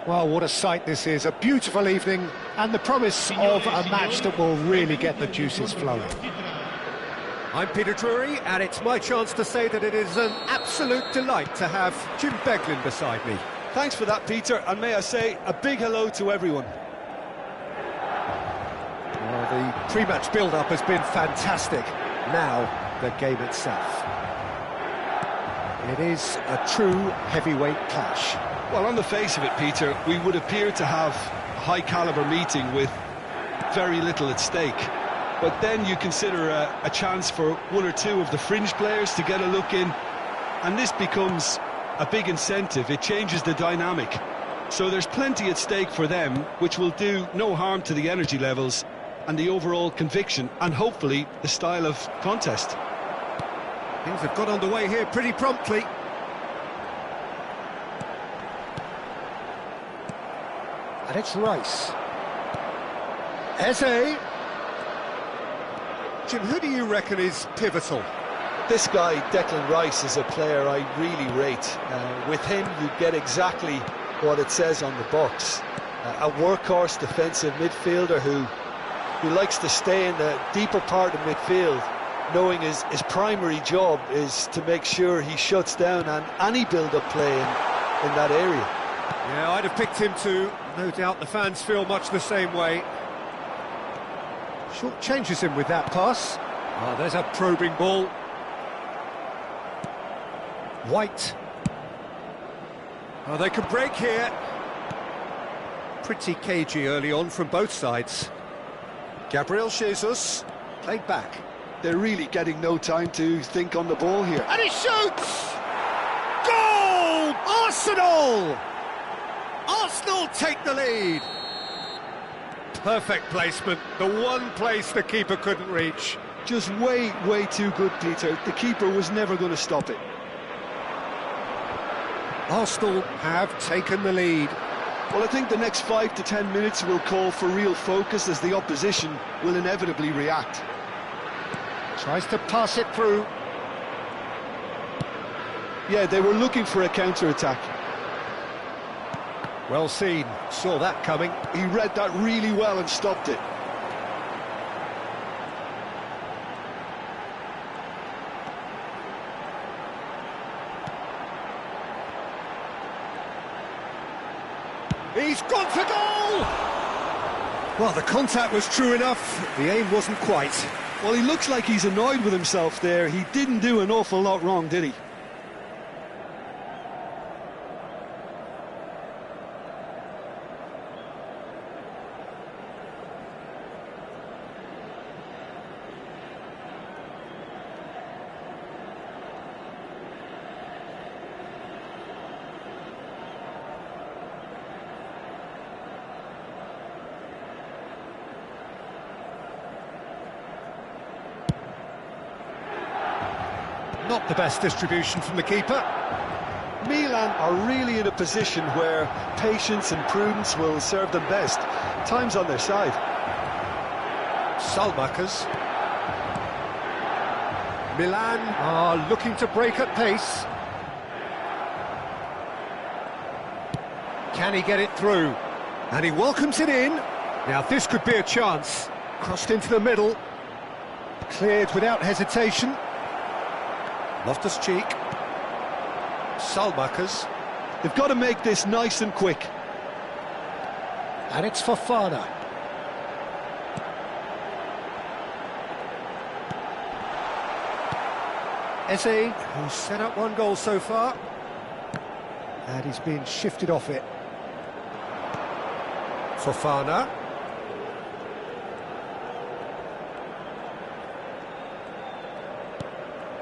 Well, what a sight this is. A beautiful evening and the promise of a match that will really get the juices flowing. I'm Peter Drury, and it's my chance to say that it is an absolute delight to have Jim Beglin beside me. Thanks for that, Peter, and may I say a big hello to everyone. Well, the pre-match build-up has been fantastic. Now, the game itself. It is a true heavyweight clash. Well, on the face of it, Peter, we would appear to have a high-caliber meeting with very little at stake. But then you consider a chance for one or two of the fringe players to get a look in, and this becomes a big incentive. It changes the dynamic. So there's plenty at stake for them, which will do no harm to the energy levels and the overall conviction, and hopefully the style of contest. Things have got underway here pretty promptly. And it's Rice. Eze. Jim, who do you reckon is pivotal? This guy, Declan Rice, is a player I really rate. With him, you get exactly what it says on the box. A workhorse defensive midfielder who likes to stay in the deeper part of midfield, knowing his primary job is to make sure he shuts down any build-up play in that area. Yeah, I'd have picked him too. No doubt the fans feel much the same way. Short changes him with that pass. Oh, there's a probing ball. White. Oh, they can break here. Pretty cagey early on from both sides. Gabriel Jesus played back. They're really getting no time to think on the ball here. And he shoots! Goal! Arsenal! Arsenal take the lead. Perfect placement, the one place the keeper couldn't reach. Just way too good, Peter. The keeper was never going to stop it. Arsenal have taken the lead. Well, I think the next 5 to 10 minutes will call for real focus, as the opposition will inevitably react. Tries to pass it through. Yeah, they were looking for a counter-attack. Well seen, saw that coming. He read that really well and stopped it. He's gone for goal! Well, the contact was true enough, the aim wasn't quite. Well, he looks like he's annoyed with himself there. He didn't do an awful lot wrong, did he? Not the best distribution from the keeper. Milan are really in a position where patience and prudence will serve them best. Time's on their side. Salmakers. Milan are looking to break at pace. Can he get it through? And he welcomes it in. Now this could be a chance. Crossed into the middle. Cleared without hesitation. Loftus-Cheek. Salmakers. They've got to make this nice and quick. And it's Fofana. Eze, who's set up one goal so far. And he's been shifted off it. Fofana.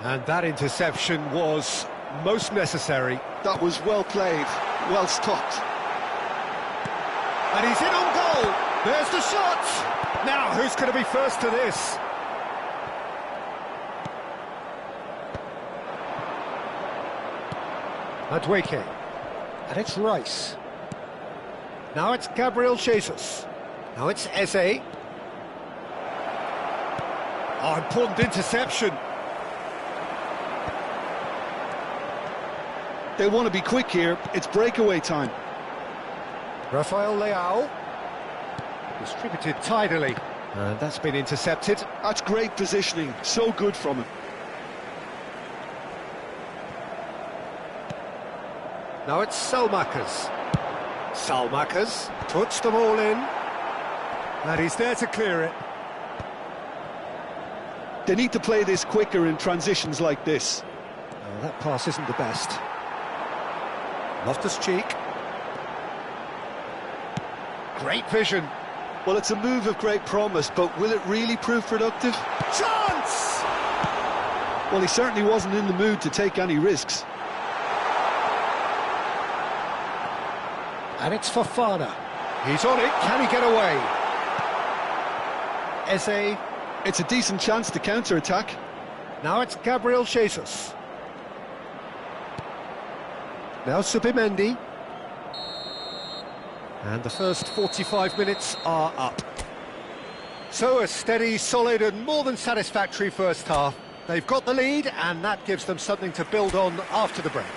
And that interception was most necessary. That was well played, well stopped. And he's in on goal. There's the shot. Now, who's going to be first to this? Madueke. And it's Rice. Now it's Gabriel Jesus. Now it's Eze. Oh, important interception. They want to be quick here. It's breakaway time. Rafael Leao. Distributed tidily. And that's been intercepted. That's great positioning, so good from him. Now it's Selmakers. Selmakers puts the ball in. And he's there to clear it. They need to play this quicker in transitions like this. Oh, that pass isn't the best. Loftus-Cheek. Great vision. Well, it's a move of great promise, but will it really prove productive? Chance! Well, he certainly wasn't in the mood to take any risks. And it's Fofana. He's on it. Can he get away? Eze. It's a decent chance to counter-attack. Now it's Gabriel Jesus. Now Subimendi. And the first 45 minutes are up. So a steady, solid and more than satisfactory first half. They've got the lead and that gives them something to build on after the break.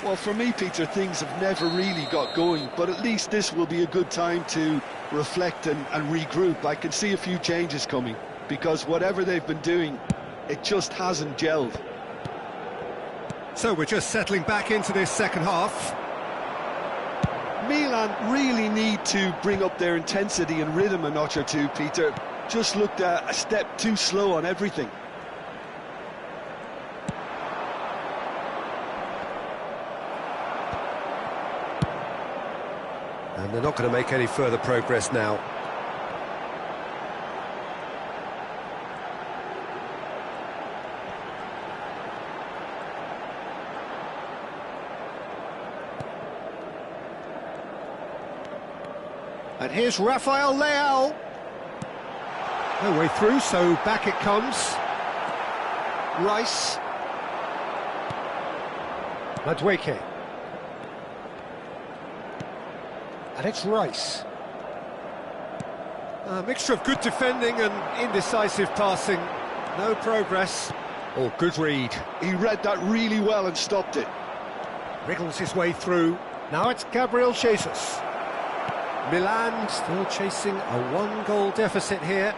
Well, for me, Peter, things have never really got going, but at least this will be a good time to reflect and regroup. I can see a few changes coming, because whatever they've been doing, it just hasn't gelled. So we're just settling back into this second half. Milan really need to bring up their intensity and rhythm a notch or two, Peter. Just looked a step too slow on everything. And they're not going to make any further progress now. And here's Rafael Leao. No way through, so back it comes. Rice. Madueke. And it's Rice. A mixture of good defending and indecisive passing. No progress. Oh, good read. He read that really well and stopped it. Wriggles his way through. Now it's Gabriel Jesus. Milan still chasing a one-goal deficit here.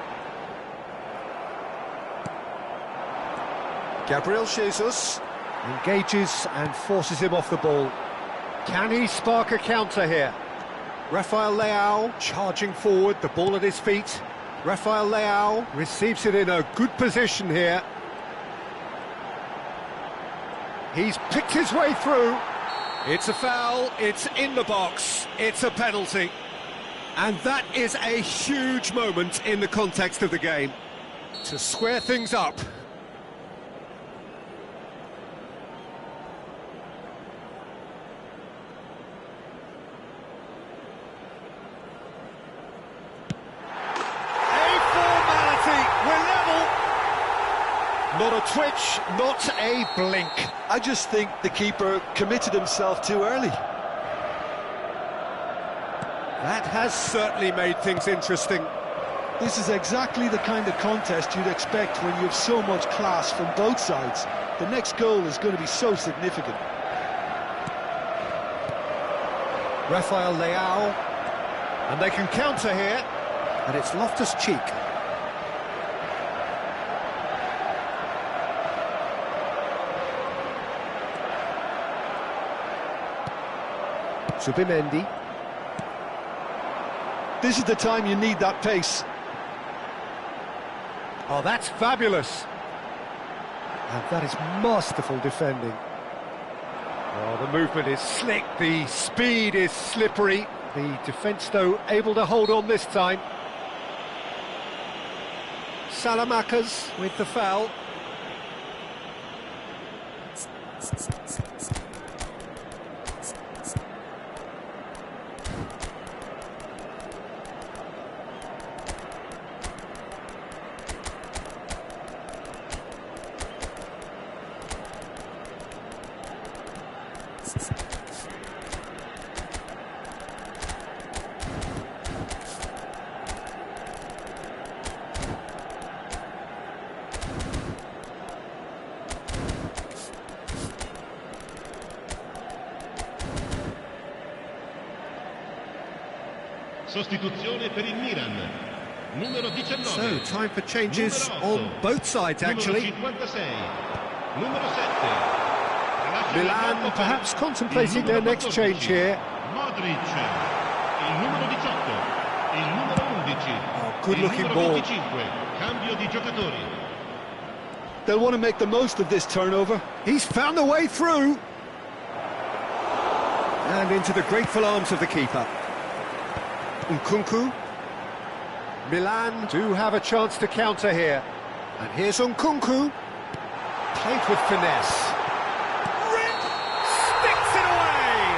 Gabriel Jesus engages and forces him off the ball. Can he spark a counter here? Rafael Leao charging forward, the ball at his feet. Rafael Leao receives it in a good position here. He's picked his way through. It's a foul, it's in the box, it's a penalty. And that is a huge moment in the context of the game. To square things up. Not a twitch, not a blink. I just think the keeper committed himself too early. That has certainly made things interesting. This is exactly the kind of contest you'd expect when you have so much class from both sides. The next goal is going to be so significant. Rafael Leao. And they can counter here. And it's Loftus-Cheek. Subimendi. This is the time you need that pace. Oh, that's fabulous. And that is masterful defending. Oh, the movement is slick, the speed is slippery. The defence, though, able to hold on this time. Salamakers with the foul. sostituzione per il Milan. Numero 19. So, time for changes on both sides, actually. Numero 56. Numero 7. Milan perhaps contemplating their next change here. Modric. Il numero 18. Il numero 11. Oh, good looking il ball. numero 25. Cambio di giocatori. They'll want to make the most of this turnover. He's found a way through. And into the grateful arms of the keeper. Nkunku. Milan do have a chance to counter here. And here's Nkunku. Played with finesse. Sticks it away!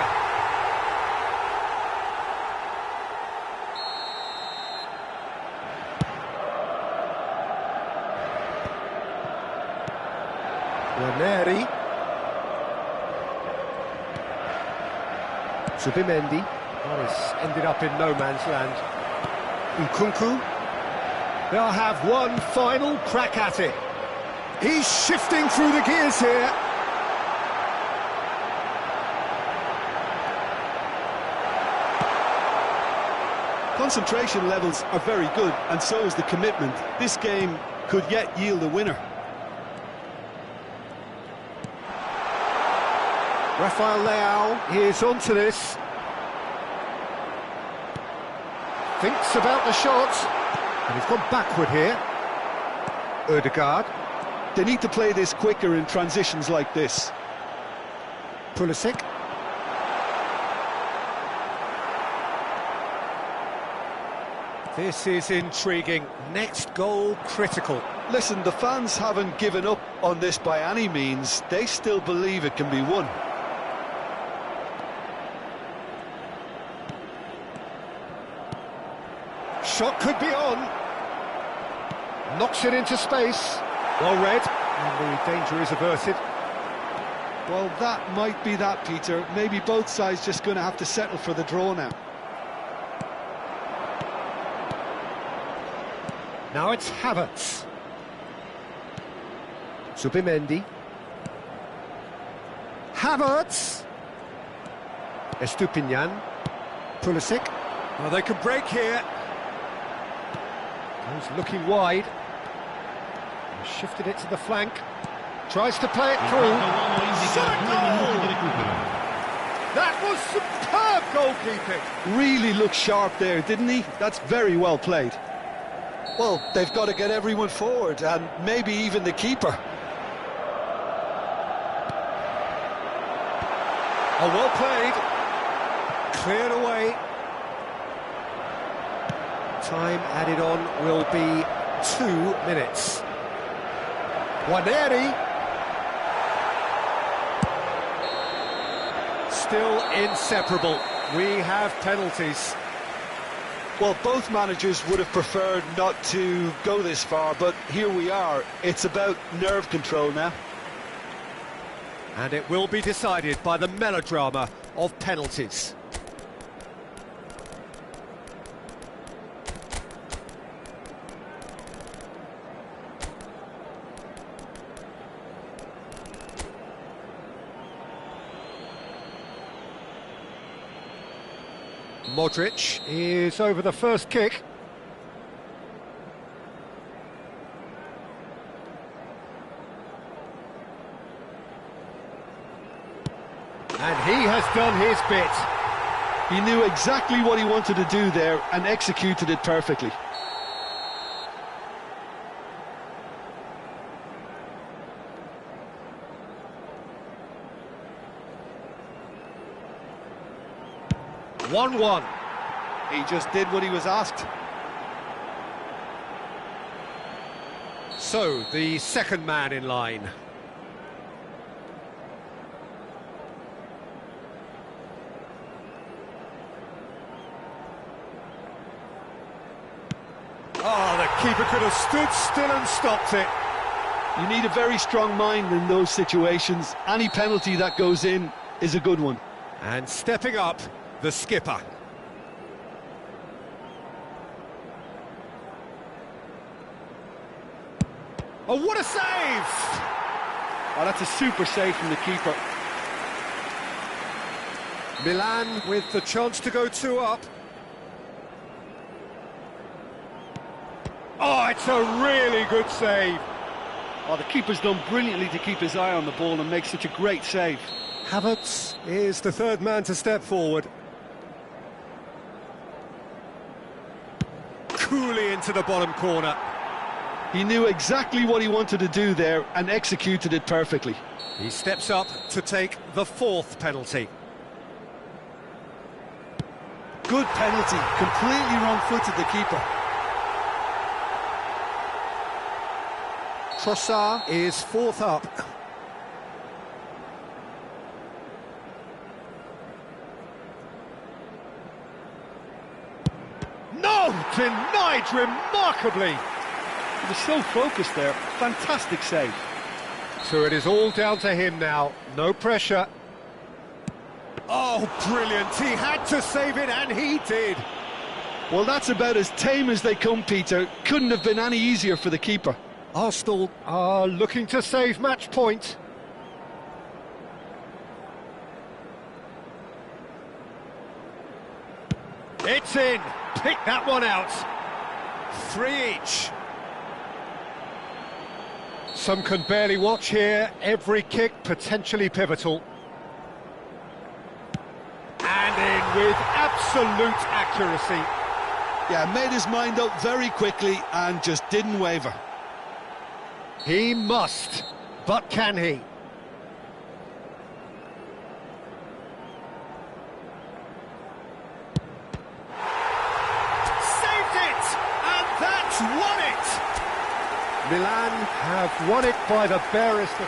Ranieri. Zubimendi. Well, he's ended up in no man's land. Nkunku. They'll have one final crack at it. He's shifting through the gears here. Concentration levels are very good, and so is the commitment. This game could yet yield a winner. Rafael Leao is onto this. Thinks about the shot. And he's gone backward here. Ødegaard. They need to play this quicker in transitions like this. Pulisic. This is intriguing. Next goal critical. Listen, the fans haven't given up on this by any means. They still believe it can be won. Shot could be on. Knocks it into space. Well read. And the danger is averted. Well, that might be that, Peter. Maybe both sides just going to have to settle for the draw now. Now it's Havertz. Zubimendi. Havertz. Estupinian. Pulisic. Well, they can break here. He's looking wide. He's shifted it to the flank. Tries to play it through. Shot goal! That was superb goalkeeping. Really looked sharp there, didn't he? That's very well played. Well, they've got to get everyone forward, and maybe even the keeper. Oh, well played. Cleared away. Time added on will be 2 minutes. Ranieri. Still inseparable. We have penalties. Well, both managers would have preferred not to go this far, but here we are. It's about nerve control now. And it will be decided by the melodrama of penalties. Modric is over the first kick. And he has done his bit. He knew exactly what he wanted to do there and executed it perfectly. One. He just did what he was asked. So, the second man in line. Oh, the keeper could have stood still and stopped it. You need a very strong mind in those situations. Any penalty that goes in is a good one. And stepping up, the skipper. Oh, what a save! Oh, that's a super save from the keeper. Milan with the chance to go 2 up. Oh, it's a really good save. Oh, the keeper's done brilliantly to keep his eye on the ball and make such a great save. Havertz is the third man to step forward. Coolly into the bottom corner. He knew exactly what he wanted to do there and executed it perfectly. He steps up to take the fourth penalty. Good penalty, completely wrong-footed the keeper. Trossard is fourth up. No! Denied remarkably! He was so focused there. Fantastic save. So it is all down to him now. No pressure. Oh, brilliant. He had to save it, and he did. Well, that's about as tame as they come, Peter. Couldn't have been any easier for the keeper. Arsenal are looking to save match point. It's in. Pick that one out. 3 each. Some can barely watch here. Every kick potentially pivotal. And in with absolute accuracy. Yeah, made his mind up very quickly and just didn't waver. He must, but can he? Saved it! And that's won it! Milan have won it by the barest of...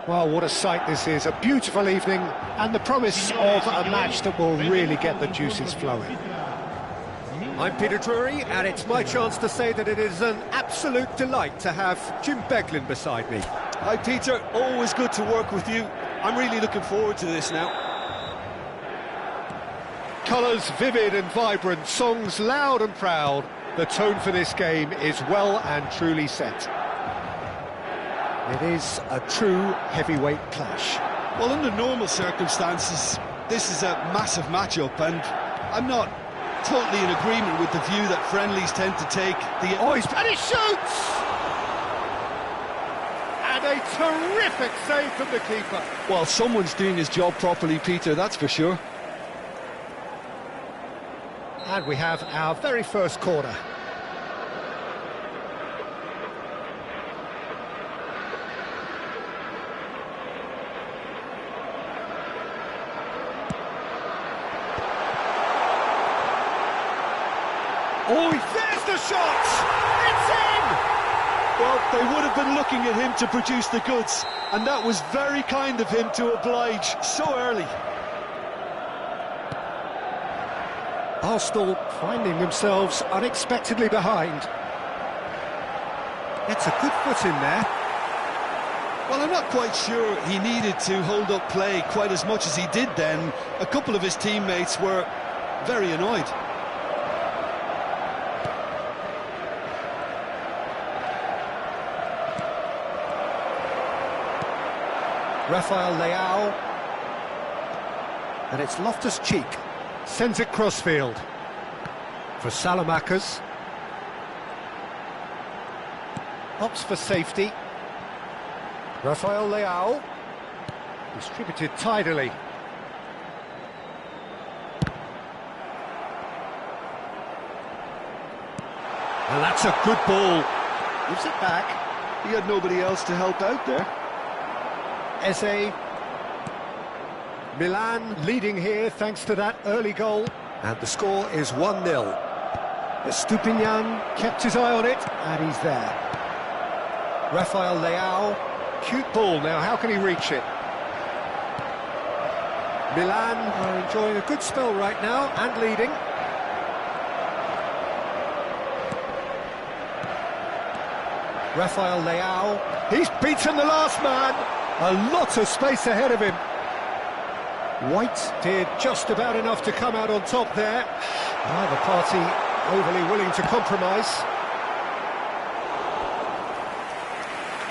Well, what a sight this is, a beautiful evening, and the promise of a match that will really get the juices flowing. I'm Peter Drury, and it's my chance to say that it is an absolute delight to have Jim Beglin beside me. Hi Peter, always good to work with you. I'm really looking forward to this now. Colours vivid and vibrant, songs loud and proud. The tone for this game is well and truly set. It is a true heavyweight clash. Well, under normal circumstances, this is a massive matchup, and I'm not totally in agreement with the view that friendlies tend to take the... Oh, and he shoots! And a terrific save from the keeper. Well, someone's doing his job properly, Peter, that's for sure. And we have our very first corner. Oh, there's the shot! It's in! Well, they would have been looking at him to produce the goods, and that was very kind of him to oblige so early. Arsenal finding themselves unexpectedly behind. It's a good foot in there. Well, I'm not quite sure he needed to hold up play quite as much as he did then. A couple of his teammates were very annoyed. Rafael Leao, and it's Loftus-Cheek, sends it crossfield for Salamakers, opts for safety. Rafael Leao, distributed tidily. And that's a good ball, gives it back. He had nobody else to help out there. Eze. Milan leading here thanks to that early goal. And the score is 1-0. Estupinian kept his eye on it, and he's there. Rafael Leao, cute ball now, how can he reach it? Milan are enjoying a good spell right now, and leading. Rafael Leao, he's beaten the last man! A lot of space ahead of him. White did just about enough to come out on top there. Neither party overly willing to compromise.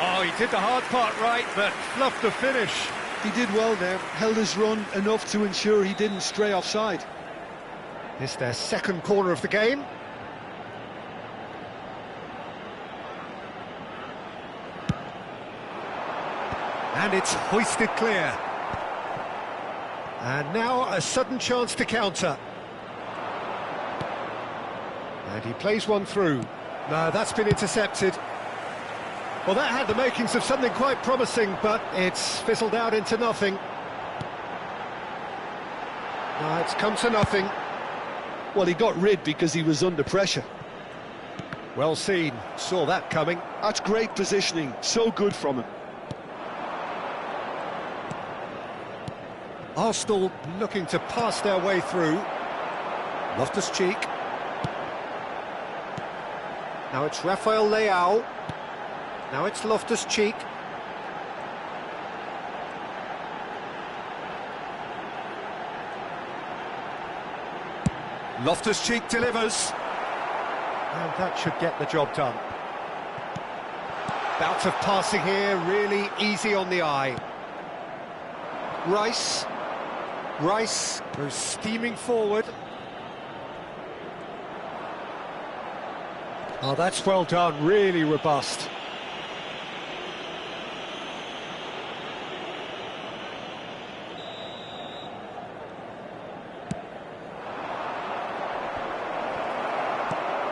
Oh, he did the hard part right, but fluffed the finish. He did well there, held his run enough to ensure he didn't stray offside. This their second corner of the game. And it's hoisted clear. And now a sudden chance to counter. And he plays one through. No, that's been intercepted. Well, that had the makings of something quite promising, but it's fizzled out into nothing. No, it's come to nothing. Well, he got rid because he was under pressure. Well seen, saw that coming. That's great positioning, so good from him. Arsenal looking to pass their way through. Loftus-Cheek. Now it's Rafael Leao. Now it's Loftus-Cheek. Loftus-Cheek delivers. And that should get the job done. Bout of passing here, really easy on the eye. Rice goes steaming forward. Oh, that's well done, really robust.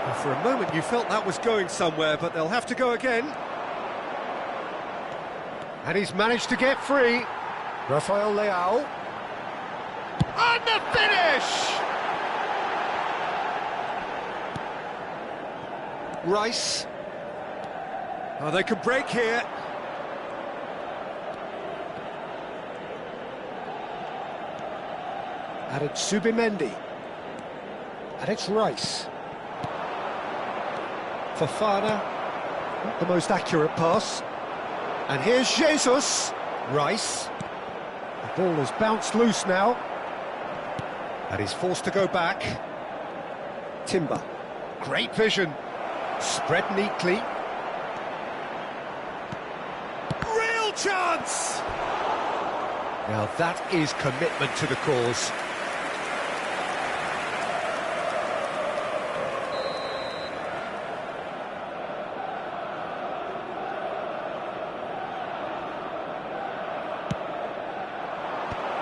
Well, for a moment you felt that was going somewhere, but they'll have to go again. And he's managed to get free. Rafael Leao. And the finish! Rice. Oh, they could break here. And it's Zubimendi. And it's Rice. Fofana, not the most accurate pass. And here's Jesus. Rice. The ball has bounced loose now. And he's forced to go back. Timber. Great vision. Spread neatly. Real chance! Now that is commitment to the cause.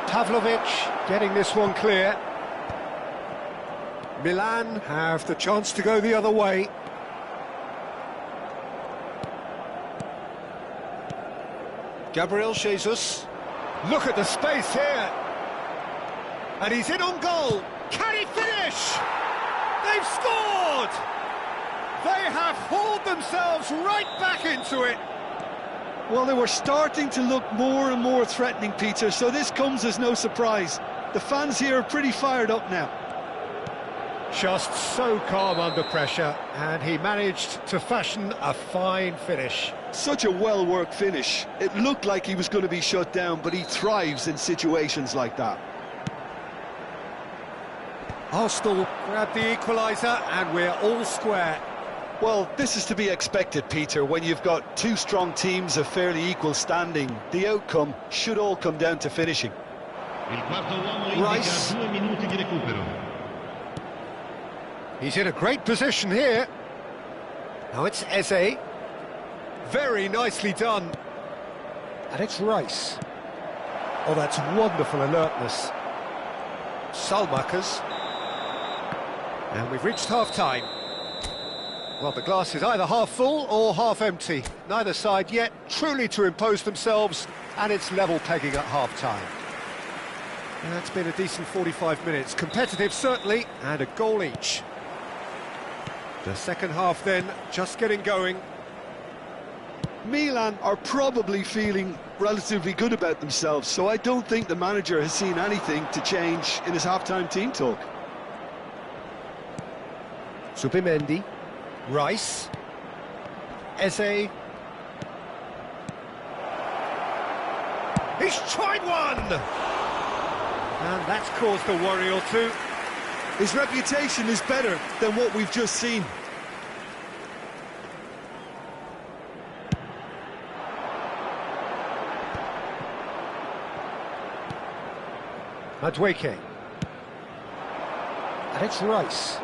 Pavlovic getting this one clear. Milan have the chance to go the other way. Gabriel Jesus. Look at the space here. And he's in on goal. Can he finish? They've scored! They have hauled themselves right back into it. Well, they were starting to look more and more threatening, Peter, so this comes as no surprise. The fans here are pretty fired up now. Just so calm under pressure, and he managed to fashion a fine finish. Such a well-worked finish. It looked like he was going to be shut down, but he thrives in situations like that. Arsenal grabbed the equaliser, and we're all square. Well, this is to be expected, Peter, when you've got two strong teams of fairly equal standing. The outcome should all come down to finishing. Rice. He's in a great position here. Now it's Eze. Very nicely done. And it's Rice. Oh, that's wonderful alertness. Salmakers. And we've reached half-time. Well, the glass is either half full or half empty. Neither side yet truly to impose themselves, and it's level pegging at half-time. That's been a decent 45 minutes. Competitive, certainly, and a goal each. The second half, then, just getting going. Milan are probably feeling relatively good about themselves, so I don't think the manager has seen anything to change in his half-time team talk. Zubimendi. Rice. Eze. He's tried one! And that's caused a worry or two. His reputation is better than what we've just seen. Madueke. And it's Rice.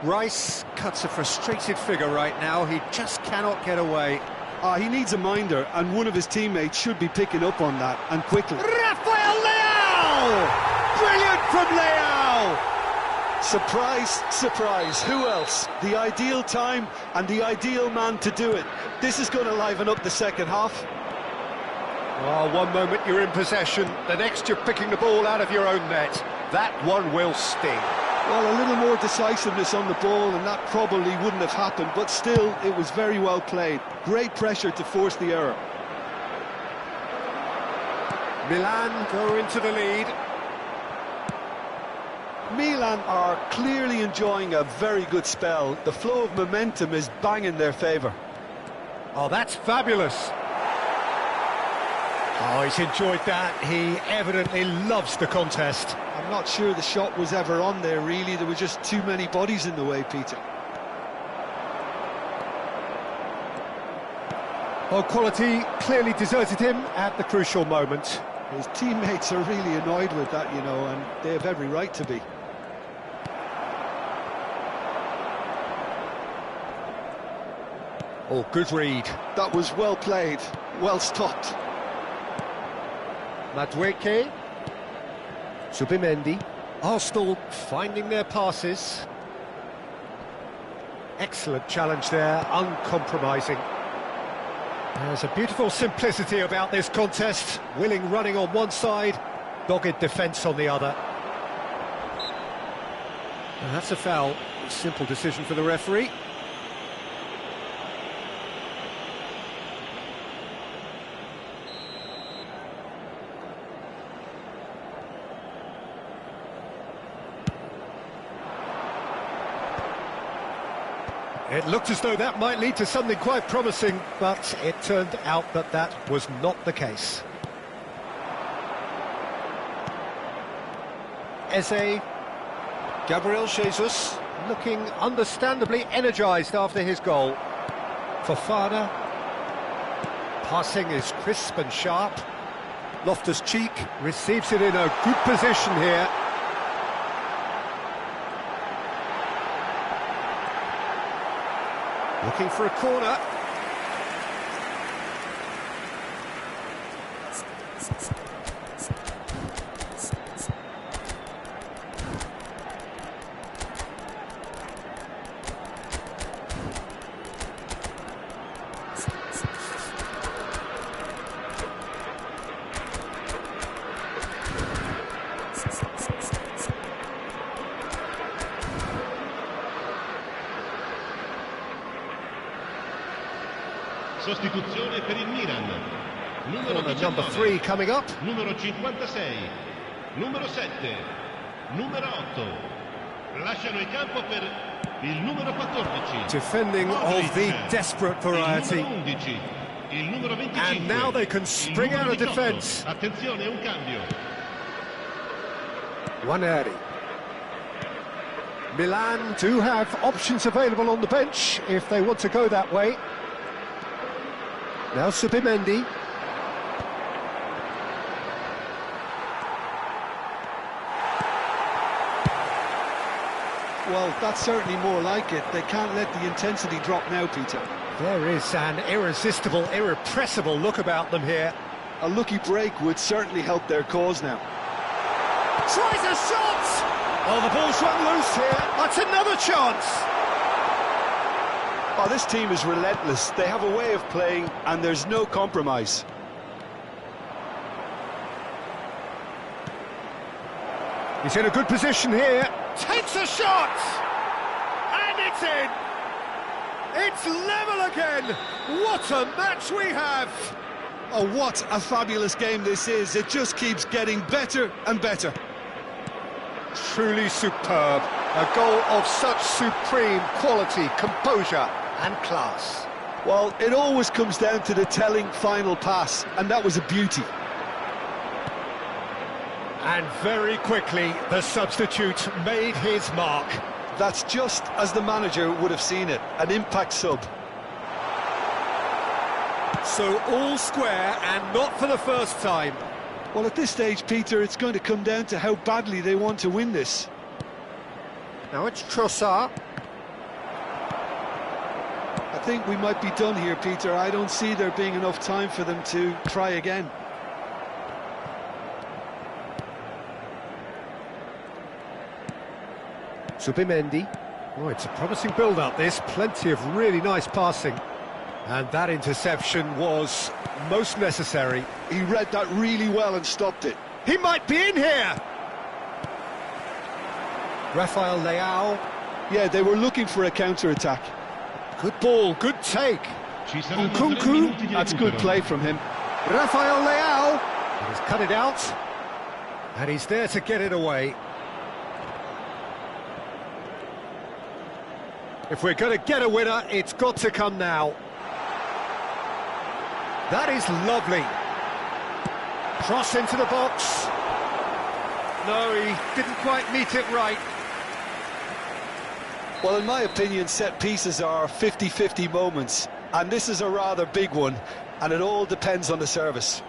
Rice cuts a frustrated figure right now. He just cannot get away. He needs a minder, and one of his teammates should be picking up on that, and quickly. Rafael Leao! Brilliant from Leao! Surprise, surprise, who else? The ideal time and the ideal man to do it. This is going to liven up the second half. Oh, one moment you're in possession, the next you're picking the ball out of your own net. That one will sting. Well, a little more decisiveness on the ball, and that probably wouldn't have happened, but still, it was very well played. Great pressure to force the error. Milan go into the lead. Milan are clearly enjoying a very good spell. The flow of momentum is bang in their favour. Oh, that's fabulous. Oh, he's enjoyed that. He evidently loves the contest. I'm not sure the shot was ever on there, really. There were just too many bodies in the way, Peter. Well, quality clearly deserted him at the crucial moment. His teammates are really annoyed with that, you know, and they have every right to be. Oh, good read. That was well played, well stopped. Madueke. Zubimendi. Arsenal finding their passes. Excellent challenge there, uncompromising. There's a beautiful simplicity about this contest. Willing running on one side, dogged defence on the other. And that's a foul. Simple decision for the referee. It looked as though that might lead to something quite promising, but it turned out that that was not the case. Eze, Gabriel Jesus, looking understandably energised after his goal. Fofana, passing is crisp and sharp. Loftus-Cheek receives it in a good position here. Looking for a corner. Sostituzione per il Milan. Number 3 coming up. Numero 56. Numero 7. Numero 8. Lasciano il campo per il numero 14. Defending of the desperate variety. Il numero 11. Il numero 25. And now they can spring out of 18. defence. Attenzione, un cambio. Waneri. Milan do have options available on the bench if they want to go that way. Now Subimendi. Well, that's certainly more like it. They can't let the intensity drop now, Peter. There is an irresistible, irrepressible look about them here. A lucky break would certainly help their cause now. Tries a shot! Oh, the ball's run loose here. That's another chance. Oh, this team is relentless. They have a way of playing, and there's no compromise. He's in a good position here. Takes a shot! And it's in! It's level again! What a match we have! Oh, what a fabulous game this is. It just keeps getting better and better. Truly superb. A goal of such supreme quality, composure and class. Well, it always comes down to the telling final pass, and that was a beauty. And very quickly, the substitute made his mark. That's just as the manager would have seen it, an impact sub. So all square, and not for the first time. Well, at this stage, Peter, it's going to come down to how badly they want to win this. Now it's Trossard. I think we might be done here, Peter. I don't see there being enough time for them to try again. Subimendi. Oh, it's a promising build-up, this. Plenty of really nice passing. And that interception was most necessary. He read that really well and stopped it. He might be in here! Rafael Leao. Yeah, they were looking for a counter-attack. Good ball, good take. Nkunku, that's good play from him. Rafael Leao. He's cut it out. And he's there to get it away. If we're going to get a winner, it's got to come now. That is lovely. Cross into the box. No, he didn't quite meet it right. Well, in my opinion, set pieces are 50-50 moments, and this is a rather big one, and it all depends on the service.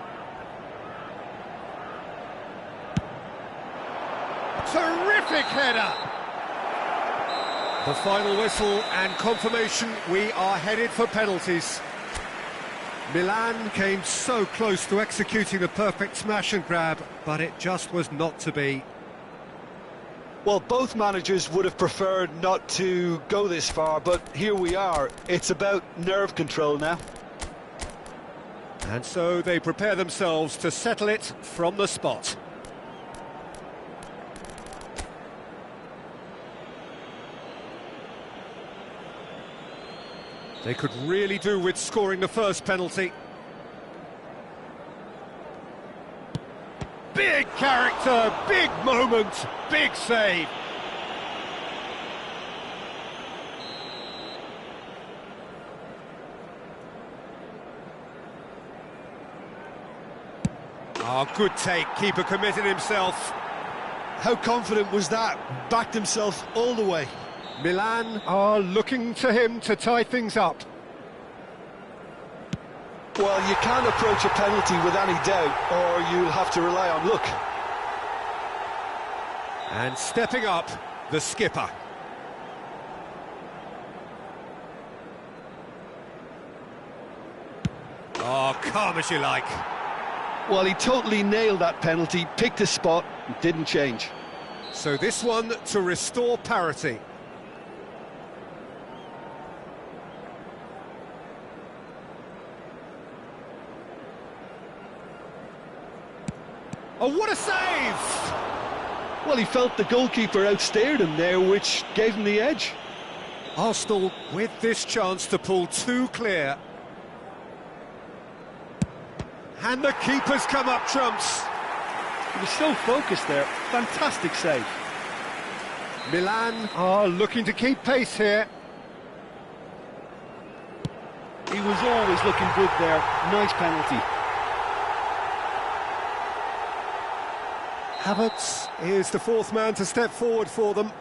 Terrific header! The final whistle and confirmation, we are headed for penalties. Milan came so close to executing the perfect smash and grab, but it just was not to be. Well, both managers would have preferred not to go this far, but here we are. It's about nerve control now. And so they prepare themselves to settle it from the spot. They could really do with scoring the first penalty. Big character, big moment, big save. Oh, good take, keeper committed himself. How confident was that? Backed himself all the way. Milan are looking to him to tie things up. Well, you can't approach a penalty with any doubt, or you'll have to rely on luck. And stepping up, the skipper. Oh, calm as you like. Well, he totally nailed that penalty, picked his spot, and didn't change. So this one to restore parity. Oh, what a save! Well, he felt the goalkeeper outstared him there, which gave him the edge. Arsenal with this chance to pull two clear. And the keeper's come up trumps. He was so focused there. Fantastic save. Milan are looking to keep pace here. He was always looking good there. Nice penalty. Havertz is the fourth man to step forward for them.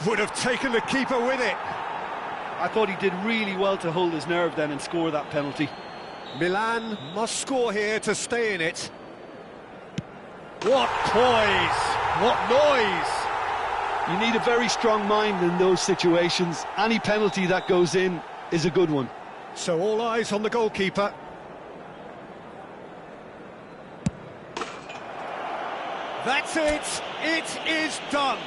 Would have taken the keeper with it. I thought he did really well to hold his nerve then and score that penalty. Milan must score here to stay in it. What poise! What noise! You need a very strong mind in those situations. Any penalty that goes in is a good one. So all eyes on the goalkeeper. That's it! It is done!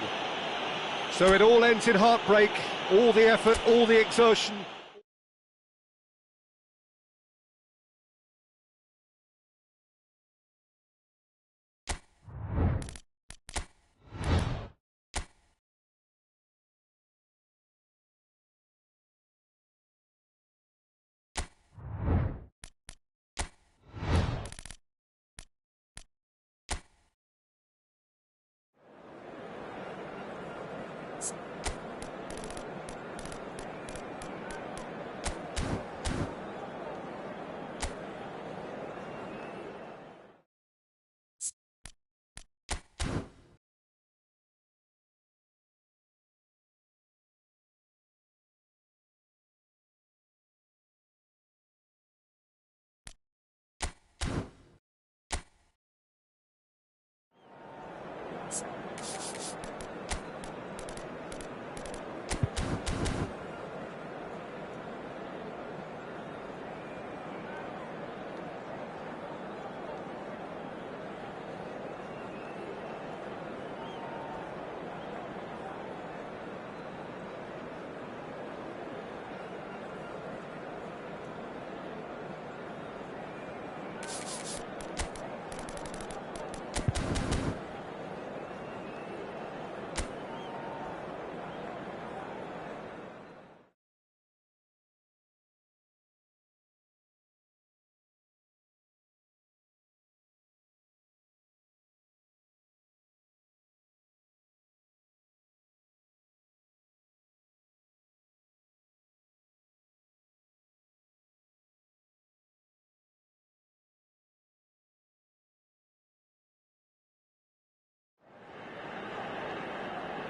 So it all ends in heartbreak, all the effort, all the exertion.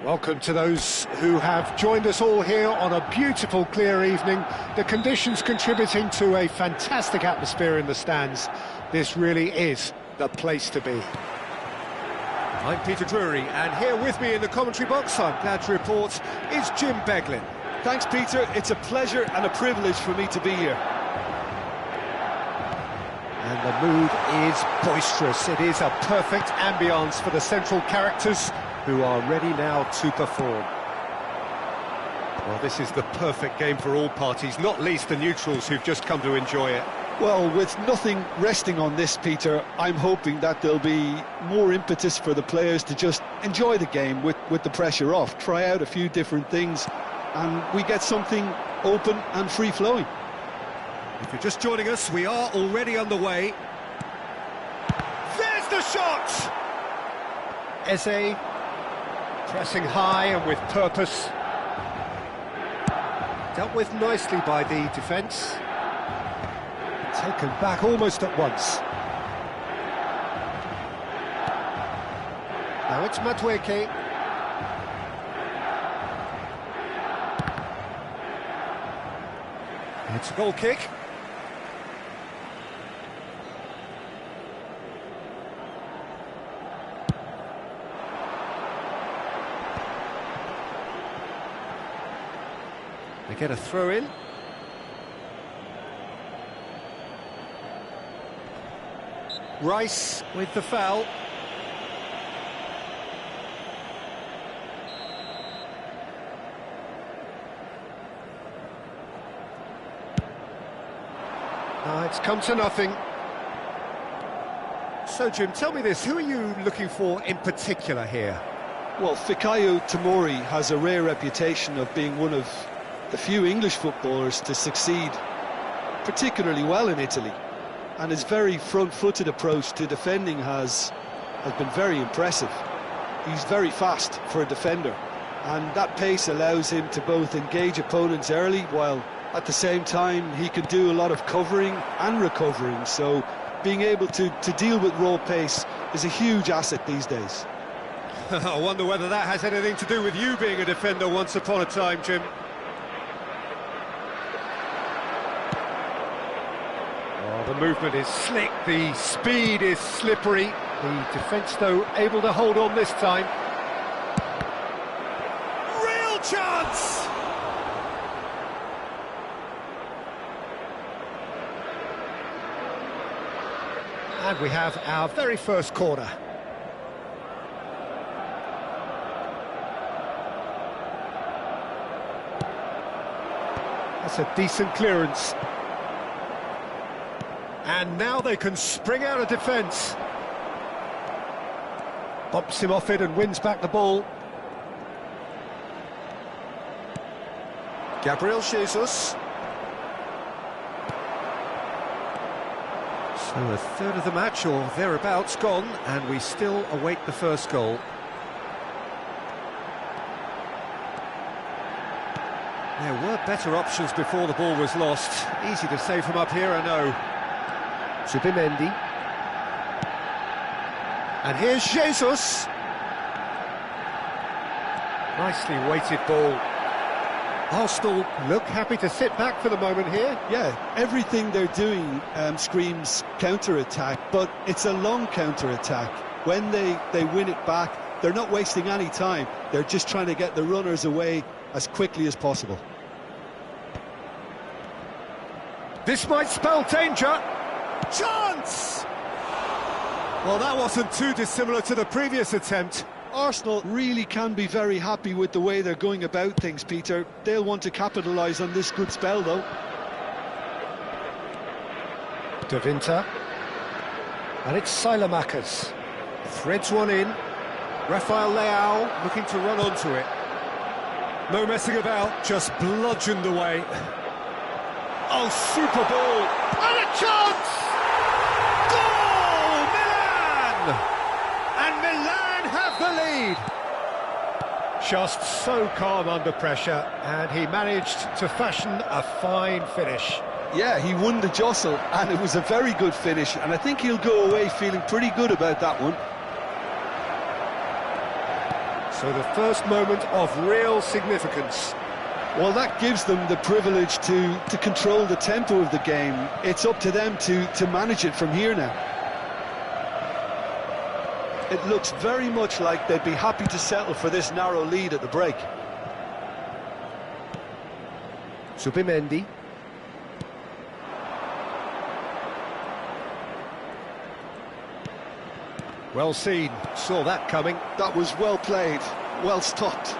Welcome to those who have joined us all here on a beautiful, clear evening. The conditions contributing to a fantastic atmosphere in the stands. This really is the place to be. I'm Peter Drury, and here with me in the commentary box, I'm glad to report, is Jim Beglin. Thanks, Peter. It's a pleasure and a privilege for me to be here. And the mood is boisterous. It is a perfect ambience for the central characters who are ready now to perform. Well, this is the perfect game for all parties, not least the neutrals who've just come to enjoy it. Well, with nothing resting on this, Peter, I'm hoping that there'll be more impetus for the players to just enjoy the game with the pressure off, try out a few different things, and we get something open and free-flowing. If you're just joining us, we are already underway. There's the shot! Eze pressing high and with purpose. Dealt with nicely by the defence. Taken back almost at once. Now it's Madueke. It's a goal kick. They get a throw in. Rice with the foul. It's come to nothing. So, Jim, tell me this, who are you looking for in particular here? Well, Fikayo Tomori has a rare reputation of being one of the few English footballers to succeed particularly well in Italy, and his very front-footed approach to defending has been very impressive. He's very fast for a defender, and that pace allows him to both engage opponents early, while at the same time he can do a lot of covering and recovering, so being able to deal with raw pace is a huge asset these days. I wonder whether that has anything to do with you being a defender once upon a time, Jim. Oh, the movement is slick, the speed is slippery. The defence, though, able to hold on this time. Real chance! And we have our very first corner. That's a decent clearance. And now they can spring out of defence. Bumps him off it and wins back the ball. Gabriel Jesus. So a third of the match, or thereabouts, gone, and we still await the first goal. There were better options before the ball was lost. Easy to say from up here, I know. Zubimendi. And here's Jesus. Nicely weighted ball. Arsenal look happy to sit back for the moment here. Yeah, everything they're doing screams counter-attack, but it's a long counter-attack. When they win it back, they're not wasting any time. They're just trying to get the runners away as quickly as possible. This might spell danger. Chance! Well, that wasn't too dissimilar to the previous attempt. Arsenal really can be very happy with the way they're going about things, Peter. They'll want to capitalise on this good spell, though. De Winter. And it's Silamakers. Threads one in. Rafael Leao looking to run onto it. No messing about, just bludgeoned away. Oh, super ball! And a chance! Goal! Milan! And Milan have the lead! Just so calm under pressure, and he managed to fashion a fine finish. Yeah, he won the jostle, and it was a very good finish, and I think he'll go away feeling pretty good about that one. So the first moment of real significance. Well, that gives them the privilege to control the tempo of the game. It's up to them to manage it from here now. It looks very much like they'd be happy to settle for this narrow lead at the break. Zubimendi. Well seen, saw that coming. That was well played, well stopped.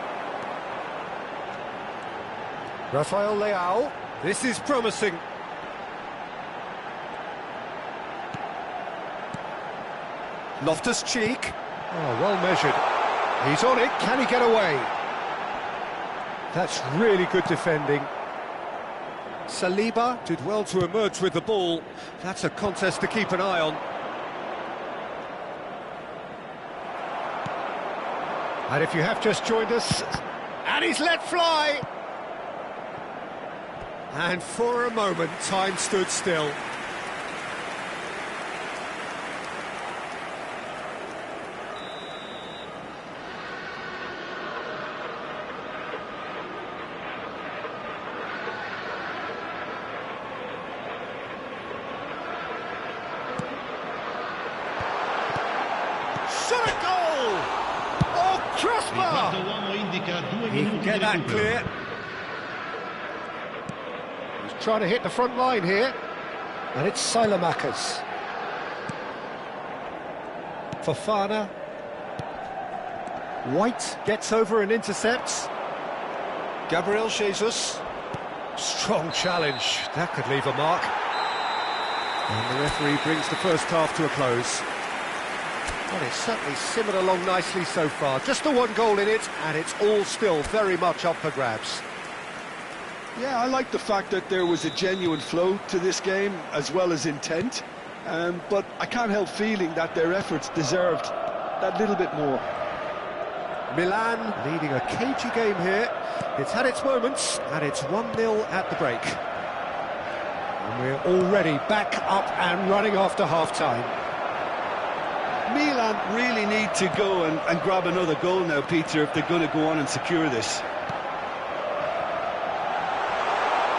Rafael Leao, this is promising. Loftus-Cheek, oh, well measured. He's on it, can he get away? That's really good defending. Saliba did well to emerge with the ball. That's a contest to keep an eye on. And if you have just joined us, and he's let fly! And for a moment, time stood still. shot at goal! Oh, Il crossbar! quarto uomo indica 2 He can minuti get di that recupero. clear. He's trying to hit the front line here. And it's Silamakers. Fofana. White gets over and intercepts. Gabriel Jesus. Strong challenge. That could leave a mark. And the referee brings the first half to a close. Well, it's certainly simmered along nicely so far. Just the one goal in it, and it's all still very much up for grabs. Yeah, I like the fact that there was a genuine flow to this game, as well as intent. But I can't help feeling that their efforts deserved that little bit more. Milan leading a cagey game here. It's had its moments, and it's 1-0 at the break. And we're already back up and running after half-time. Milan really need to go and grab another goal now, Peter, if they're going to go on and secure this.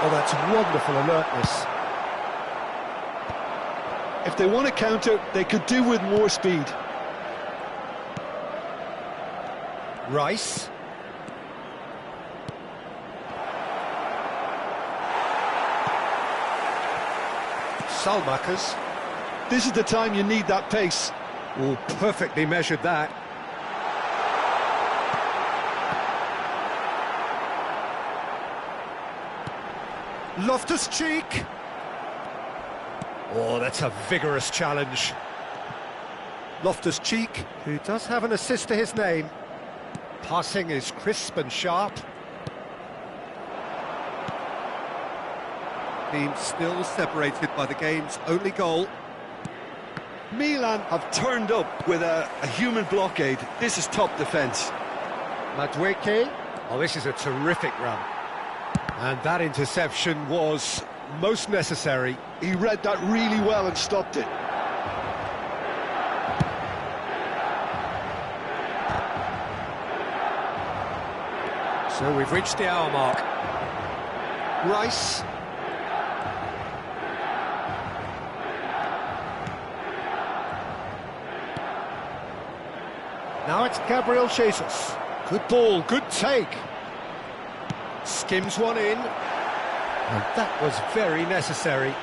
Oh, that's wonderful alertness. If they want to counter, they could do with more speed. Rice. Salmakers. This is the time you need that pace. Oh, perfectly measured that. Loftus-Cheek. Oh, that's a vigorous challenge. Loftus-Cheek, who does have an assist to his name. Passing is crisp and sharp. Team still separated by the game's only goal. Milan have turned up with a human blockade. This is top defence. Madueke. Oh, this is a terrific run. And that interception was most necessary. He read that really well and stopped it. So we've reached the hour mark. Rice. Now it's Gabriel Jesus. Good ball, good take. Skims one in. And that was very necessary.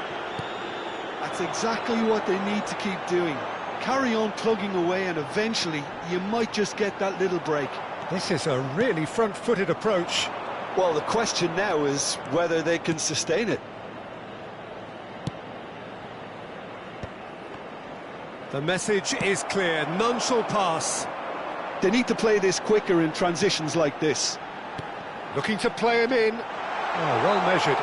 That's exactly what they need to keep doing. Carry on plugging away and eventually you might just get that little break. This is a really front-footed approach. Well, the question now is whether they can sustain it. The message is clear, none shall pass. They need to play this quicker in transitions like this. Looking to play him in. Oh, well measured.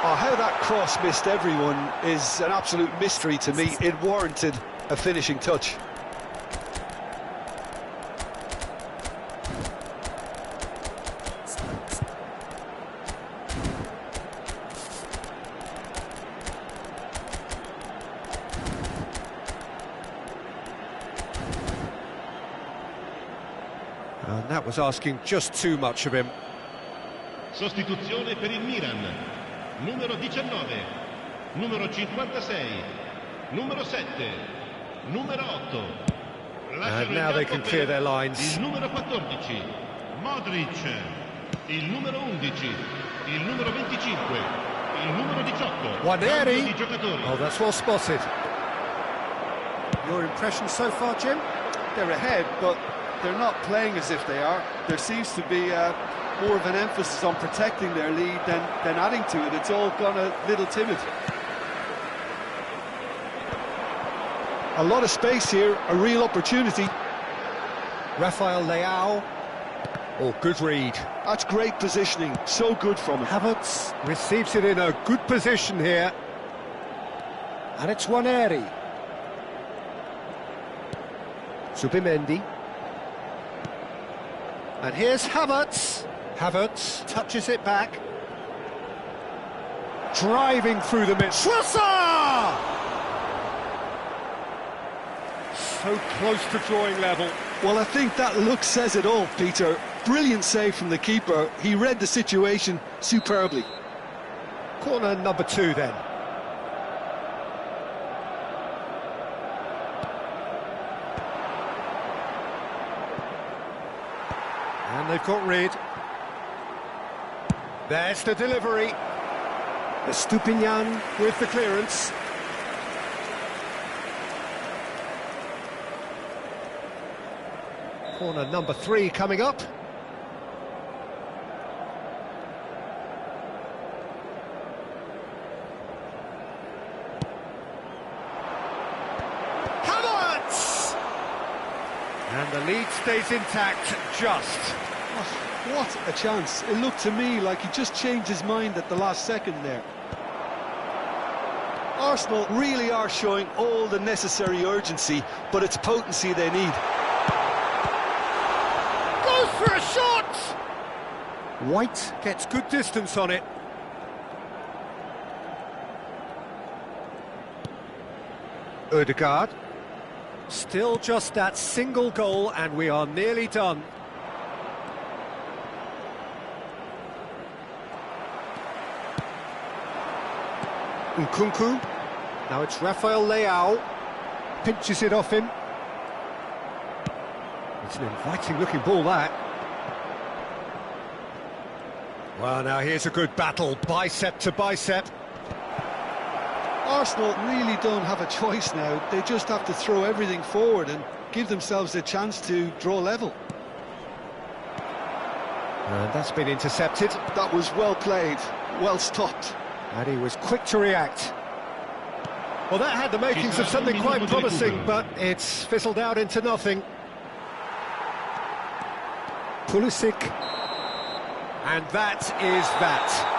Oh, how that cross missed everyone is an absolute mystery to me. It warranted a finishing touch. And that was asking just too much of him. Sostituzione per il Milan. Numero 19, numero 56, numero 7, numero 8. And now they can clear their lines. Il numero 14, Modric. Il numero 11, il numero 25, il numero 18. Waneri. Cambio di giocatori. Oh, that's well spotted. Your impression so far, Jim? They're ahead, but they're not playing as if they are. There seems to be more of an emphasis on protecting their lead than adding to it. It's all gone a little timid. A lot of space here, a real opportunity. Rafael Leao. Oh, good read. That's great positioning, so good from him. Havertz receives it in a good position here. And it's Waneri. Zubimendi. And here's Havertz. Havertz touches it back. Driving through the middle. Schlosser! So close to drawing level. Well, I think that look says it all, Peter. Brilliant save from the keeper. He read the situation superbly. Corner number 2 then. And they've got rid. There's the delivery. Estupinian with the clearance. Corner number 3 coming up. Havertz! And the lead stays intact, just. Oh, what a chance. It looked to me like he just changed his mind at the last second there. Arsenal really are showing all the necessary urgency, but it's potency they need. Goes for a shot! White gets good distance on it. Ødegaard. Still just that single goal and we are nearly done. Nkunku. Now it's Rafael Leao. Pinches it off him. It's an inviting looking ball, that. Well, now here's a good battle, bicep to bicep. Arsenal really don't have a choice now. They just have to throw everything forward and give themselves a chance to draw level. And that's been intercepted. That was well played, well stopped. And he was quick to react. Well, that had the makings of something quite promising, but it's fizzled out into nothing. Pulisic. And that is that.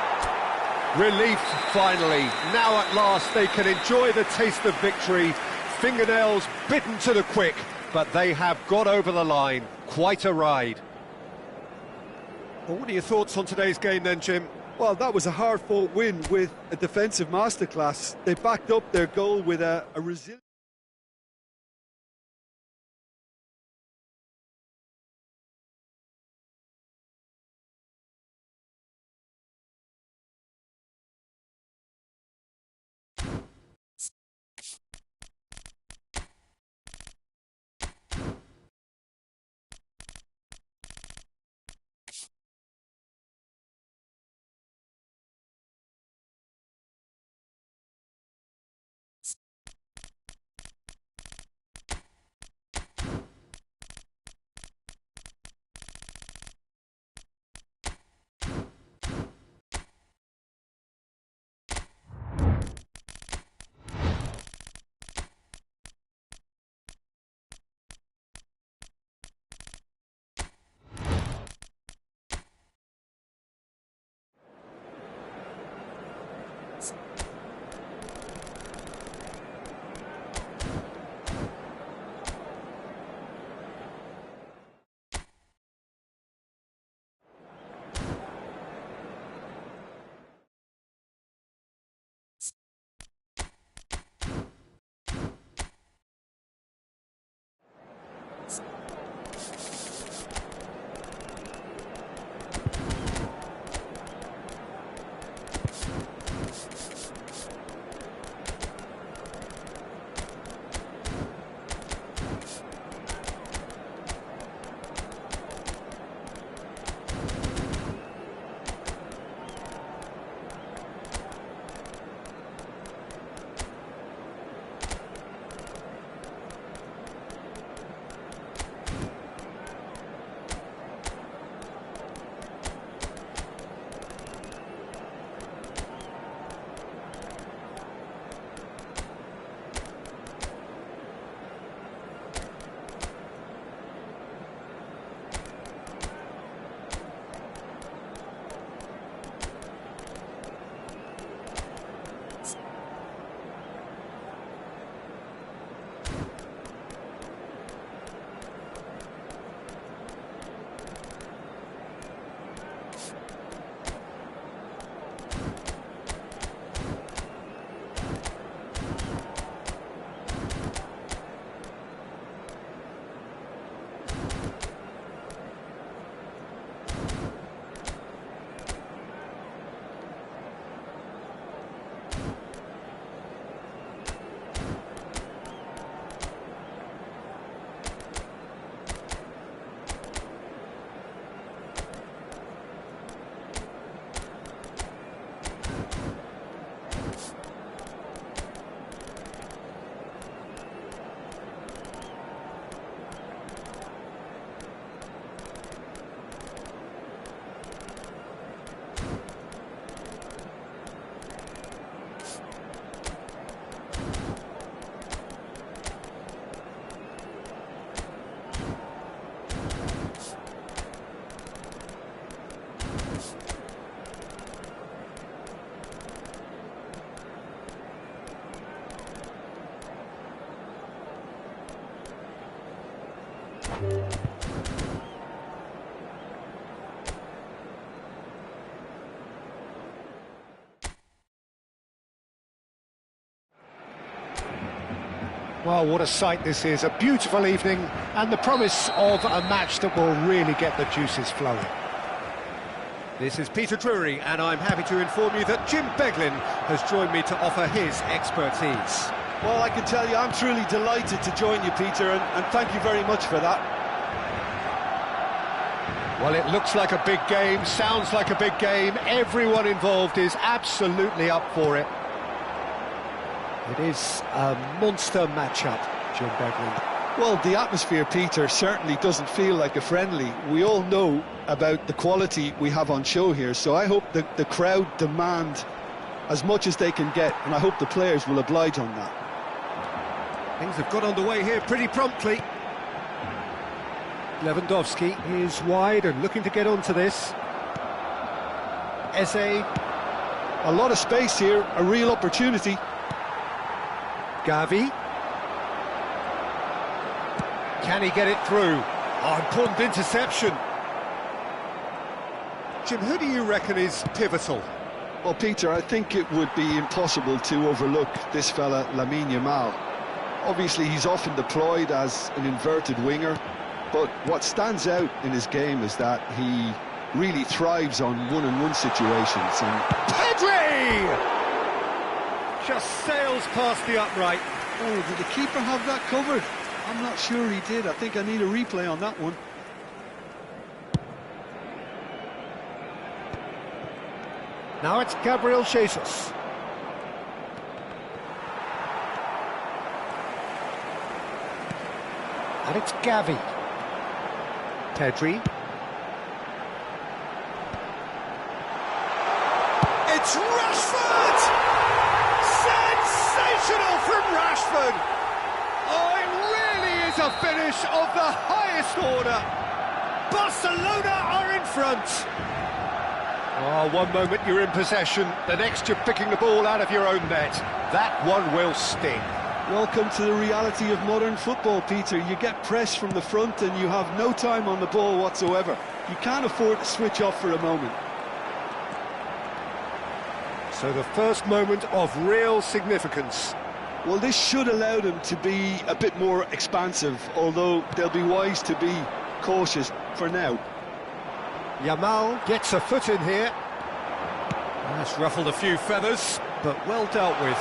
Relief, finally. Now at last they can enjoy the taste of victory. Fingernails bitten to the quick, but they have got over the line. Quite a ride. Well, what are your thoughts on today's game then, Jim? Well, that was a hard-fought win with a defensive masterclass. They backed up their goal with a resilient... Well, what a sight this is, a beautiful evening, and the promise of a match that will really get the juices flowing. This is Peter Drury, and I'm happy to inform you that Jim Beglin has joined me to offer his expertise. Well, I can tell you I'm truly delighted to join you, Peter, and thank you very much for that. Well, it looks like a big game, sounds like a big game, everyone involved is absolutely up for it. It is a monster matchup, Jim Beglin. Well, the atmosphere, Peter, certainly doesn't feel like a friendly. We all know about the quality we have on show here, so I hope that the crowd demand as much as they can get, and I hope the players will oblige on that. Things have got underway here pretty promptly. Lewandowski is wide and looking to get onto this. Eze. A lot of space here, a real opportunity. Gavi. Can he get it through? Oh, important interception. Jim, who do you reckon is pivotal? Well, Peter, I think it would be impossible to overlook this fella, Lamine Yamal. Obviously, he's often deployed as an inverted winger, but what stands out in his game is that he really thrives on one-on-one situations. And Pedri! Just sails past the upright. oh, did the keeper have that covered? I'm not sure he did. I think I need a replay on that one. Now it's Gabriel Jesus. And it's Gavi. Pedri. It's Rashford! Sensational from Rashford! Oh, it really is a finish of the highest order. Barcelona are in front. Oh, one moment you're in possession, the next you're picking the ball out of your own net. That one will sting. Welcome to the reality of modern football, Peter. You get pressed from the front and you have no time on the ball whatsoever. You can't afford to switch off for a moment. So the first moment of real significance. Well, this should allow them to be a bit more expansive, although they'll be wise to be cautious for now. Yamal gets a foot in here. That's ruffled a few feathers, but well dealt with.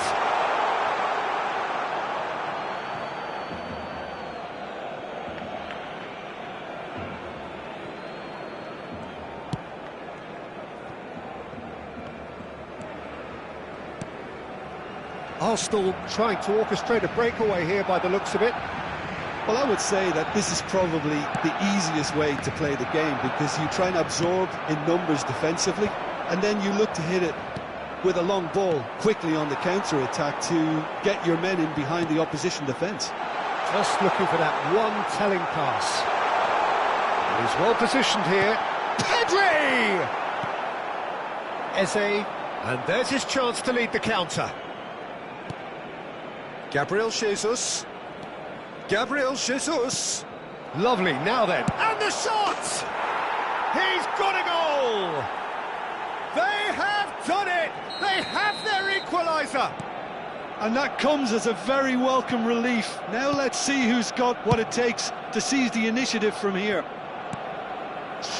Arsenal trying to orchestrate a breakaway here by the looks of it. Well, I would say that this is probably the easiest way to play the game, because you try and absorb in numbers defensively, and then you look to hit it with a long ball quickly on the counter-attack to get your men in behind the opposition defence. Just looking for that one telling pass. He's well positioned here. Pedri! Eze, and there's his chance to lead the counter. Gabriel Jesus. Gabriel Jesus. Lovely, now then. And the shot! He's got a goal! They have done it! They have their equaliser! And that comes as a very welcome relief. Now let's see who's got what it takes to seize the initiative from here.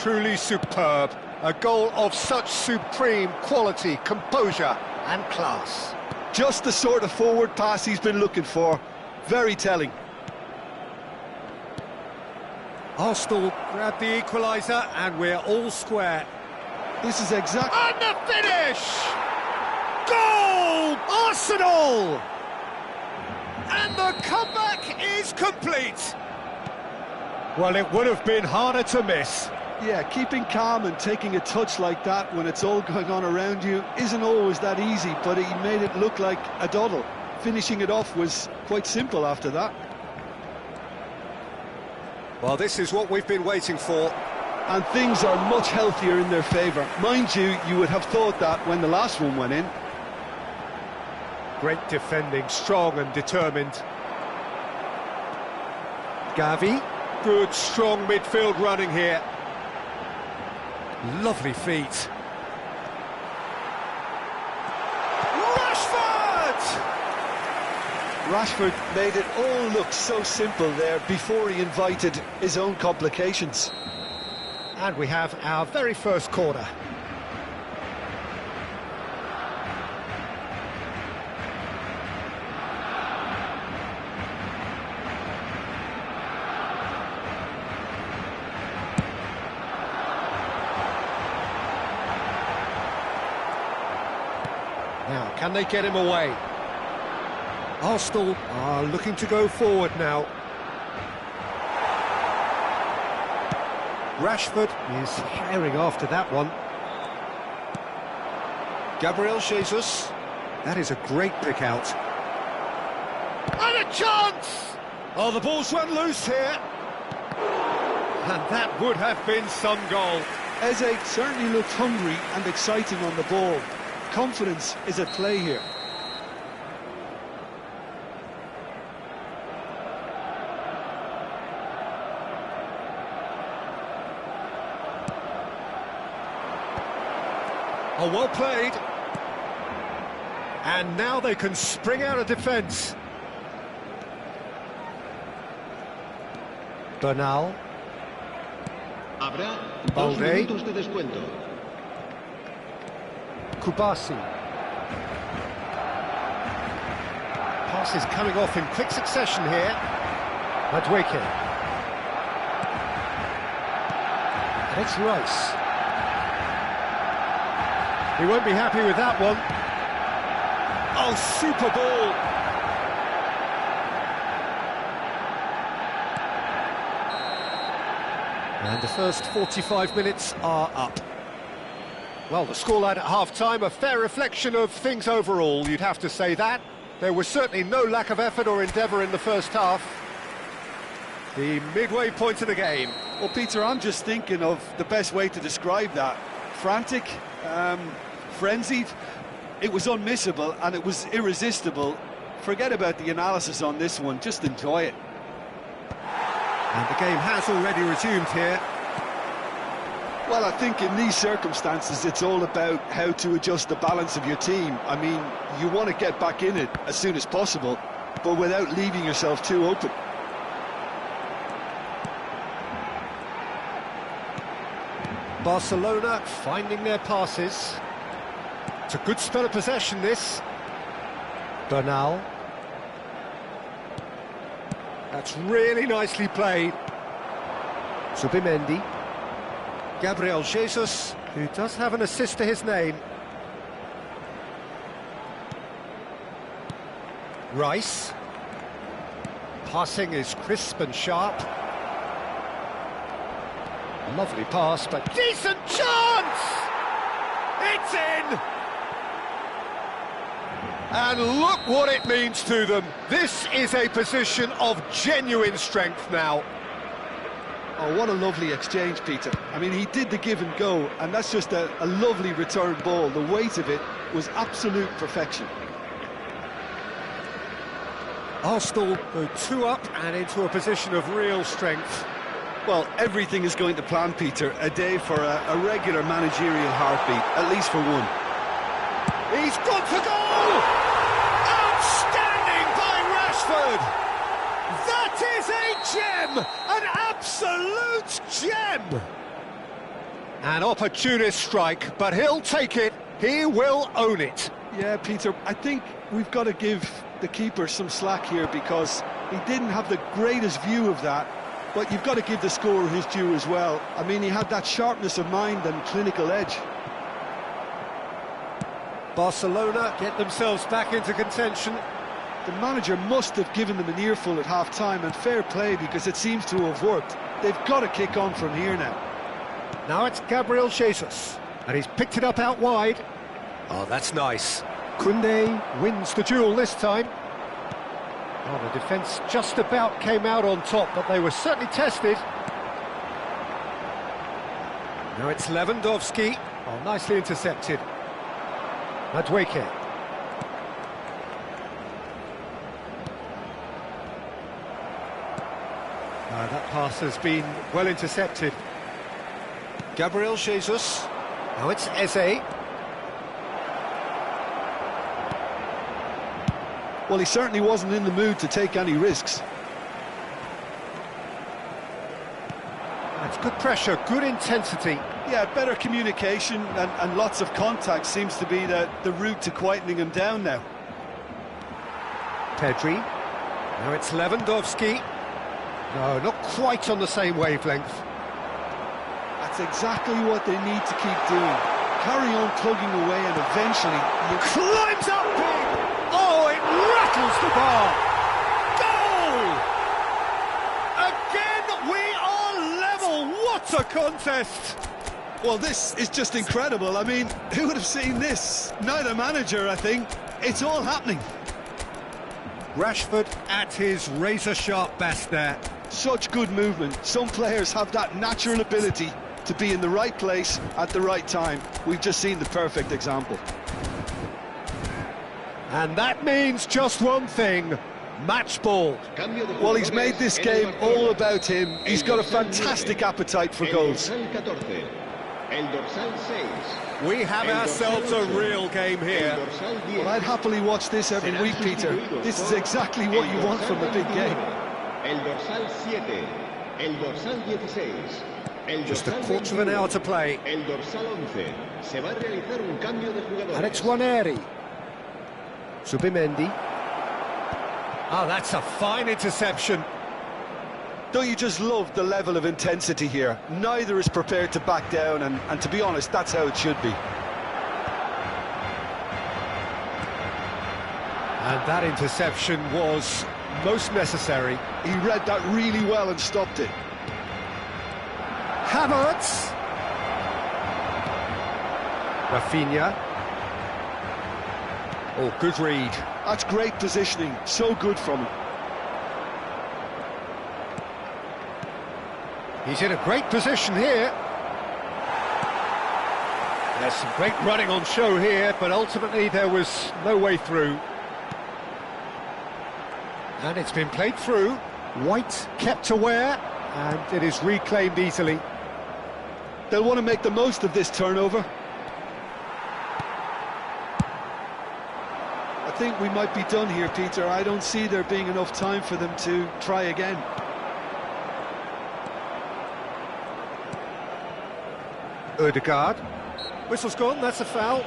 Truly superb. A goal of such supreme quality, composure and class. Just the sort of forward pass he's been looking for. Very telling. Arsenal grab the equaliser and we're all square. This is exactly... And the finish! Goal! Arsenal! And the comeback is complete. Well, it would have been harder to miss. Yeah, keeping calm and taking a touch like that when it's all going on around you isn't always that easy, but he made it look like a doddle. Finishing it off was quite simple after that. Well, this is what we've been waiting for. And things are much healthier in their favour. Mind you, you would have thought that when the last one went in. Great defending, strong and determined. Gavi. Good, strong midfield running here. Lovely feet. Rashford made it all look so simple there before he invited his own complications. And we have our very first corner. Now, can they get him away? Arsenal are looking to go forward now. Rashford is herring after that one. Gabriel Jesus. That is a great pick out. And a chance! Oh, the ball's run loose here. And that would have been some goal. Eze certainly looked hungry and exciting on the ball. Confidence is at play here. Oh, well played. And now they can spring out of defence. Bernal. Habrá 2 Balde. minutos de descuento. Kubasi. Passes coming off in quick succession here. Madueke. And it's Rice. He won't be happy with that one. Oh, super ball! And the first 45 minutes are up. Well, the scoreline at half-time, a fair reflection of things overall, you'd have to say that. There was certainly no lack of effort or endeavour in the first half. The midway point of the game. Well, Peter, I'm just thinking of the best way to describe that. Frantic, frenzied. It was unmissable and it was irresistible. Forget about the analysis on this one, just enjoy it. And the game has already resumed here. Well, I think in these circumstances it's all about how to adjust the balance of your team. I mean, you want to get back in it as soon as possible, but without leaving yourself too open. Barcelona finding their passes. It's a good spell of possession, this. Bernal. That's really nicely played. Zubimendi. Gabriel Jesus, who does have an assist to his name. Rice. Passing is crisp and sharp. Lovely pass, but decent chance! It's in! And look what it means to them. This is a position of genuine strength now. Oh, what a lovely exchange, Peter. I mean, he did the give and go, and that's just a lovely return ball. The weight of it was absolute perfection. Arsenal go 2 up and into a position of real strength. Well, everything is going to plan, Peter. A day for a regular managerial heartbeat, at least for one. He's got to goal! Outstanding by Rashford! That is a gem! An absolute gem! An opportunist strike, but he'll take it. He will own it. Yeah, Peter, I think we've got to give the keeper some slack here because he didn't have the greatest view of that. But you've got to give the scorer his due as well. I mean, he had that sharpness of mind and clinical edge. Barcelona get themselves back into contention. The manager must have given them an earful at half-time, and fair play because it seems to have worked. They've got to kick on from here now. Now it's Gabriel Jesus, and he's picked it up out wide. Oh, that's nice. Koundé wins the duel this time. Oh, the defence just about came out on top, but they were certainly tested. Now it's Lewandowski. Oh, nicely intercepted. Madueke. That pass has been well intercepted. Gabriel Jesus. Now it's Eze. Well, he certainly wasn't in the mood to take any risks. That's good pressure, good intensity. Yeah, better communication and lots of contact seems to be the route to quietening him down now. Pedri. Now it's Lewandowski. No, not quite on the same wavelength. That's exactly what they need to keep doing. Carry on plugging away and eventually... Climbs up big! Oh, it rattles the bar! Goal! Again, we are level! What a contest! Well, this is just incredible. I mean, who would have seen this? Neither manager, I think. It's all happening. Rashford at his razor-sharp best there. Such good movement. Some players have that natural ability to be in the right place at the right time. We've just seen the perfect example. And that means just one thing, match ball. Well, he's made this game all about him. He's got a fantastic appetite for goals. We have ourselves a real game here. Well, I'd happily watch this every week, Peter. This is exactly what you want from a big game. Just a quarter of an hour to play. Alex Waneri. Subimendi. Oh, that's a fine interception. Don't you just love the level of intensity here? Neither is prepared to back down, and to be honest, that's how it should be. And that interception was most necessary. He read that really well and stopped it. Havertz. Rafinha. Oh, good read. That's great positioning, so good from him. He's in a great position here. There's some great running on show here, but ultimately there was no way through. And it's been played through. White kept aware, and it is reclaimed easily. They'll want to make the most of this turnover. I think we might be done here, Peter. I don't see there being enough time for them to try again. Ødegaard. Whistle's gone, that's a foul.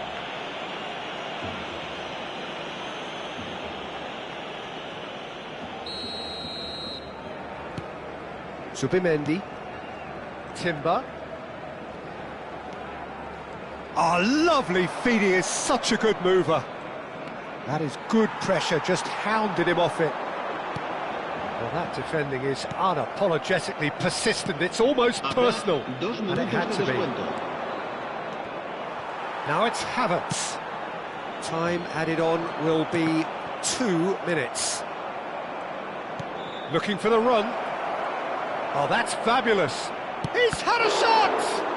Subimendi. Timber. Oh, lovely feed, he is such a good mover. That is good pressure, just hounded him off it. Well, that defending is unapologetically persistent, it's almost personal, and it had to be. Now it's Havertz. Time added on will be 2 minutes. Looking for the run. Oh, that's fabulous. He's had a shot!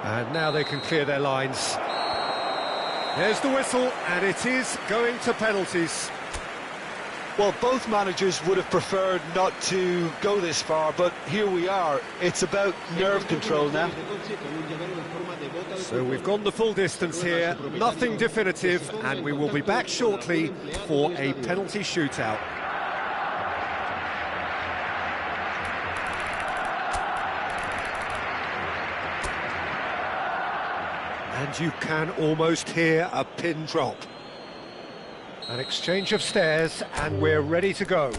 And now they can clear their lines. There's the whistle, and it is going to penalties. Well, both managers would have preferred not to go this far, but here we are. It's about nerve control now. So we've gone the full distance here, nothing definitive, and we will be back shortly for a penalty shootout. And you can almost hear a pin drop. An exchange of stares, and we're ready to go.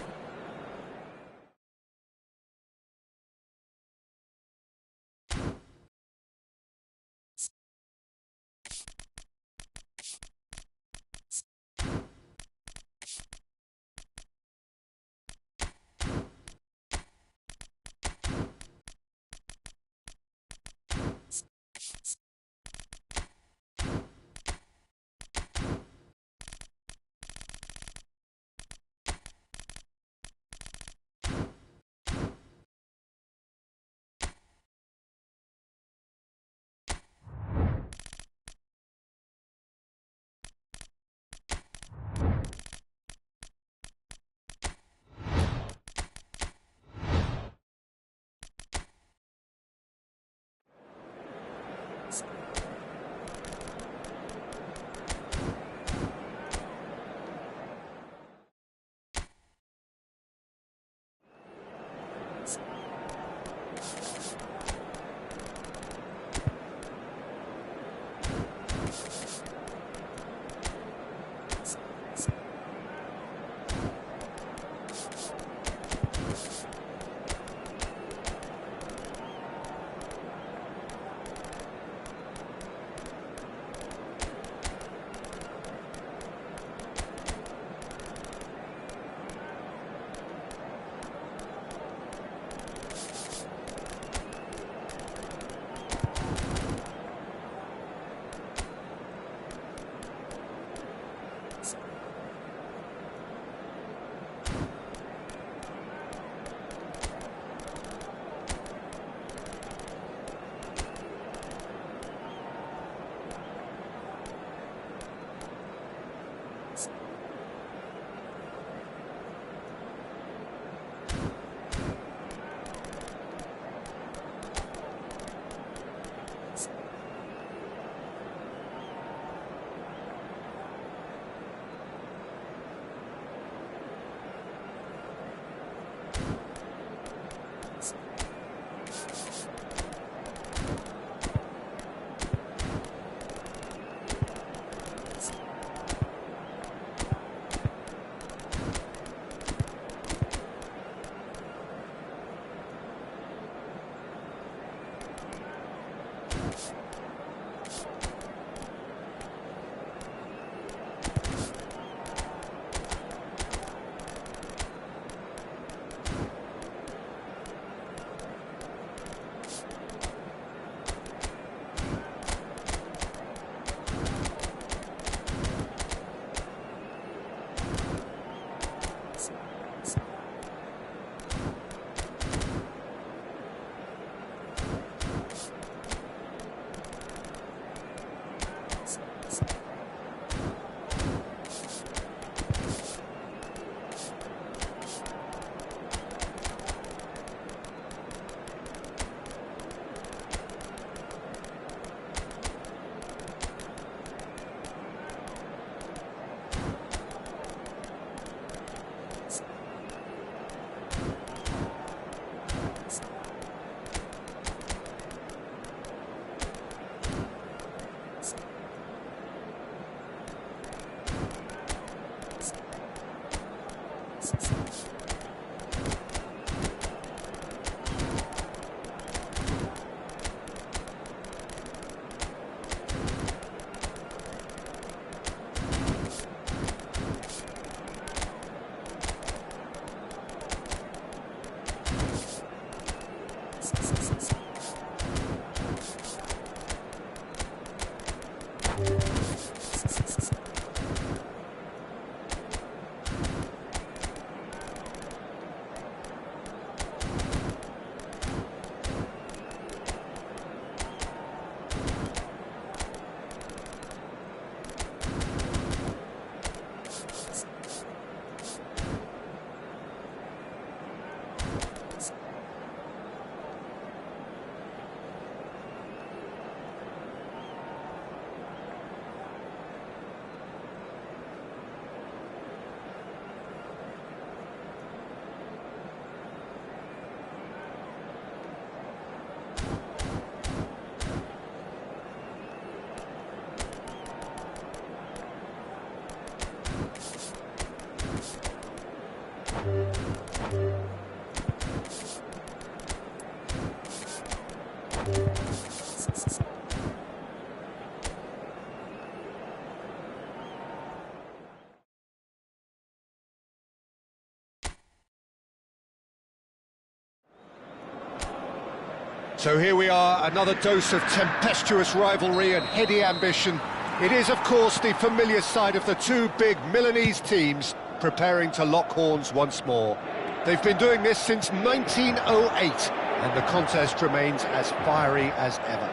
So here we are, another dose of tempestuous rivalry and heady ambition. It is, of course, the familiar side of the two big Milanese teams preparing to lock horns once more. They've been doing this since 1908, and the contest remains as fiery as ever.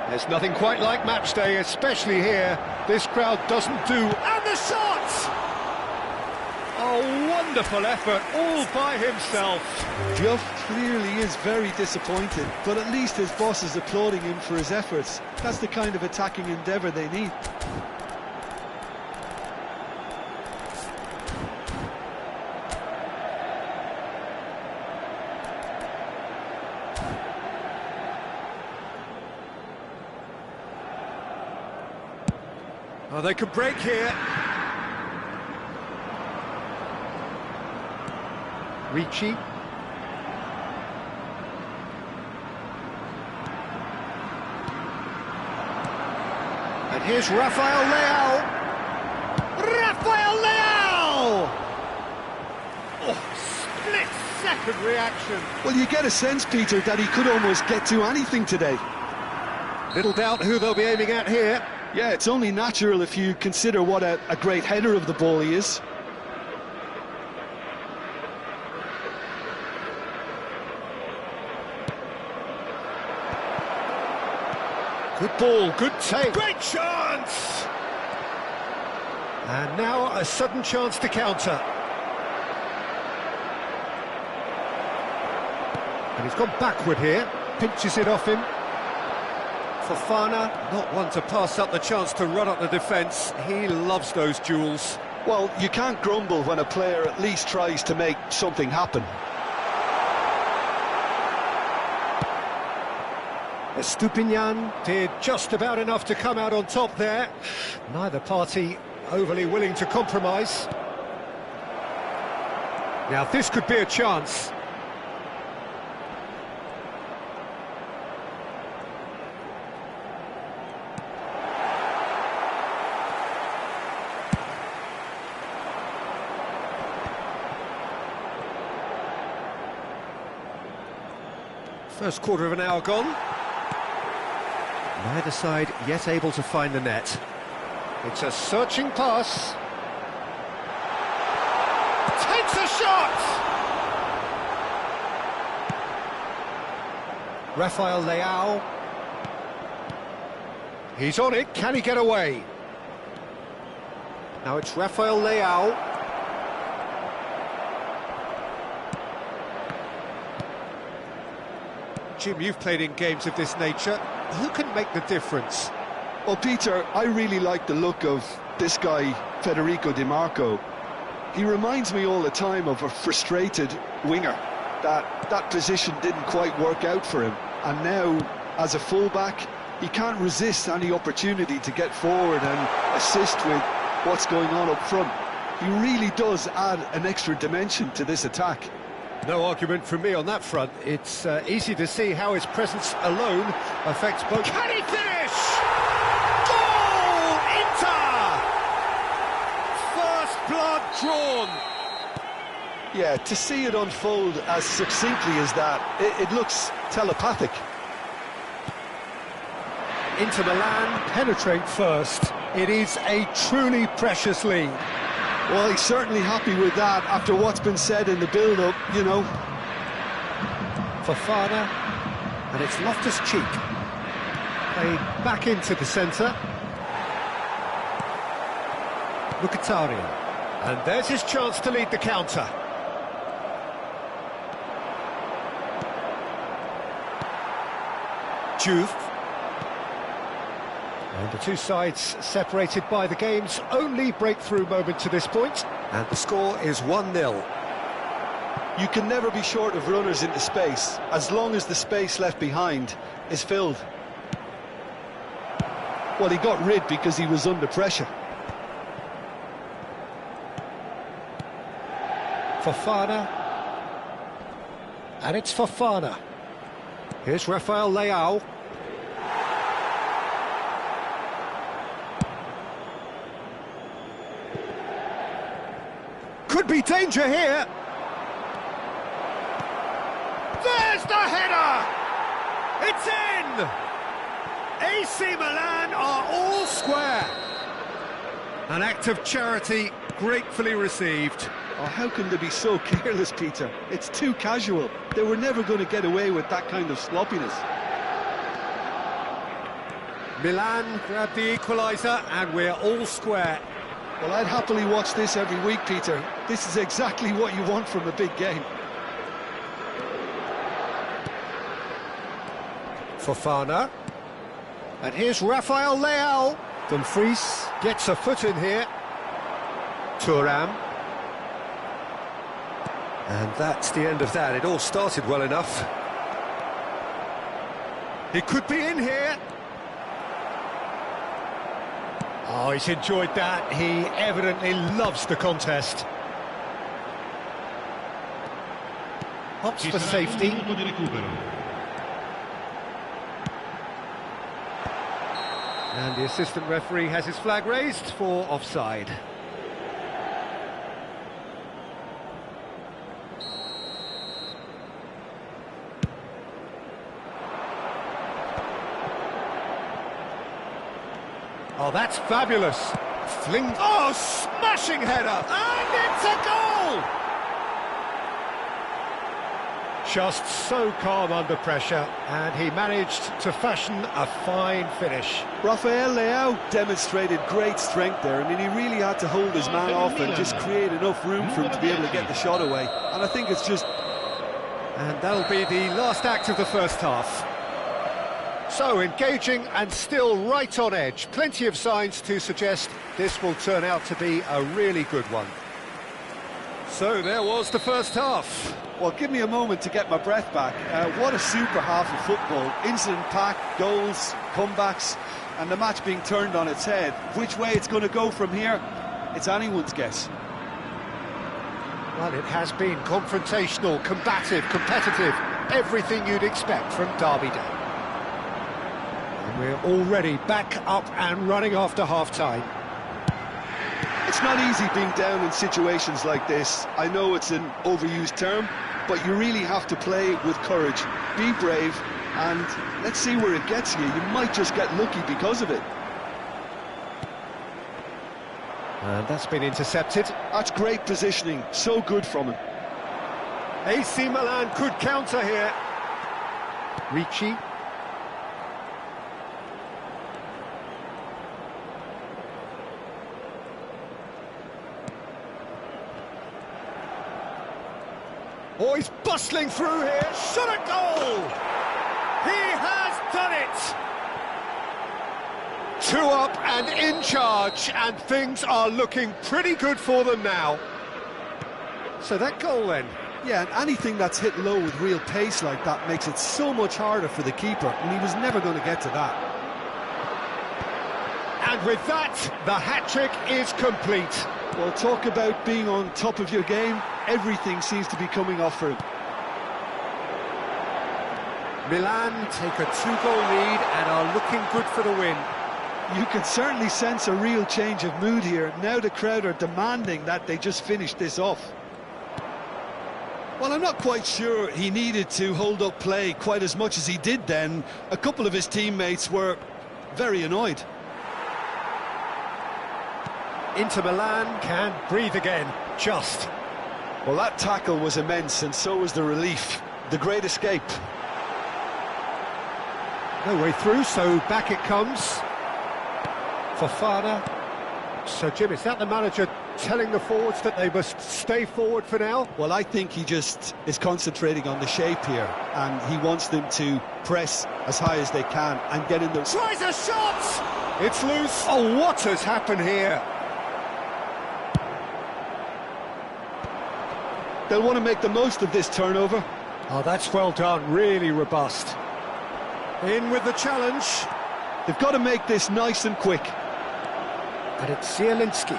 There's nothing quite like match day, especially here. This crowd doesn't do... And the shot! A wonderful effort, all by himself. Geoff clearly is very disappointed, but at least his boss is applauding him for his efforts. That's the kind of attacking endeavour they need. Oh, they could break here. Ricci. And here's Rafael Leao. Rafael Leao! Oh, split-second reaction. Well, you get a sense, Peter, that he could almost get to anything today. Little doubt who they'll be aiming at here. Yeah, it's only natural if you consider what a great header of the ball he is. Good ball, good take. Great chance! And now a sudden chance to counter. And he's gone backward here. Pinches it off him. Fofana, not one to pass up the chance to run up the defence. He loves those duels. Well, you can't grumble when a player at least tries to make something happen. Estupinian did just about enough to come out on top there. Neither party overly willing to compromise. Now this could be a chance. First quarter of an hour gone. Neither side yet able to find the net. It's a searching pass. Takes a shot! Rafael Leao. He's on it, can he get away? Now it's Rafael Leao. Jim, you've played in games of this nature. Who can make the difference? Well, Peter, I really like the look of this guy, Federico Di Marco. He reminds me all the time of a frustrated winger. That position didn't quite work out for him. And now, as a fullback, he can't resist any opportunity to get forward and assist with what's going on up front. He really does add an extra dimension to this attack. No argument from me on that front. It's easy to see how his presence alone affects both. Can he finish? Goal! Inter! First blood drawn. Yeah, to see it unfold as succinctly as that, it looks telepathic. Inter Milan penetrate first. It is a truly precious lead. Well, he's certainly happy with that after what's been said in the build-up, you know. Fofana, and it's Loftus-Cheek. Played back into the centre. Mkhitaryan. And there's his chance to lead the counter. Juve. And the two sides separated by the game's only breakthrough moment to this point. And the score is 1-0. You can never be short of runners into space, as long as the space left behind is filled. Well, he got rid because he was under pressure. Fofana. And it's Fofana. Here's Rafael Leao. Could be danger here. There's the header! It's in! AC Milan are all square. An act of charity gratefully received. Oh, how can they be so careless, Peter? It's too casual. They were never going to get away with that kind of sloppiness. Milan grabbed the equaliser and we're all square. Well, I'd happily watch this every week, Peter. This is exactly what you want from a big game. Fofana. And here's Rafael Leao. Dumfries gets a foot in here. Thuram. And that's the end of that. It all started well enough. He could be in here. Oh, he's enjoyed that. He evidently loves the contest. Hops for safety. And the assistant referee has his flag raised for offside. Oh, that's fabulous. Fling. Oh, smashing header. And it's a goal! Just so calm under pressure, and he managed to fashion a fine finish. Rafael Leao demonstrated great strength there. I mean, he really had to hold his man off and just create enough room for him to be able to get the shot away. And I think it's just... And that'll be the last act of the first half. So engaging and still right on edge. Plenty of signs to suggest this will turn out to be a really good one. So there was the first half. Well, give me a moment to get my breath back. What a super half of football. Incident-packed, goals, comebacks, and the match being turned on its head. Which way it's going to go from here, it's anyone's guess. Well, it has been confrontational, combative, competitive, everything you'd expect from Derby Day. And we're already back up and running after half-time. It's not easy being down in situations like this. I know it's an overused term, but you really have to play with courage. Be brave, and let's see where it gets you. You might just get lucky because of it. And that's been intercepted. That's great positioning, so good from him. AC Milan could counter here. Ricci. Oh, he's bustling through here. Shot a goal! He has done it! 2 up and in charge, and things are looking pretty good for them now. So that goal then. Yeah, and anything that's hit low with real pace like that makes it so much harder for the keeper, and he was never going to get to that. And with that, the hat-trick is complete. Well, talk about being on top of your game. Everything seems to be coming off for him. Milan take a 2-goal lead and are looking good for the win. You can certainly sense a real change of mood here. Now the crowd are demanding that they just finish this off. Well, I'm not quite sure he needed to hold up play quite as much as he did then. A couple of his teammates were very annoyed. Inter Milan can breathe again, just. Well, that tackle was immense, and so was the relief. The great escape. No way through, so back it comes. Fofana. So, Jim, is that the manager telling the forwards that they must stay forward for now? Well, I think he just is concentrating on the shape here, and he wants them to press as high as they can and get in the... Tries a shot! It's loose. Oh, what has happened here? They'll want to make the most of this turnover. Oh, that's well done, really robust. In with the challenge. They've got to make this nice and quick. And it's Zielinski.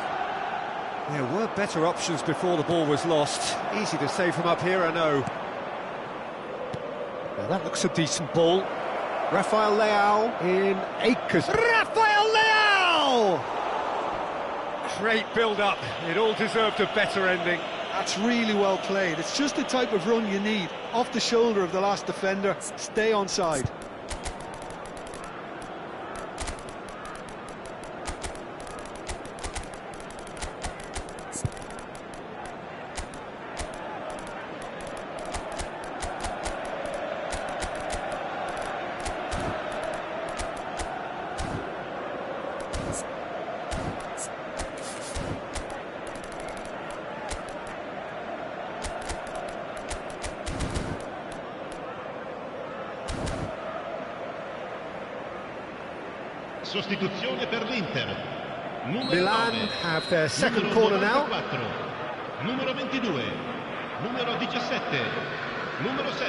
There were better options before the ball was lost. Easy to save from up here, I know. Now that looks a decent ball. Rafael Leao in Akers. Rafael Leao! Great build-up. It all deserved a better ending. That's really well played. It's just the type of run you need. Off the shoulder of the last defender, stay onside. Sostituzione per l'Inter. Milan have their second corner now. Numero 22, numero 17, numero 7.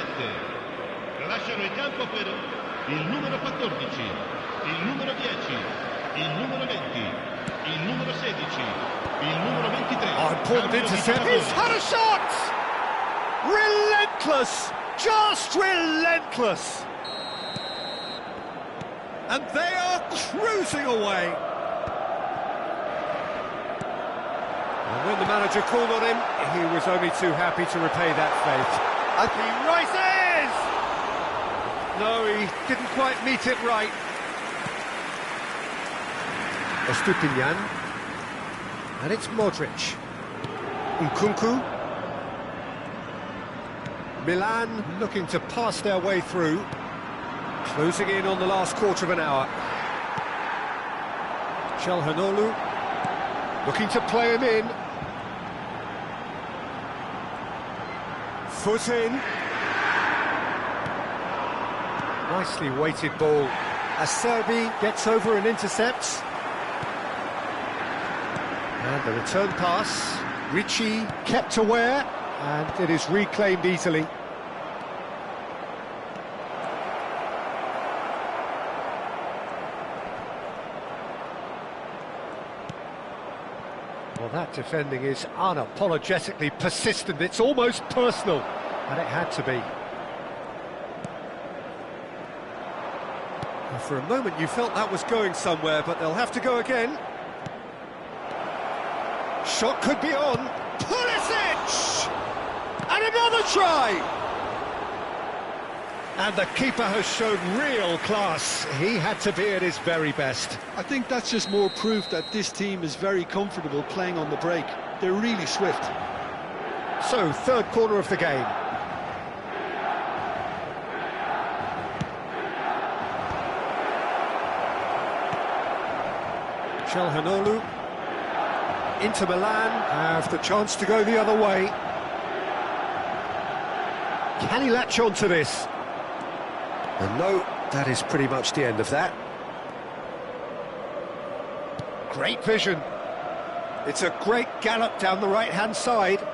Lasciano il campo per il numero 14, il numero 10, il numero 20, il numero 16, il numero 23. Oh, important intercept. He's had a shot! Relentless! Just relentless! And they are cruising away. And when the manager called on him, he was only too happy to repay that faith. And he rises! No, he didn't quite meet it right. Estupinian. And it's Modric. Nkunku. Milan looking to pass their way through. Closing in on the last quarter of an hour. Calhanoglu looking to play him in. Foot in. Nicely weighted ball. Acerbi gets over and intercepts. And the return pass. Ricci kept aware, and it is reclaimed easily. Well, that defending is unapologetically persistent. It's almost personal, and it had to be. Well, for a moment you felt that was going somewhere, but they'll have to go again. Shot could be on. Pulisic! And another try! And the keeper has shown real class. He had to be at his very best. I think that's just more proof that this team is very comfortable playing on the break. They're really swift. So, third corner of the game. Calhanoglu. Inter Milan have the chance to go the other way. Can he latch on to this? And no, that is pretty much the end of that. Great vision. It's a great gallop down the right-hand side.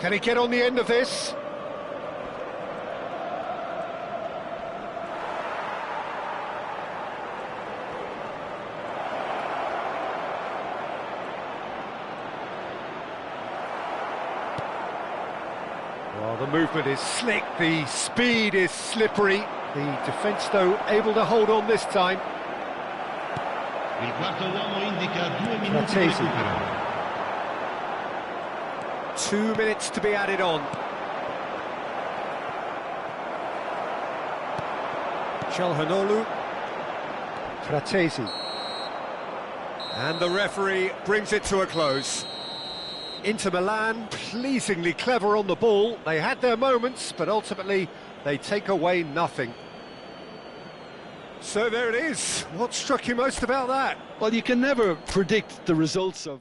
Can he get on the end of this? Well, the movement is slick, the speed is slippery. The defence, though, able to hold on this time. Il quarto uomo indica 2 minuti di recupero. 2 minutes to be added on. Çalhanoğlu, Fratesi. And the referee brings it to a close. Inter Milan, pleasingly clever on the ball. They had their moments, but ultimately they take away nothing. So there it is. What struck you most about that? Well, you can never predict the results of...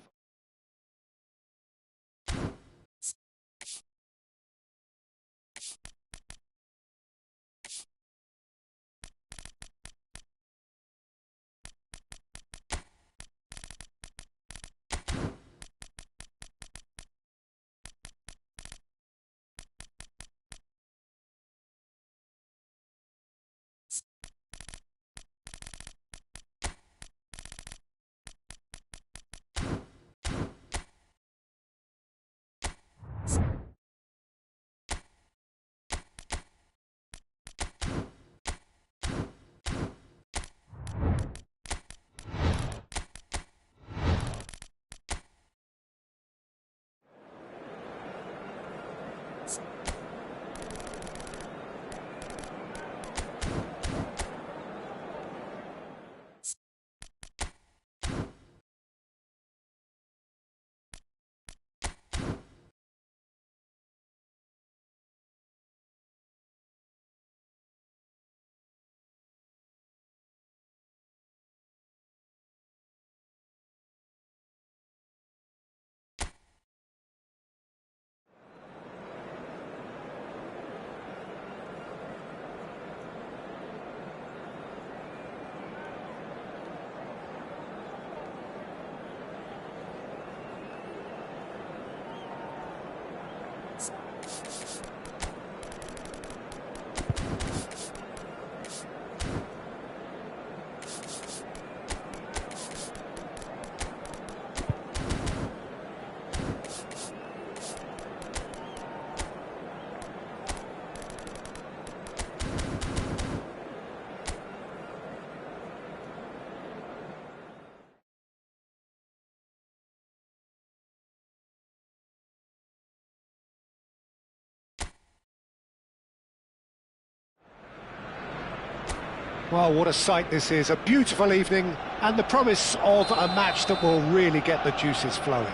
Well, what a sight this is. A beautiful evening and the promise of a match that will really get the juices flowing.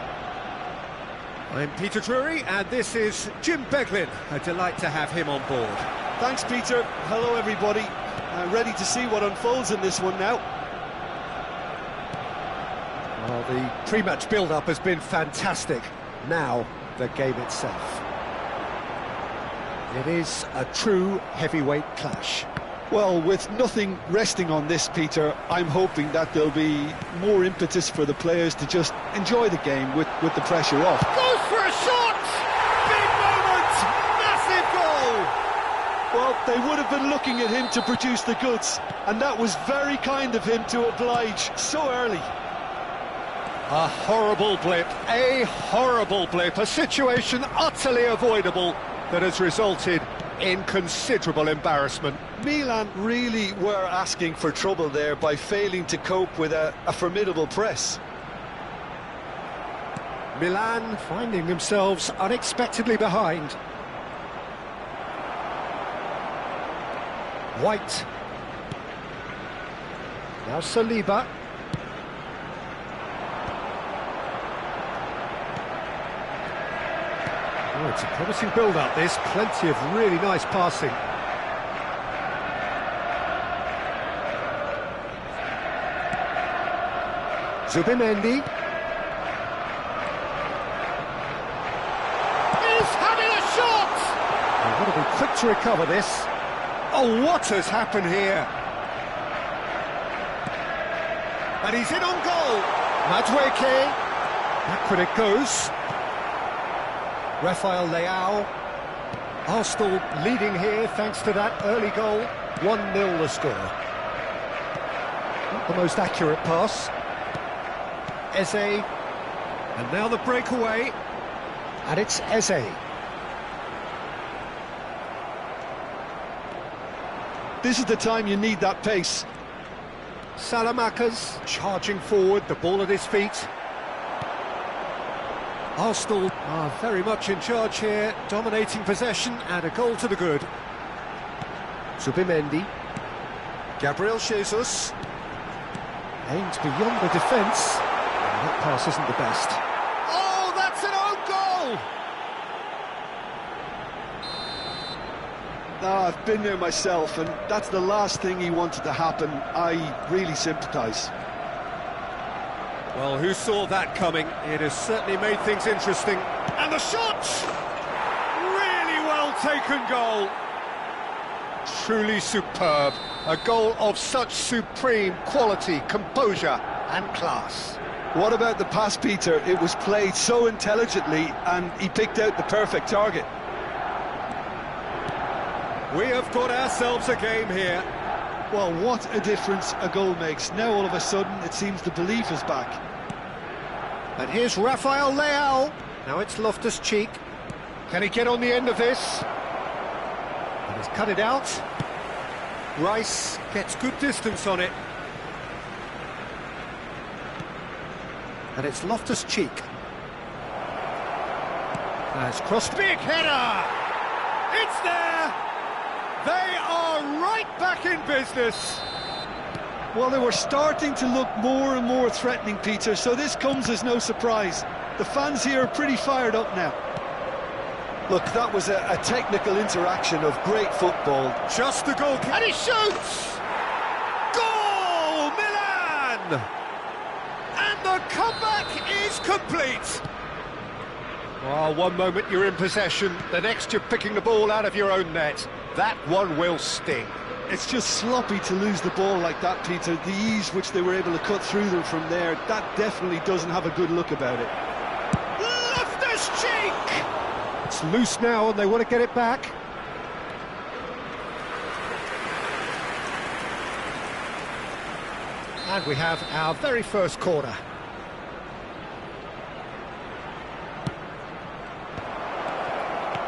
I'm Peter Drury and this is Jim Beglin. A delight to have him on board. Thanks, Peter. Hello, everybody. Ready to see what unfolds in this one now. Well, the pre-match build-up has been fantastic. Now, the game itself. It is a true heavyweight clash. Well, with nothing resting on this, Peter, I'm hoping that there'll be more impetus for the players to just enjoy the game with the pressure off. Goes for a shot! Big moment! Massive goal! Well, they would have been looking at him to produce the goods, and that was very kind of him to oblige so early. A horrible blip, a situation utterly avoidable that has resulted in considerable embarrassment. Milan really were asking for trouble there by failing to cope with a formidable press. Milan finding themselves unexpectedly behind. White. Now Saliba. Oh, it's a promising build-up, this. Plenty of really nice passing. Zubimendi. He's having a shot! They've got to be quick to recover this. Oh, what has happened here? And he's in on goal. Madueke. Backward it goes. Rafael Leao. Arsenal leading here thanks to that early goal. 1-0 the score. Not the most accurate pass. Eze. And now the breakaway. And it's Eze. This is the time you need that pace. Salamanca's charging forward, the ball at his feet. Arsenal are very much in charge here, dominating possession and a goal to the good. Zubimendi. Gabriel Jesus. Aimed beyond the defence. And that pass isn't the best. Oh, that's an own goal! I've been there myself, and that's the last thing he wanted to happen. I really sympathise. Well, who saw that coming? It has certainly made things interesting. And the shot! Really well taken goal. Truly superb. A goal of such supreme quality, composure and class. What about the pass, Peter? It was played so intelligently, and he picked out the perfect target. We have got ourselves a game here. Well, what a difference a goal makes. Now all of a sudden it seems the belief is back. And here's Rafael Leao. Now it's Loftus-Cheek. Can he get on the end of this? And he's cut it out. Rice gets good distance on it. And it's Loftus-Cheek. Now it's crossed. Big header! It's there! They are right back in business. Well, they were starting to look more and more threatening, Peter, so this comes as no surprise. The fans here are pretty fired up now. Look, that was a technical interaction of great football. Just the goal, and he shoots! Goal, Milan! And the comeback is complete. Well, one moment you're in possession, the next you're picking the ball out of your own net. That one will sting. It's just sloppy to lose the ball like that, Peter. The ease which they were able to cut through them from there, that definitely doesn't have a good look about it. Loftus-Cheek! It's loose now and they want to get it back. And we have our very first corner.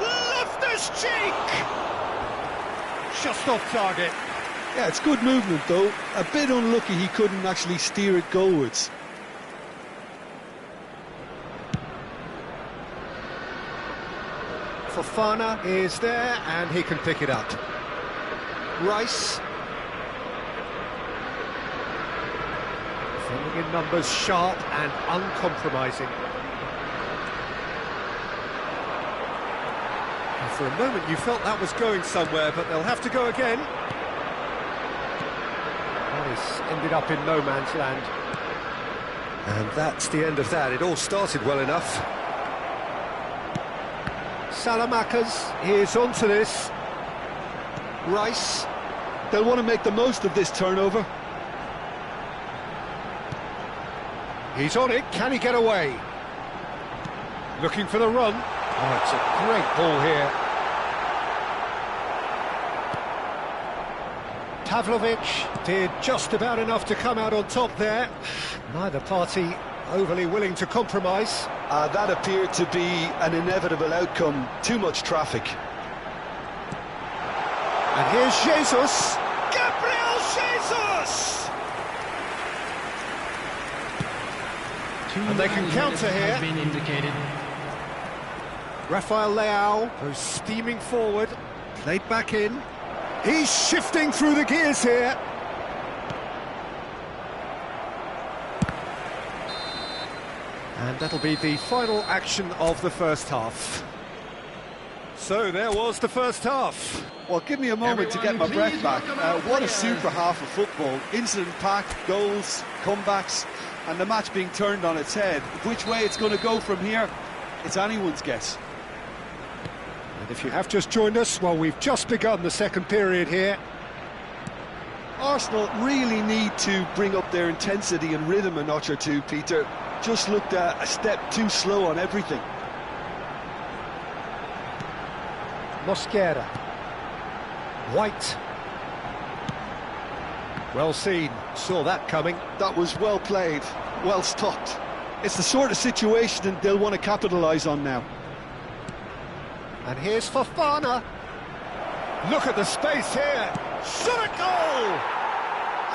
Loftus-Cheek! Just off target. Yeah, it's good movement though. A bit unlucky he couldn't actually steer it goalwards. Fofana is there and he can pick it up. Rice. Defending in numbers, sharp and uncompromising. For a moment you felt that was going somewhere, but they'll have to go again. That has ended up in no man's land. And that's the end of that. It all started well enough. Salamanca's is onto this. Rice. They'll want to make the most of this turnover. He's on it. Can he get away? Looking for the run. Oh, it's a great ball here. Pavlovic did just about enough to come out on top there. Neither party overly willing to compromise. That appeared to be an inevitable outcome. Too much traffic. And here's Jesus. Gabriel Jesus! And they can counter here. Been indicated. Rafael Leao goes steaming forward, played back in. He's shifting through the gears here. And that'll be the final action of the first half. So there was the first half. Well, give me a moment to get my breath back. What a super half of football. Incident-packed, goals, comebacks, and the match being turned on its head. Which way it's going to go from here, it's anyone's guess. And if you have just joined us, well, we've just begun the second period here. Arsenal really need to bring up their intensity and rhythm a notch or two, Peter. Just looked a step too slow on everything. Mosquera. White. Well seen, saw that coming. That was well played, well stopped. It's the sort of situation they'll want to capitalise on now. And here's Fofana. Look at the space here. Shot at goal!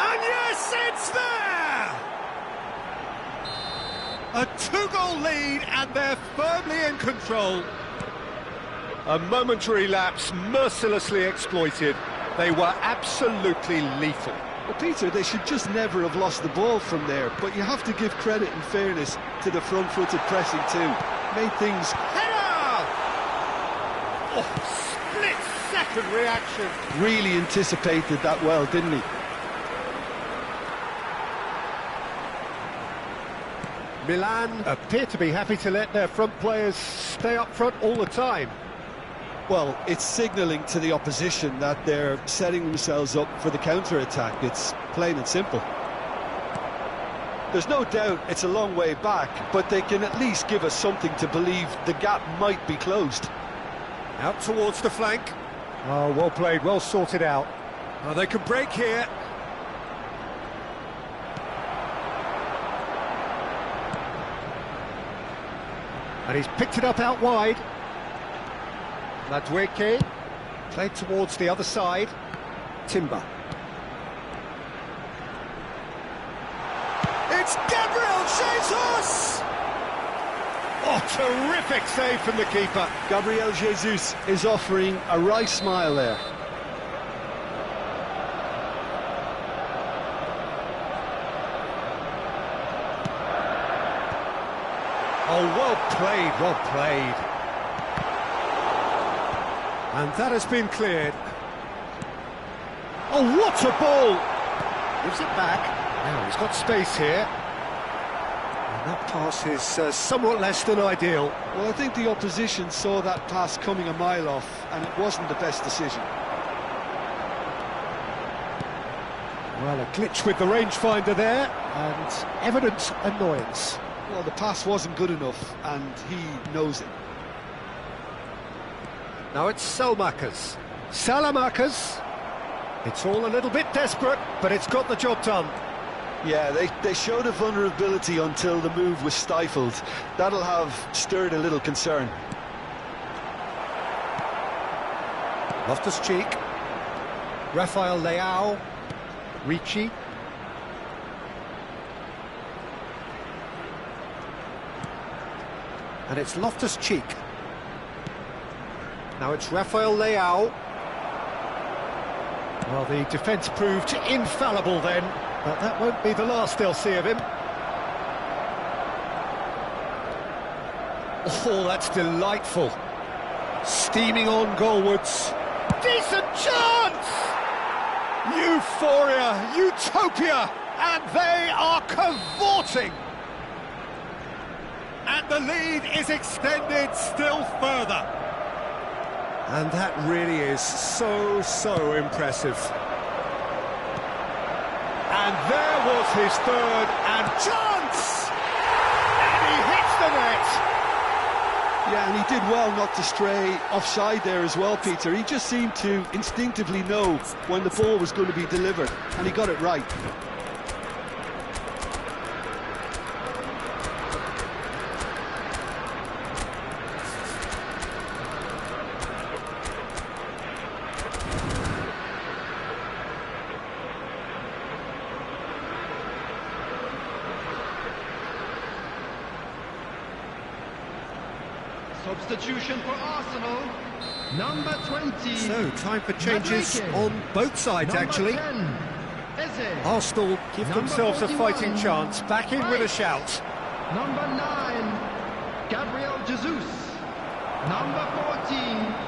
And yes, it's there! A 2-goal lead, and they're firmly in control. A momentary lapse mercilessly exploited. They were absolutely lethal. Well, Peter, they should just never have lost the ball from there, but you have to give credit and fairness to the front-footed pressing too. Made things... Header! Oh, split-second reaction. Really anticipated that well, didn't he? Milan appear to be happy to let their front players stay up front all the time. Well, it's signalling to the opposition that they're setting themselves up for the counter-attack. It's plain and simple. There's no doubt it's a long way back, but they can at least give us something to believe the gap might be closed. Out towards the flank. Oh, well played, well sorted out. Oh, they can break here. And he's picked it up out wide. Ladweke played towards the other side. Timber. It's Gabriel Jesus! Oh, terrific save from the keeper. Gabriel Jesus is offering a wry smile there. Oh, well played, well played. And that has been cleared. Oh, what a ball! Gives it back. Now he's got space here. And that pass is somewhat less than ideal. Well, I think the opposition saw that pass coming a mile off, and it wasn't the best decision. Well, a glitch with the rangefinder there, and evident annoyance. Well, the pass wasn't good enough, and he knows it. Now it's Salmakers. Salamakers. It's all a little bit desperate, but it's got the job done. Yeah, they showed a vulnerability until the move was stifled. That'll have stirred a little concern. Loftus-Cheek. Rafael Leao. Ricci. And it's Loftus-Cheek. Now it's Rafael Leao. Well, the defence proved infallible then, but that won't be the last they'll see of him. Oh, that's delightful. Steaming on goalwards. Decent chance! Euphoria, utopia, and they are cavorting. And the lead is extended still further. And that really is so impressive. And there was his third, and chance! And he hits the net! Yeah, and he did well not to stray offside there as well, Peter. He just seemed to instinctively know when the ball was going to be delivered, and he got it right. Substitution for Arsenal, number 20. So, time for changes on both sides, Number actually. 10, Eze. Arsenal give Number themselves a 41, fighting chance, back in with a shout. Number 9, Gabriel Jesus. Number 14,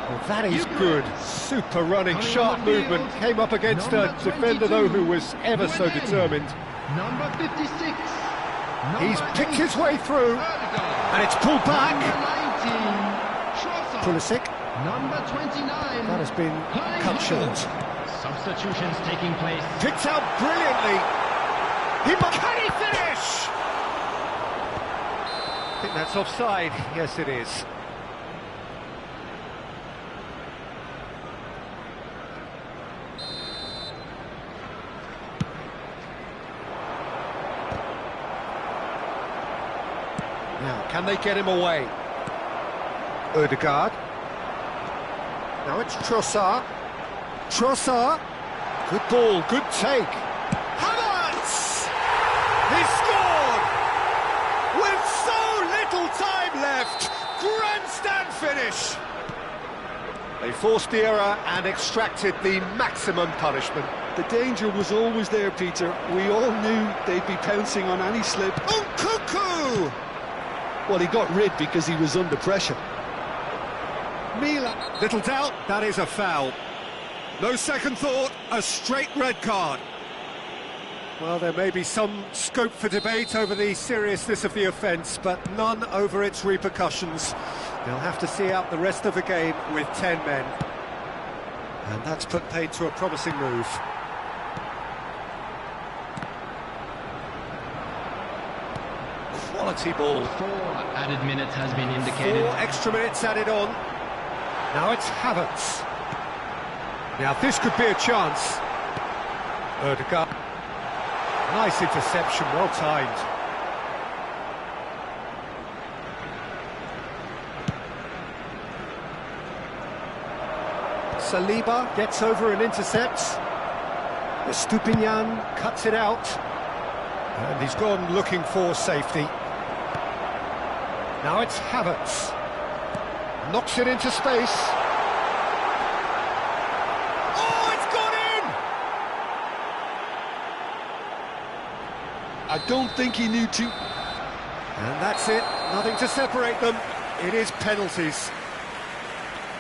Well, that is Eucharist. good. Super running, Coming sharp on the field, movement. Came up against a number defender, 22, though, who was ever so Ruben. determined. number 56. He's number picked 8, his way through, Erdogan. and it's pulled back. Number 19, Trossard. Pulisic, Number 29, that has been cut short. Substitutions taking place. Picked out brilliantly. Can he finish? I think that's offside. Yes, it is. Now, can they get him away? Odegaard. Now it's Trossard. Trossard. Good ball, good take. Havertz! He scored! With so little time left. Grandstand finish. They forced the error and extracted the maximum punishment. The danger was always there, Peter. We all knew they'd be pouncing on any slip. Cuckoo! Well, he got rid because he was under pressure. Milan. Little doubt, that is a foul. No second thought, a straight red card. Well, there may be some scope for debate over the seriousness of the offence, but none over its repercussions. They'll have to see out the rest of the game with 10 men. And that's put paid to a promising move. Quality ball. 4 added minutes has been indicated. 4 extra minutes added on. Now it's Havertz. Now this could be a chance. Dkopipes. Nice interception, well timed. Saliba gets over and intercepts. Estupinian cuts it out. And he's gone looking for safety. Now it's Havertz. Knocks it into space. Oh, it's gone in! I don't think he knew to. And that's it. Nothing to separate them. It is penalties.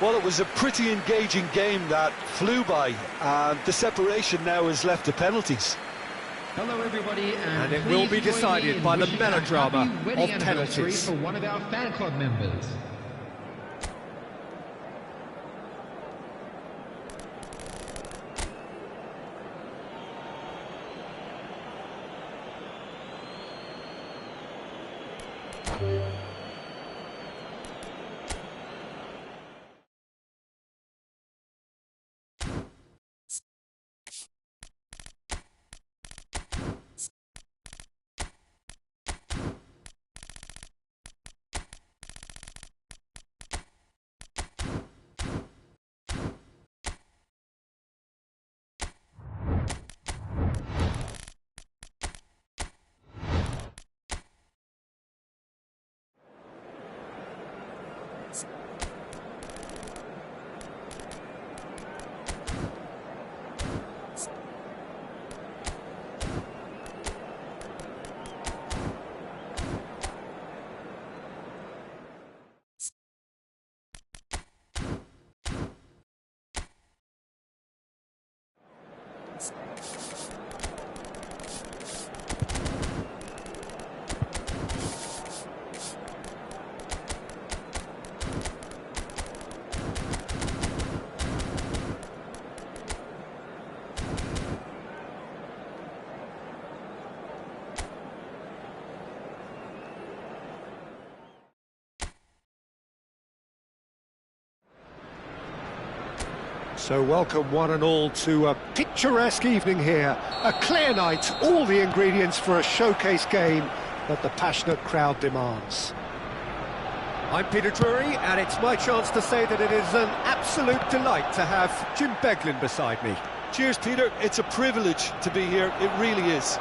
Well, it was a pretty engaging game that flew by, and the separation now is left to penalties. Hello, everybody, and it will be decided by the melodrama of penalties. For one of our fan club members. So welcome one and all to a picturesque evening here. A clear night, all the ingredients for a showcase game that the passionate crowd demands. I'm Peter Drury, and it's my chance to say that it is an absolute delight to have Jim Beglin beside me. Cheers, Peter. It's a privilege to be here. It really is.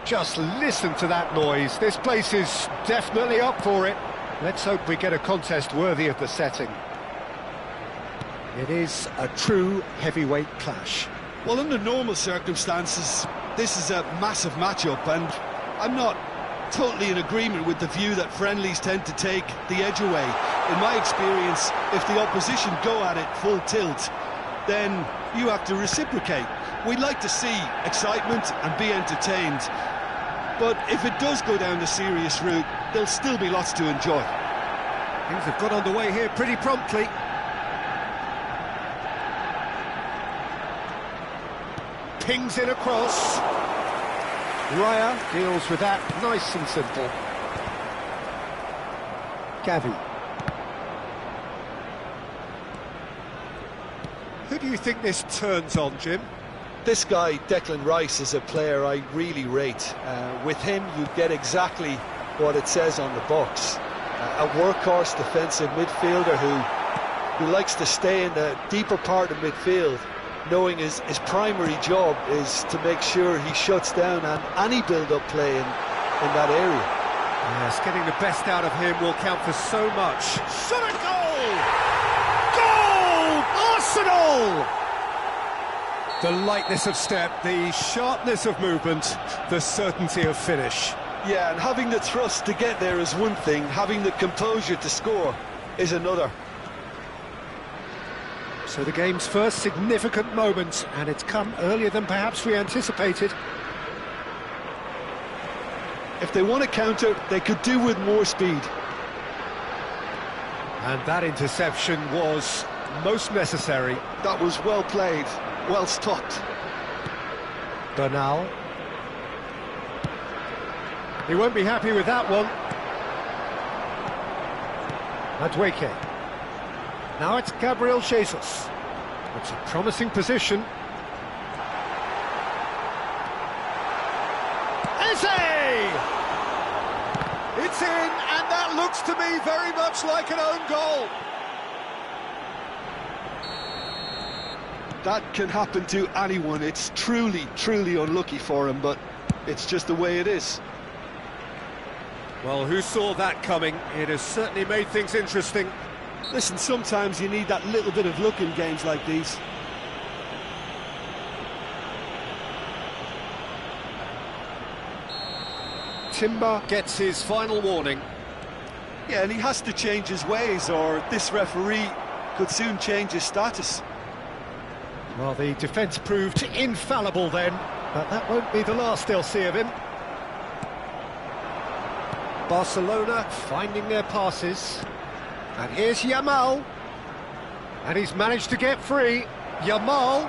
Just listen to that noise. This place is definitely up for it. Let's hope we get a contest worthy of the setting. It is a true heavyweight clash. Well, under normal circumstances, this is a massive matchup, and I'm not totally in agreement with the view that friendlies tend to take the edge away. In my experience, if the opposition go at it full tilt, then you have to reciprocate. We'd like to see excitement and be entertained, but if it does go down the serious route, there'll still be lots to enjoy. Things have got underway here pretty promptly. Pings it across. Raya deals with that nice and simple. Gavi. Who do you think this turns on, Jim? This guy, Declan Rice, is a player I really rate. With him, you get exactly what it says on the box. A workhorse defensive midfielder who likes to stay in the deeper part of midfield knowing his primary job is to make sure he shuts down any build-up play in that area. Yes, getting the best out of him will count for so much. Shot a goal! Goal! Arsenal! The lightness of step, the sharpness of movement, the certainty of finish. Yeah, and having the thrust to get there is one thing, having the composure to score is another. So the game's first significant moment, and it's come earlier than perhaps we anticipated. If they want to counter, they could do with more speed. And that interception was most necessary. That was well played, well stopped. Bernal. He won't be happy with that one. Madueke. Now it's Gabriel Jesus. It's a promising position. Eze! It's in, and that looks to me very much like an own goal. That can happen to anyone. It's truly, truly unlucky for him, but it's just the way it is. Well, who saw that coming? It has certainly made things interesting. Listen, sometimes you need that little bit of luck in games like these. Timber gets his final warning. Yeah, and he has to change his ways, or this referee could soon change his status. Well, the defence proved infallible then, but that won't be the last they'll see of him. Barcelona finding their passes. And here's Yamal. And he's managed to get free. Yamal.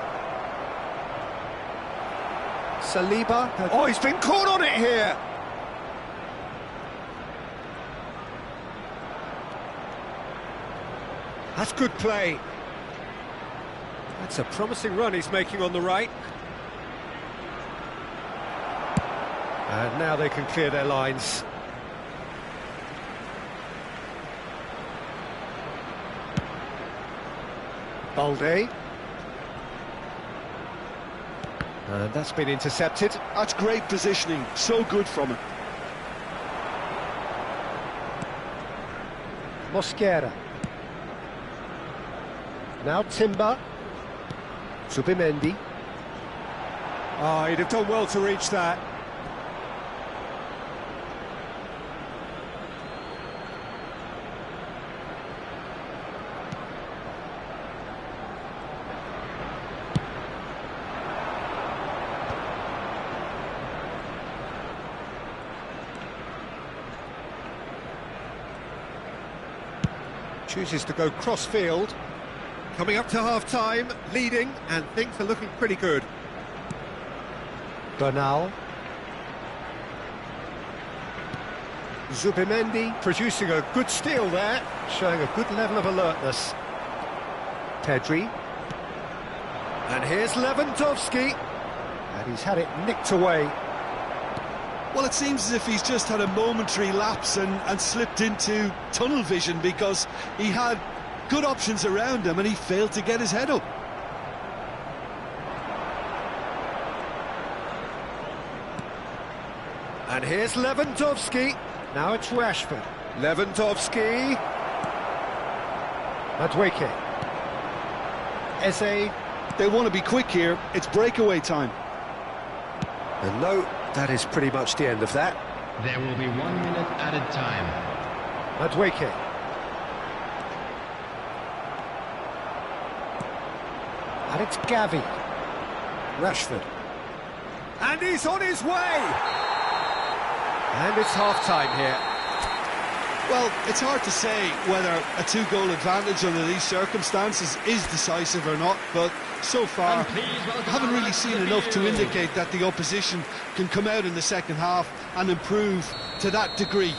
Saliba. Oh, he's been caught on it here. That's good play. That's a promising run he's making on the right. And now they can clear their lines. Balde. And that's been intercepted. That's great positioning, so good from him. Mosquera. Now Timber. Zubimendi. Oh, he'd have done well to reach that. Chooses to go cross-field. Coming up to half-time, leading, and things are looking pretty good. Bernal. Zubimendi producing a good steal there, showing a good level of alertness. Pedri. And here's Lewandowski. And he's had it nicked away. Well, it seems as if he's just had a momentary lapse and slipped into tunnel vision, because he had good options around him and he failed to get his head up. And here's Lewandowski. Now it's Rashford. Lewandowski. Madueke. Eze. They want to be quick here. It's breakaway time. And no, that is pretty much the end of that. There will be 1 minute added time. Madueke. And it's Gavi. Rashford. And he's on his way! And it's half-time here. Well, it's hard to say whether a two-goal advantage under these circumstances is decisive or not, but so far I haven't really seen enough to indicate that the opposition can come out in the second half and improve to that degree.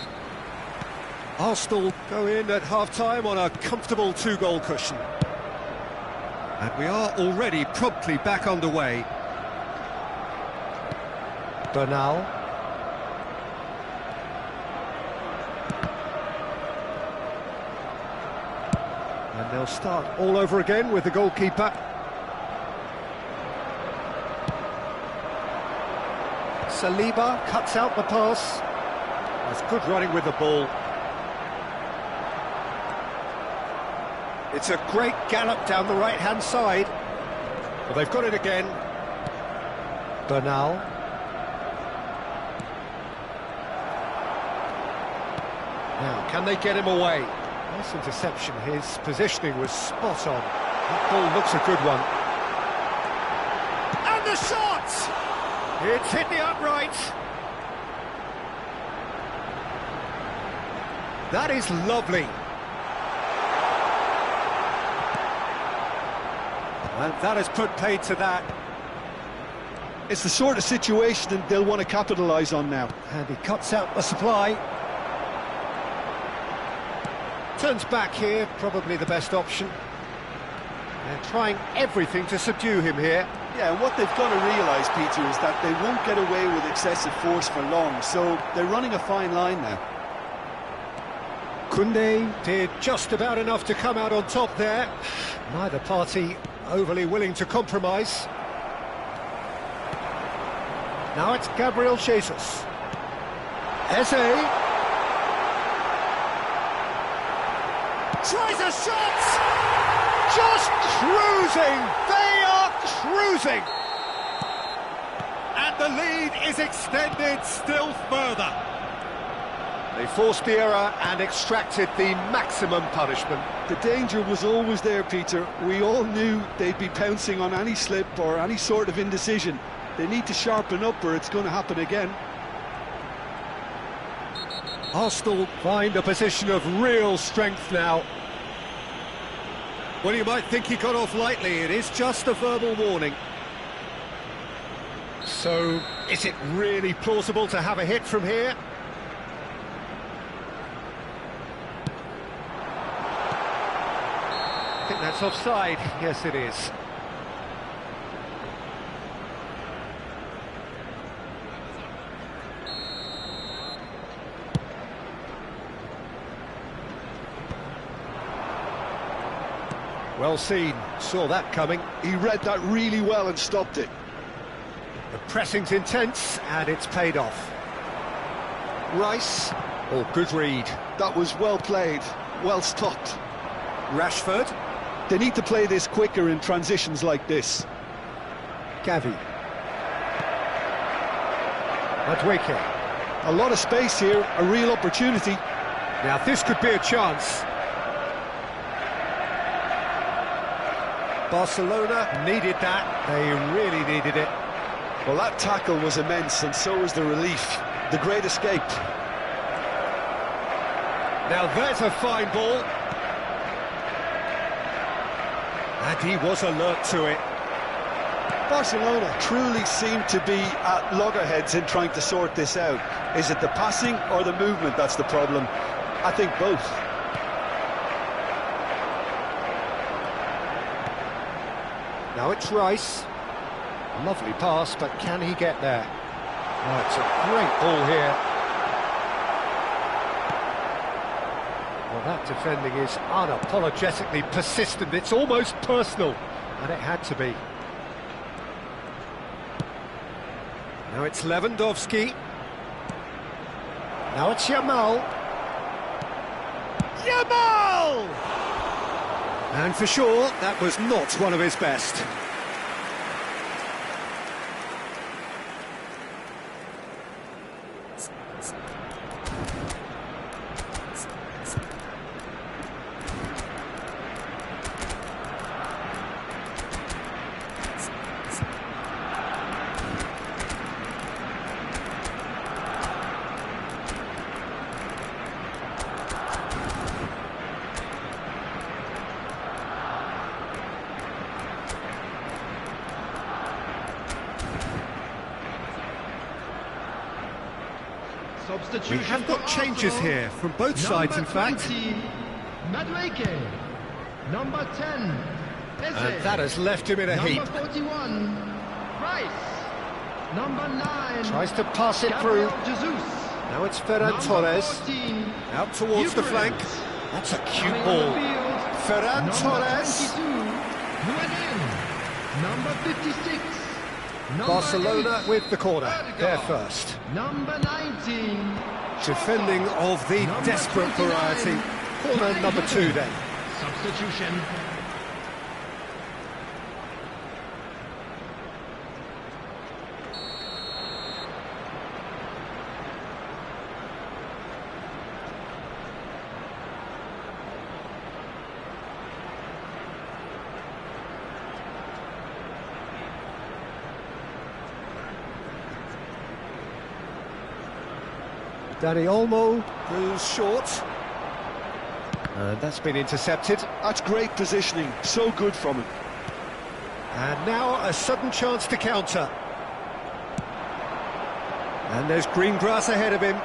Arsenal go in at half-time on a comfortable two-goal cushion. And we are already promptly back underway. Bernal. And they'll start all over again with the goalkeeper. Saliba cuts out the pass. That's good running with the ball. It's a great gallop down the right-hand side. Well, they've got it again. Bernal. Now, can they get him away? Nice interception. His positioning was spot on. That ball looks a good one. And the shot! It's hit the upright. That is lovely. And that has put paid to that. It's the sort of situation that they'll want to capitalise on now. And he cuts out the supply. Turns back here, probably the best option. They're trying everything to subdue him here. Yeah, and what they've got to realise, Peter, is that they won't get away with excessive force for long, so they're running a fine line now. Koundé did just about enough to come out on top there. Neither party overly willing to compromise. Now it's Gabriel Jesus. Eze. Tries a shot! Just cruising! They are cruising! And the lead is extended still further. They forced the error and extracted the maximum punishment. The danger was always there, Peter. We all knew they'd be pouncing on any slip or any sort of indecision. They need to sharpen up or it's going to happen again. Arsenal find a position of real strength now. Well, you might think he got off lightly. It is just a verbal warning. So, is it really plausible to have a hit from here? I think that's offside. Yes, it is. Well seen, saw that coming. He read that really well and stopped it. The pressing's intense, and it's paid off. Rice, oh, good read. That was well played, well stopped. Rashford. They need to play this quicker in transitions like this. Gavi. Madueke. A lot of space here, a real opportunity. Now this could be a chance. Barcelona needed that, they really needed it. Well, that tackle was immense, and so was the relief. The great escape. Now there's a fine ball. And he was alert to it. Barcelona truly seem to be at loggerheads in trying to sort this out. Is it the passing or the movement that's the problem? I think both. Now it's Rice. Lovely pass, but can he get there? Oh, it's a great ball here. Well, that defending is unapologetically persistent. It's almost personal, and it had to be. Now it's Lewandowski. Now it's Yamal. Yamal! And for sure, that was not one of his best. We have got changes here from both sides, in fact. Madueke. Number 10, Eze. And that has left him in a heap. Number 41, Rice. Number 9, Tries to pass it through. Gabriel Jesus. Now it's Ferran Number Torres. 14, Out towards the flank. That's a cute ball. Ferran Torres. Number 22, Nguyen. Number 56, Barcelona with the corner, they're first. Number 19. Defending of the desperate variety. Corner number 2 then. Substitution. Dani Olmo goes short. And that's been intercepted. That's great positioning, so good from him. And now a sudden chance to counter. And there's green grass ahead of him.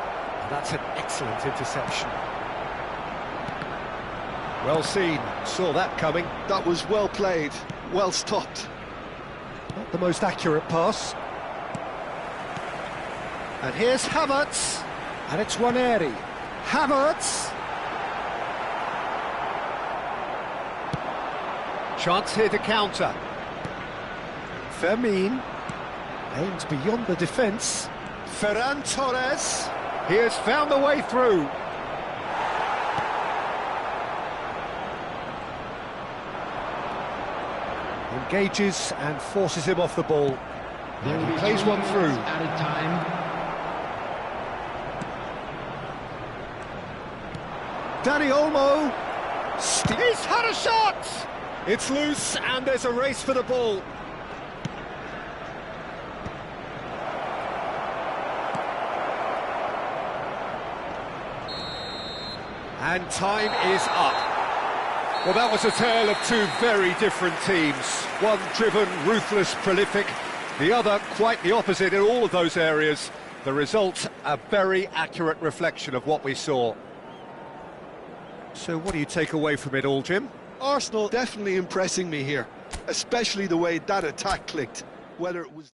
That's an excellent interception. Well seen, saw that coming. That was well played, well stopped. Not the most accurate pass. And here's Havertz. And it's Ranieri. Havertz. Chance here to counter. Fermin aims beyond the defence. Ferran Torres. He has found the way through. Engages and forces him off the ball. And he plays one through. Added time. Dani Olmo. He's had a shot! It's loose and there's a race for the ball. And time is up. Well, that was a tale of two very different teams. One driven, ruthless, prolific. The other quite the opposite in all of those areas. The result, a very accurate reflection of what we saw. So what do you take away from it all, Jim? Arsenal definitely impressing me here, especially the way that attack clicked, whether it was...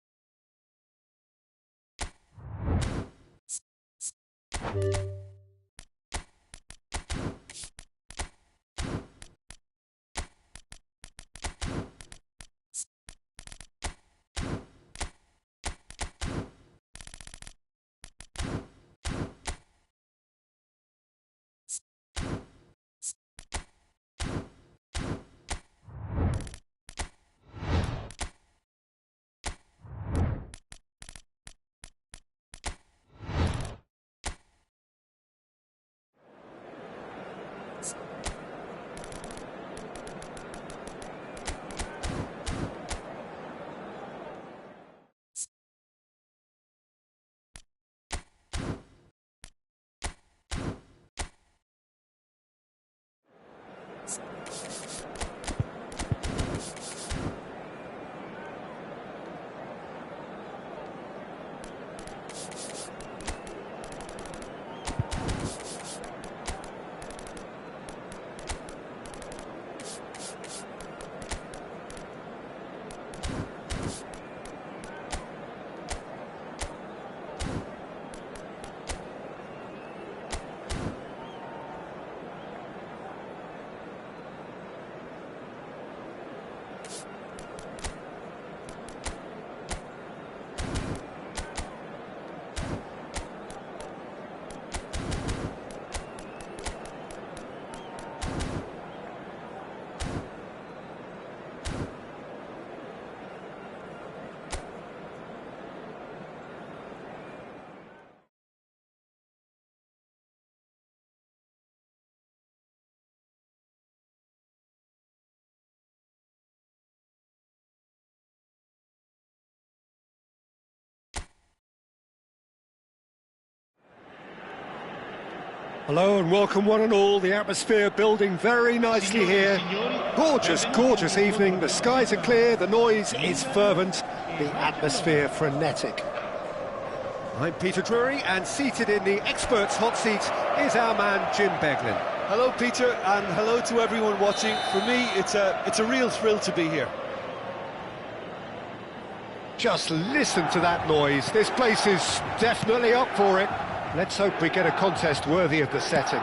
Hello and welcome one and all. The atmosphere building very nicely here. Gorgeous, gorgeous evening. The skies are clear, the noise is fervent, the atmosphere frenetic. I'm Peter Drury, and seated in the experts' hot seat is our man Jim Beglin. Hello, Peter, and hello to everyone watching. For me, it's a real thrill to be here. Just listen to that noise. This place is definitely up for it. Let's hope we get a contest worthy of the setting.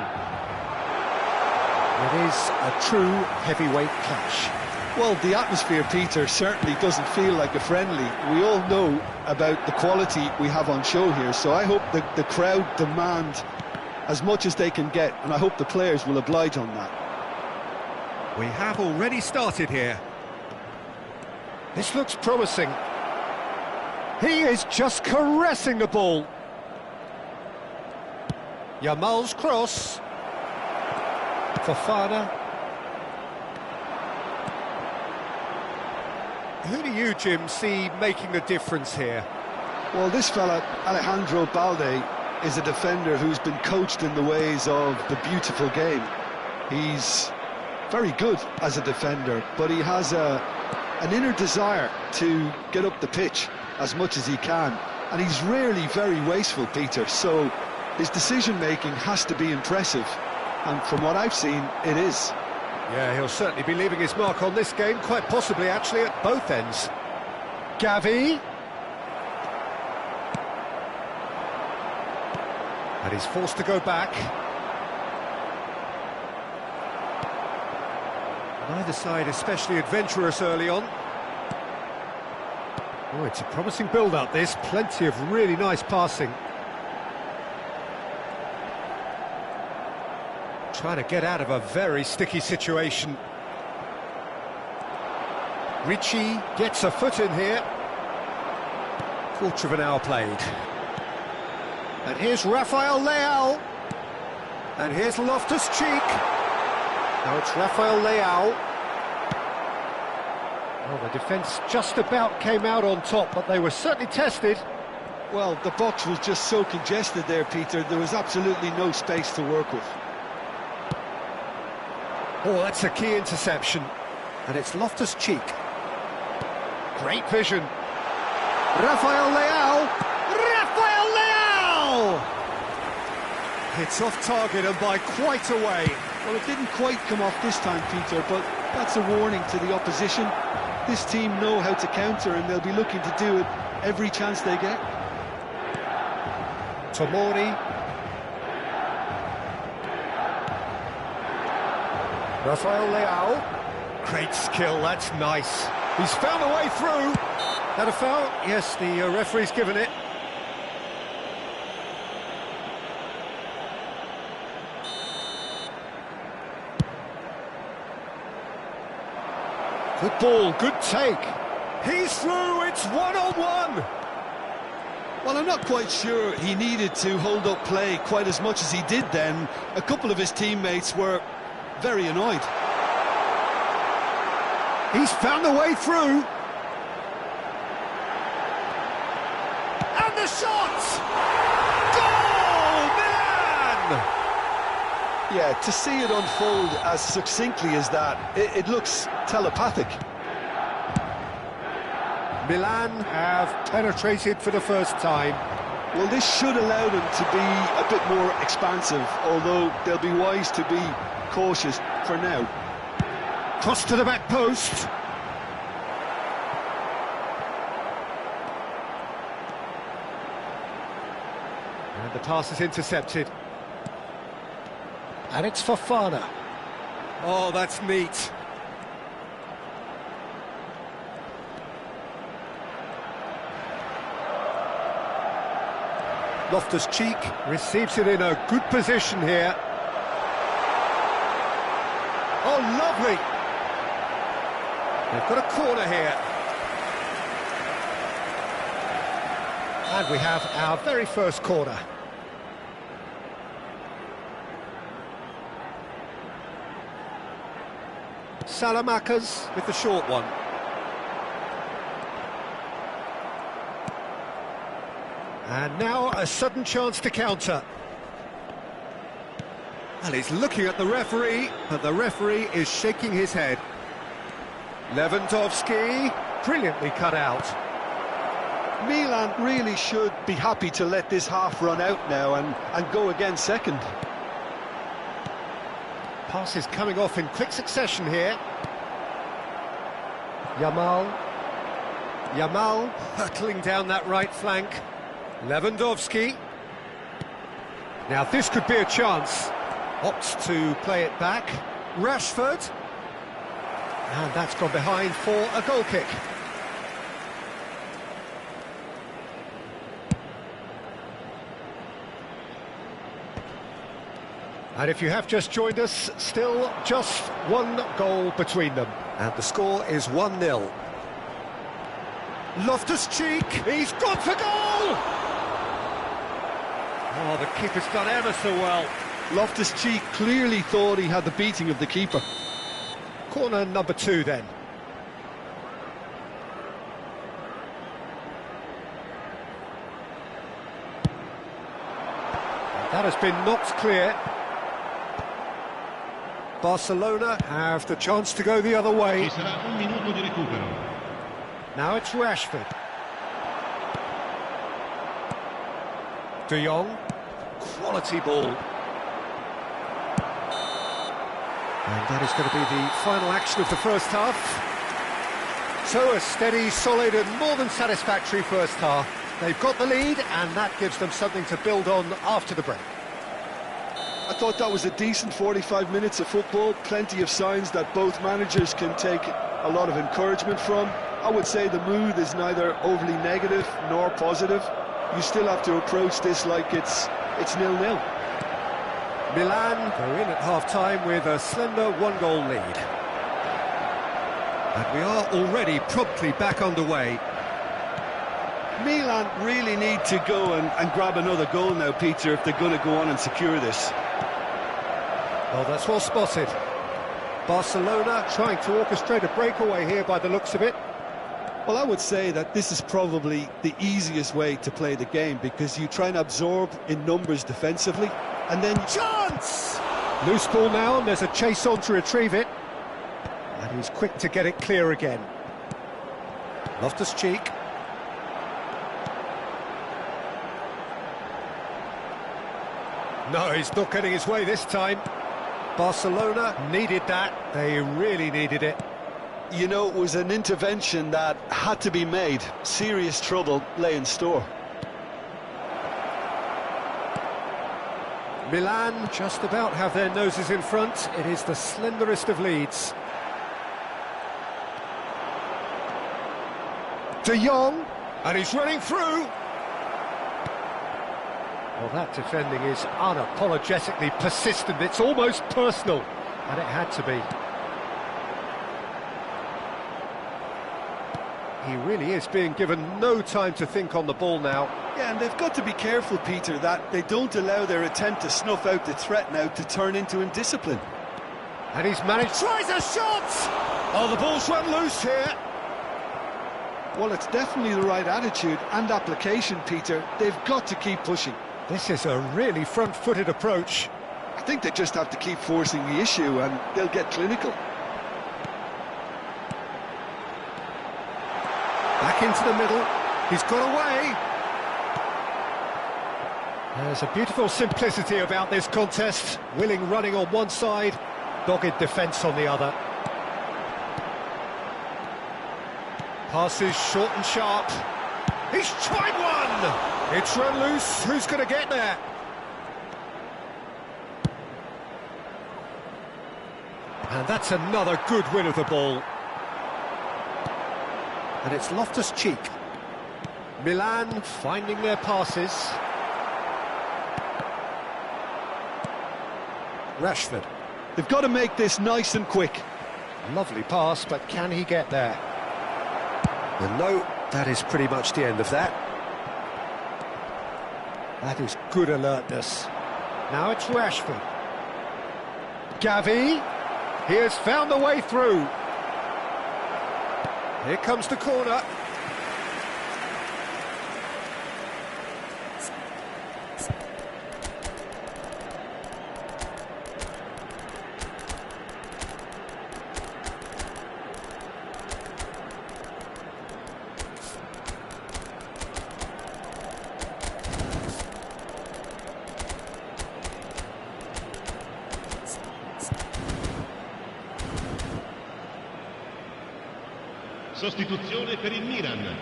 It is a true heavyweight clash. Well, the atmosphere, Peter, certainly doesn't feel like a friendly. We all know about the quality we have on show here, so I hope the crowd demand as much as they can get, and I hope the players will oblige on that. We have already started here. This looks promising. He is just caressing the ball. Yamal's cross. Fofana. Who do you, Jim, see making the difference here? Well, this fella, Alejandro Balde, is a defender who's been coached in the ways of the beautiful game. He's very good as a defender, but he has an inner desire to get up the pitch as much as he can, and he's rarely very wasteful, Peter, so his decision-making has to be impressive, and from what I've seen, it is. Yeah, he'll certainly be leaving his mark on this game, quite possibly actually at both ends. Gavi. And he's forced to go back. Neither side especially adventurous early on. Oh, it's a promising build-up this, plenty of really nice passing. Trying to get out of a very sticky situation. Ricci gets a foot in here. Quarter of an hour played. And here's Rafael Leao. And here's Loftus-Cheek. Now it's Rafael Leao. Well, the defence just about came out on top, but they were certainly tested. Well, the box was just so congested there, Peter. There was absolutely no space to work with. Oh, that's a key interception. And it's Loftus-Cheek. Great vision. Rafael Leao! Rafael Leao! It's off target and by quite a way. Well, it didn't quite come off this time, Peter, but that's a warning to the opposition. This team know how to counter, and they'll be looking to do it every chance they get. Tomori. Rafael Leao. Great skill, that's nice. He's found a way through. That a foul? Yes, the referee's given it. Good ball, good take. He's through, it's one-on-one. Well, I'm not quite sure he needed to hold up play quite as much as he did then. A couple of his teammates were very annoyed. He's found a way through. And the shot! Goal! Milan! Yeah, to see it unfold as succinctly as that, it looks telepathic. Milan have penetrated for the first time. Well, this should allow them to be a bit more expansive, although they'll be wise to be cautious for now. Cross to the back post. And the pass is intercepted. And it's Fofana. Oh, that's neat. Loftus-Cheek receives it in a good position here. Oh, lovely! They've got a corner here. And we have our very first corner. Salamanca's with the short one. And now a sudden chance to counter. And he's looking at the referee, but the referee is shaking his head. Lewandowski, brilliantly cut out. Milan really should be happy to let this half run out now and go again second. Passes coming off in quick succession here. Yamal hurtling down that right flank. Lewandowski. Now this could be a chance. Opts to play it back. Rashford. And that's gone behind for a goal kick. And if you have just joined us, still just one goal between them. And the score is 1-0. Loftus-Cheek, he's gone for goal! Oh, the keeper's done ever so well. Loftus-Cheek clearly thought he had the beating of the keeper. Corner number 2 then. That has been knocked clear. Barcelona have the chance to go the other way. Ci sarà un minuto di recupero. Now it's Rashford. De Jong. Quality ball. And that is going to be the final action of the first half. So a steady, solid and more than satisfactory first half. They've got the lead and that gives them something to build on after the break. I thought that was a decent 45 minutes of football, plenty of signs that both managers can take a lot of encouragement from. I would say the mood is neither overly negative nor positive. You still have to approach this like it's 0-0. Milan go in at half-time with a slender one-goal lead. And we are already promptly back underway. Milan really need to go and grab another goal now, Peter, if they're going to go on and secure this. Well, that's well spotted. Barcelona trying to orchestrate a breakaway here by the looks of it. Well, I would say that this is probably the easiest way to play the game because you try and absorb in numbers defensively and then... Chance! Loose ball now, and there's a chase on to retrieve it. And he's quick to get it clear again. Loftus-Cheek. No, he's not getting his way this time. Barcelona needed that. They really needed it. You know, it was an intervention that had to be made. Serious trouble lay in store. Milan just about have their noses in front. It is the slenderest of leads. De Jong, and he's running through. Well, that defending is unapologetically persistent. It's almost personal, and it had to be. He really is being given no time to think on the ball now. Yeah, and they've got to be careful, Peter, that they don't allow their attempt to snuff out the threat now to turn into indiscipline. And he's managed... Tries a shot! Oh, the ball's run loose here. Well, it's definitely the right attitude and application, Peter. They've got to keep pushing. This is a really front-footed approach. I think they just have to keep forcing the issue and they'll get clinical. Back into the middle. He's got away. There's a beautiful simplicity about this contest. Willing running on one side, dogged defence on the other. Passes short and sharp. He's tried one! It's run loose. Who's going to get there? And that's another good win of the ball. And it's Loftus-Cheek. Milan finding their passes. Rashford. They've got to make this nice and quick. Lovely pass, but can he get there? And no, that is pretty much the end of that. That is good alertness. Now it's Rashford. Gavi. He has found the way through. Here comes the corner. Sostituzione per il Milan.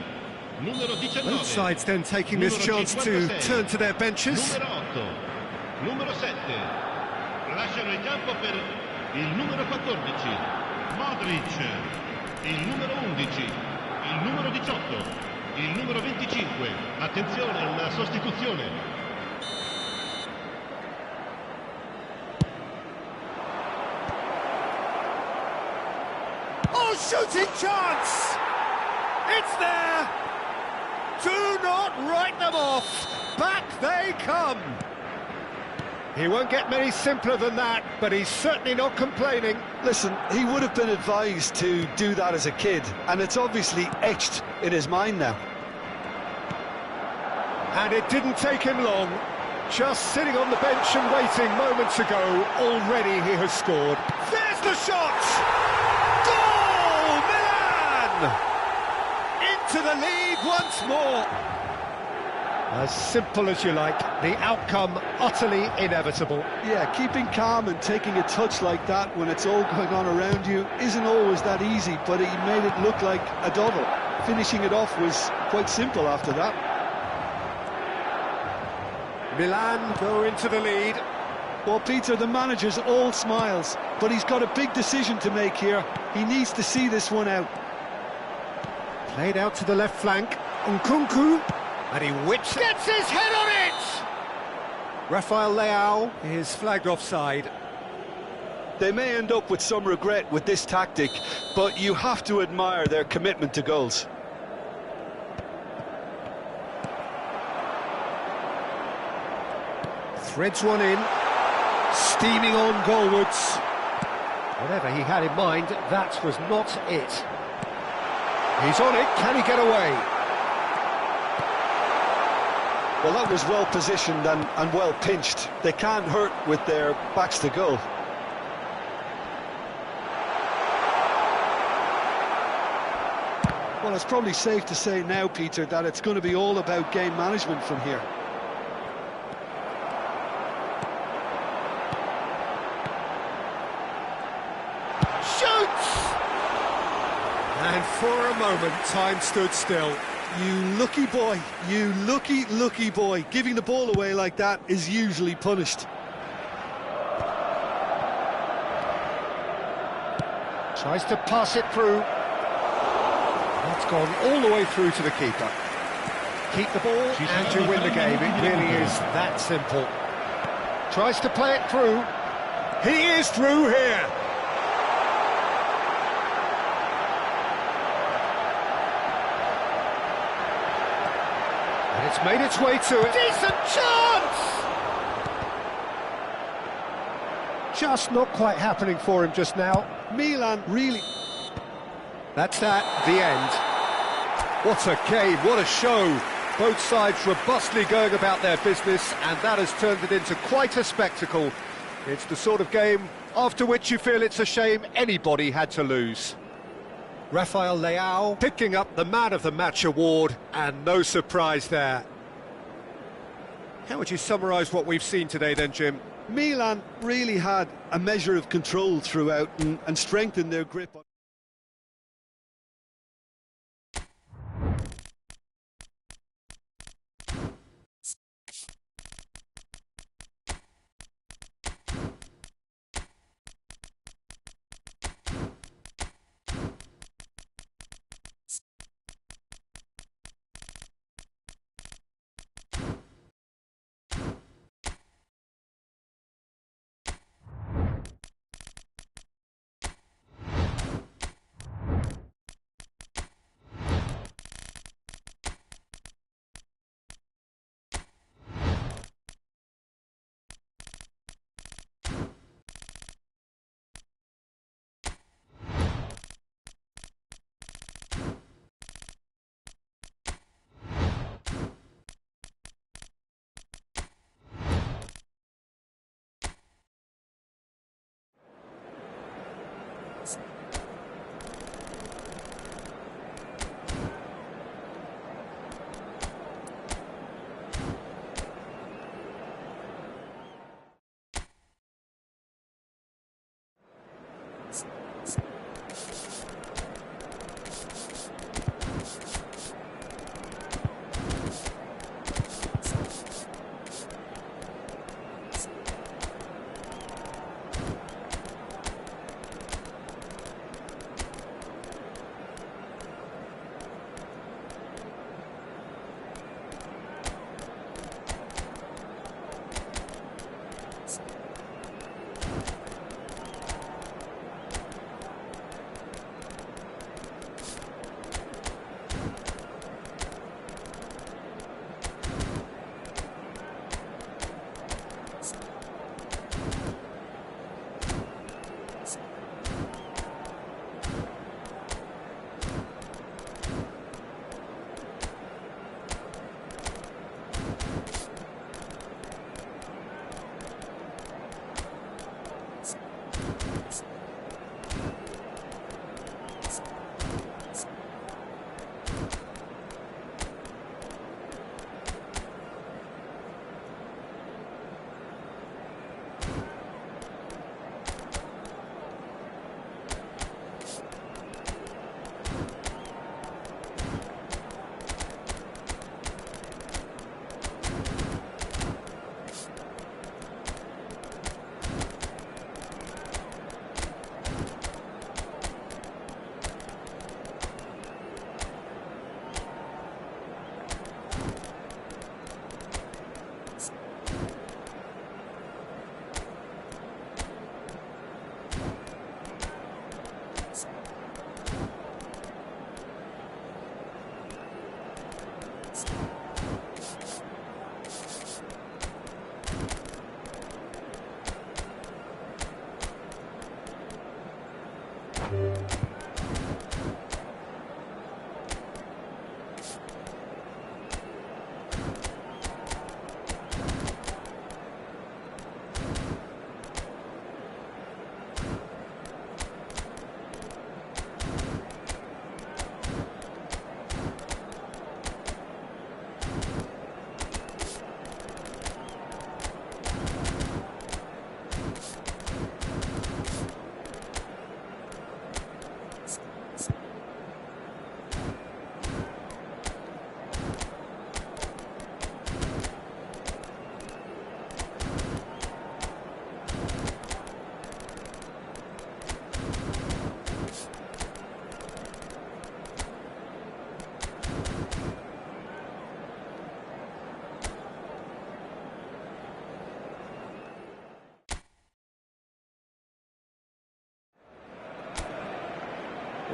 Numero 19. Both sides then taking this chance to turn to their benches. Numero 8. Numero 7. Lasciano il campo per il numero 14. Modric, il numero 11, il numero 18, il numero 25. Attenzione, una sostituzione. Oh, shooting chance! It's there! Do not write them off! Back they come! He won't get many simpler than that, but he's certainly not complaining. Listen, he would have been advised to do that as a kid, and it's obviously etched in his mind now. And it didn't take him long. Just sitting on the bench and waiting moments ago, already he has scored. There's the shot! Goal! Milan! Into the lead once more. As simple as you like, the outcome utterly inevitable. Yeah, keeping calm and taking a touch like that when it's all going on around you isn't always that easy, but he made it look like a double. Finishing it off was quite simple after that. Milan go into the lead. Well, Peter, the manager's all smiles, but he's got a big decision to make here. He needs to see this one out. Played out to the left flank. Nkunku. And he whips, gets his head on it! Rafael Leao is flagged offside. They may end up with some regret with this tactic, but you have to admire their commitment to goals. Threads one in, steaming on goalwards. Whatever he had in mind, that was not it. He's on it, can he get away? Well, that was well positioned and well pinched. They can't hurt with their backs to goal. Well, it's probably safe to say now, Peter, that it's going to be all about game management from here. Shoots! And for a moment, time stood still. You lucky boy, you lucky boy. Giving the ball away like that is usually punished. Tries to pass it through. That's gone all the way through to the keeper. Keep the ball and you win the game. It really is that simple. Tries to play it through. He is through here. And it's made its way to it. Decent chance! Just not quite happening for him just now. Milan really... That's that, the end. What a game, what a show. Both sides robustly going about their business, and that has turned it into quite a spectacle. It's the sort of game after which you feel it's a shame anybody had to lose. Rafael Leao picking up the Man of the Match award, and no surprise there. How would you summarise what we've seen today then, Jim? Milan really had a measure of control throughout and strengthened their grip on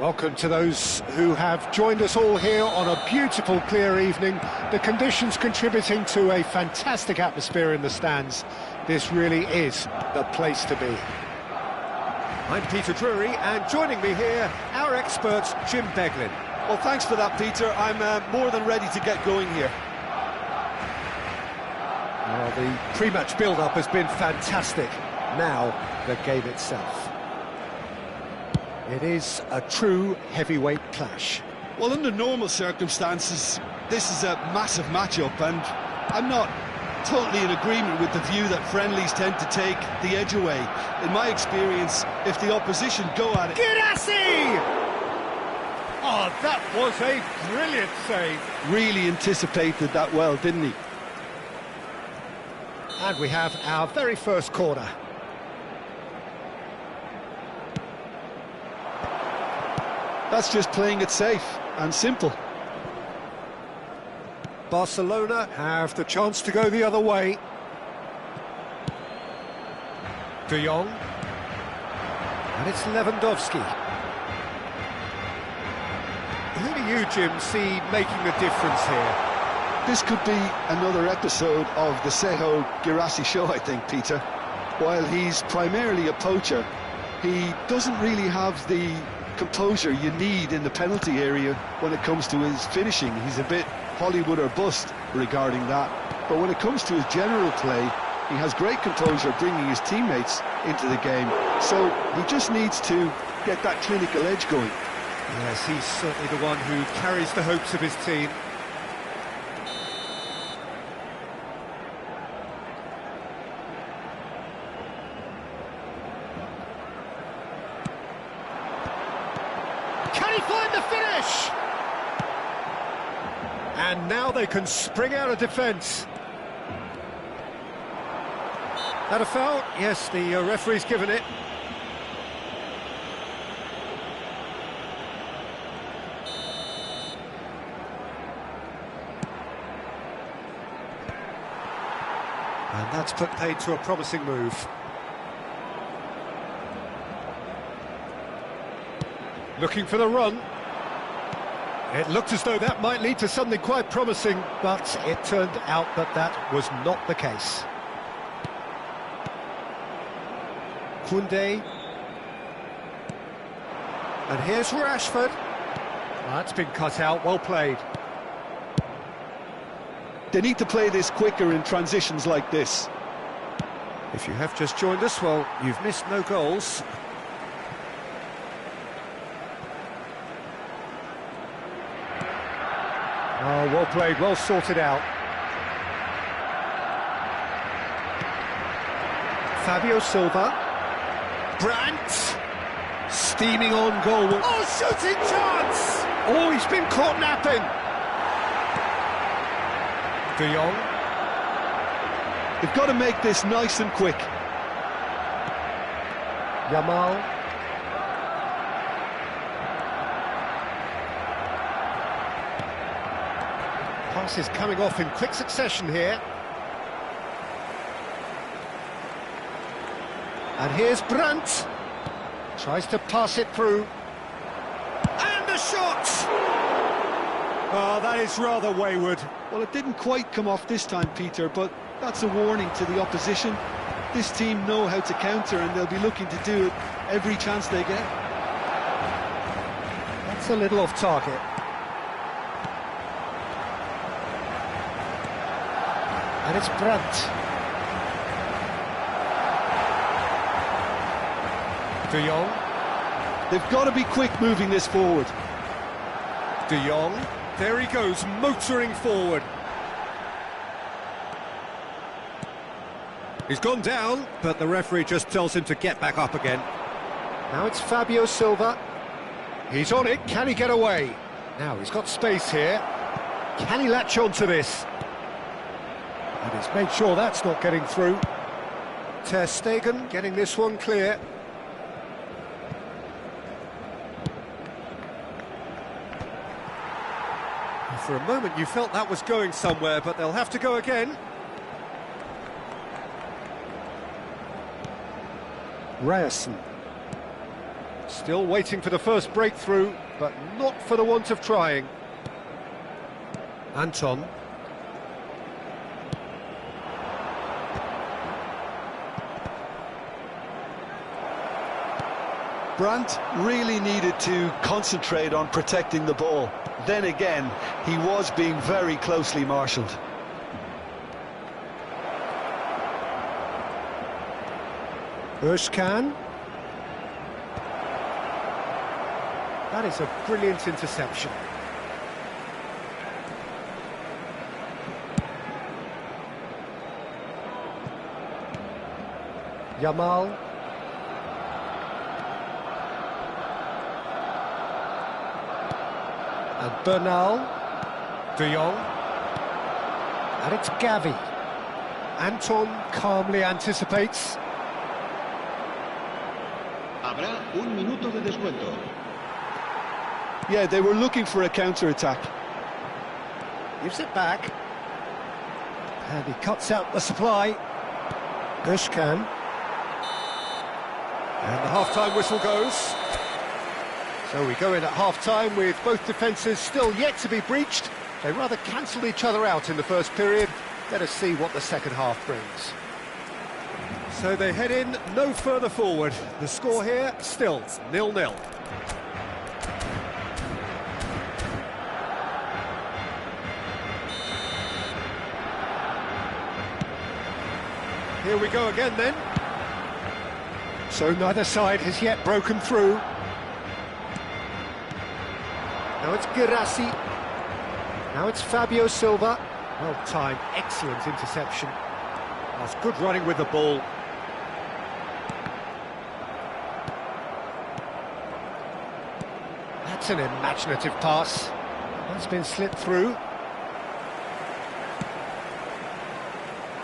Welcome to those who have joined us all here on a beautiful, clear evening. The conditions contributing to a fantastic atmosphere in the stands. This really is the place to be. I'm Peter Drury, and joining me here, our expert, Jim Beglin. Well, thanks for that, Peter. I'm more than ready to get going here. Well, the pre-match build-up has been fantastic. Now, the game itself. It is a true heavyweight clash. Well, under normal circumstances, this is a massive matchup, and I'm not totally in agreement with the view that friendlies tend to take the edge away. In my experience, if the opposition go at it... Girassi! Oh, that was a brilliant save. Really anticipated that well, didn't he? And we have our very first corner. That's just playing it safe and simple. Barcelona have the chance to go the other way. De Jong. And it's Lewandowski. Who do you, Jim, see making the difference here? This could be another episode of the Seho Girassi show, I think, Peter. While he's primarily a poacher, he doesn't really have the composure you need in the penalty area when it comes to his finishing. He's a bit Hollywood or bust regarding that. But when it comes to his general play, he has great composure bringing his teammates into the game. So he just needs to get that clinical edge going. Yes, he's certainly the one who carries the hopes of his team. Can he find the finish? And now they can spring out of defence. That a foul? Yes, the referee's given it. And that's put paid to a promising move. Looking for the run. It looked as though that might lead to something quite promising, but it turned out that that was not the case. Koundé. And here's Rashford. That's been cut out, well played. They need to play this quicker in transitions like this. If you have just joined us, well, you've missed no goals. Oh, well played, well sorted out. Fabio Silva. Brandt. Steaming on goal. Oh, shooting chance! Oh, he's been caught napping. De Jong. They've got to make this nice and quick. Yamal. Passes coming off in quick succession here. And here's Brandt. Tries to pass it through. And a shot! Oh, that is rather wayward. Well, it didn't quite come off this time, Peter, but that's a warning to the opposition. This team know how to counter, and they'll be looking to do it every chance they get. That's a little off target. And it's Brandt. De Jong. They've got to be quick moving this forward. De Jong. There he goes, motoring forward. He's gone down, but the referee just tells him to get back up again. Now it's Fabio Silva. He's on it, can he get away? Now he's got space here. Can he latch on to this? And he's made sure that's not getting through. Ter Stegen getting this one clear. For a moment you felt that was going somewhere, but they'll have to go again. Ryerson. Still waiting for the first breakthrough, but not for the want of trying. Anton. Brandt really needed to concentrate on protecting the ball. Then again, he was being very closely marshalled. Özcan. That is a brilliant interception. Yamal. And Bernal. De Jong. And it's Gavi. Anton calmly anticipates. Habrá un minuto de descuento. Yeah, they were looking for a counter-attack. Gives it back. And he cuts out the supply. Özcan. And the half-time whistle goes. So we go in at half-time with both defences still yet to be breached. They rather cancelled each other out in the first period. Let us see what the second half brings. So they head in no further forward. The score here still 0-0. Here we go again then. So neither side has yet broken through. Now it's Girassi. Now it's Fabio Silva. Well timed, excellent interception. That's good running with the ball. That's an imaginative pass. That's been slipped through.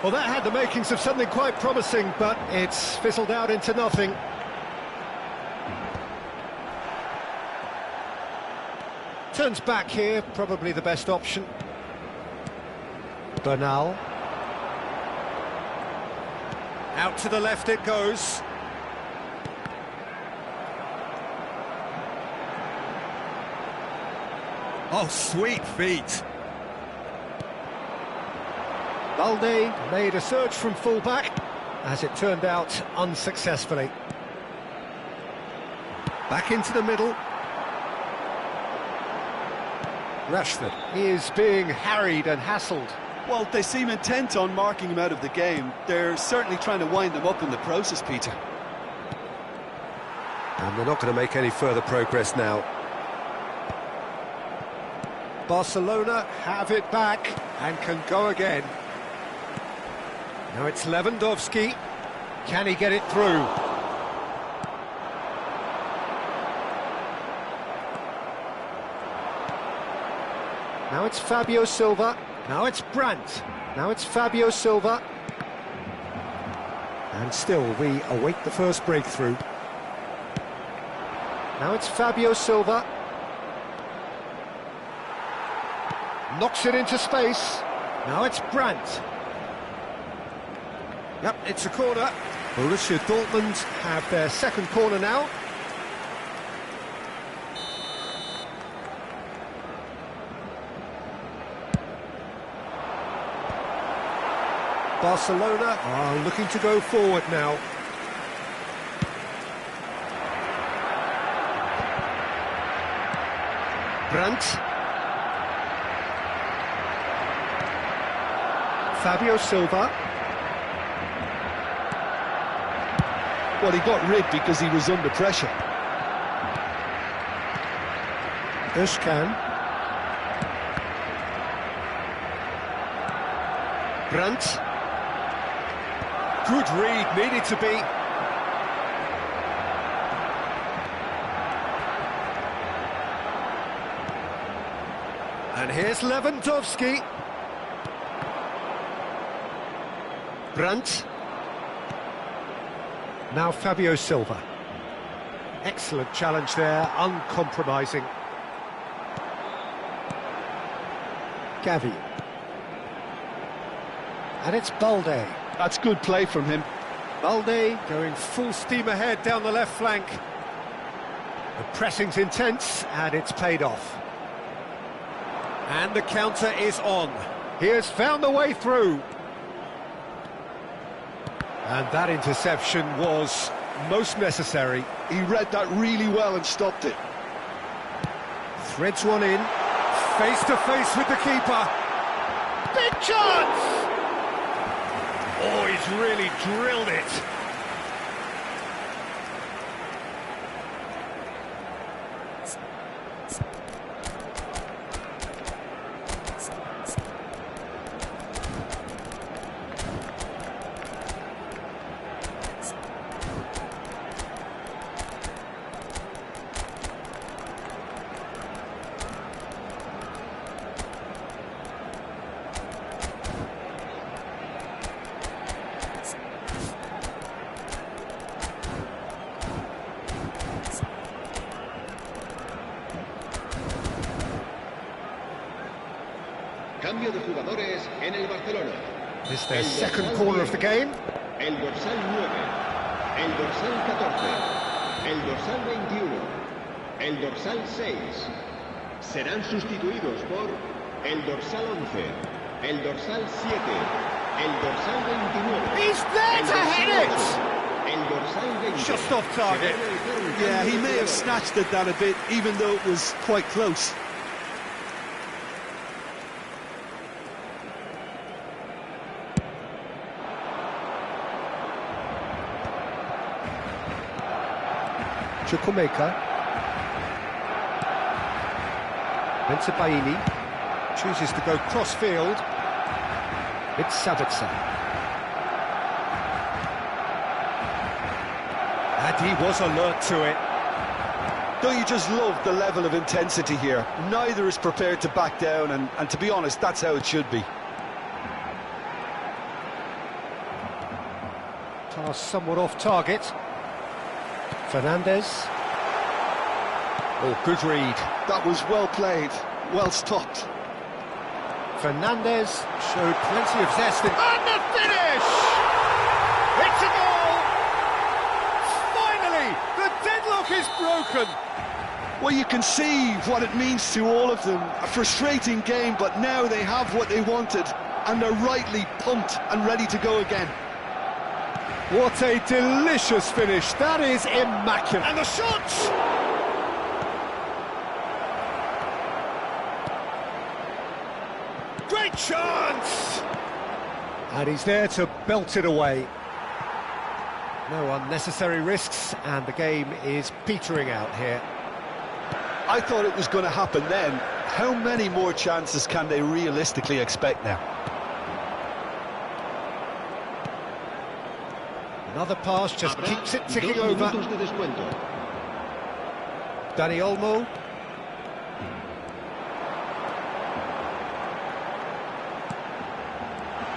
Well, that had the makings of something quite promising, but it's fizzled out into nothing. Turns back here, probably the best option. Bernal. Out to the left it goes. Oh, sweet feet. Balde made a surge from full-back, as it turned out unsuccessfully. Back into the middle. Rashford is being harried and hassled. Well, they seem intent on marking him out of the game. They're certainly trying to wind him up in the process, Peter. And they're not going to make any further progress now. Barcelona have it back and can go again. Now it's Lewandowski. Can he get it through? Now it's Fabio Silva. Now it's Brandt. Now it's Fabio Silva. And still we await the first breakthrough. Now it's Fabio Silva. Knocks it into space. Now it's Brandt. Yep, it's a corner. Borussia Dortmund have their second corner now. Barcelona are looking to go forward now. Brandt. Fabio Silva. Well, he got rid because he was under pressure. Özcan. Brandt. Good read, needed to be. And here's Lewandowski. Brandt. Now Fabio Silva. Excellent challenge there, uncompromising. Gavi. And it's Balde. That's good play from him. Balde going full steam ahead down the left flank. The pressing's intense and it's paid off. And the counter is on. He has found the way through. And that interception was most necessary. He read that really well and stopped it. Threads one in. Face to face with the keeper. Big chance! Oh, he's really drilled it. Cambio de jugadores en el Barcelona. This is their second corner of the game. El dorsal 9, el dorsal 14, el dorsal 21, el dorsal 6. Serán sustituidos por el dorsal 11, el dorsal 7, el dorsal 29. He's there to hit it! El dorsal 20. Just off target. Yeah, he may have snatched at that a bit, even though it was quite close. Dkopipes. Bensebaini chooses to go cross-field. It's Sabitzer. And he was alert to it. Don't you just love the level of intensity here? Neither is prepared to back down, and to be honest, that's how it should be. Pass somewhat off target. Fernandez. Oh, good read. That was well played, well stopped. Fernandez showed plenty of zest and the finish! It's a goal! Finally, the deadlock is broken! Well, you can see what it means to all of them. A frustrating game, but now they have what they wanted, and they're rightly pumped and ready to go again. What a delicious finish. That is immaculate. And the shots! Great chance! And he's there to belt it away. No unnecessary risks, and the game is petering out here. I thought it was going to happen then. How many more chances can they realistically expect now? Another pass just keeps it ticking Dos over. minutos de descuento. Dani Olmo.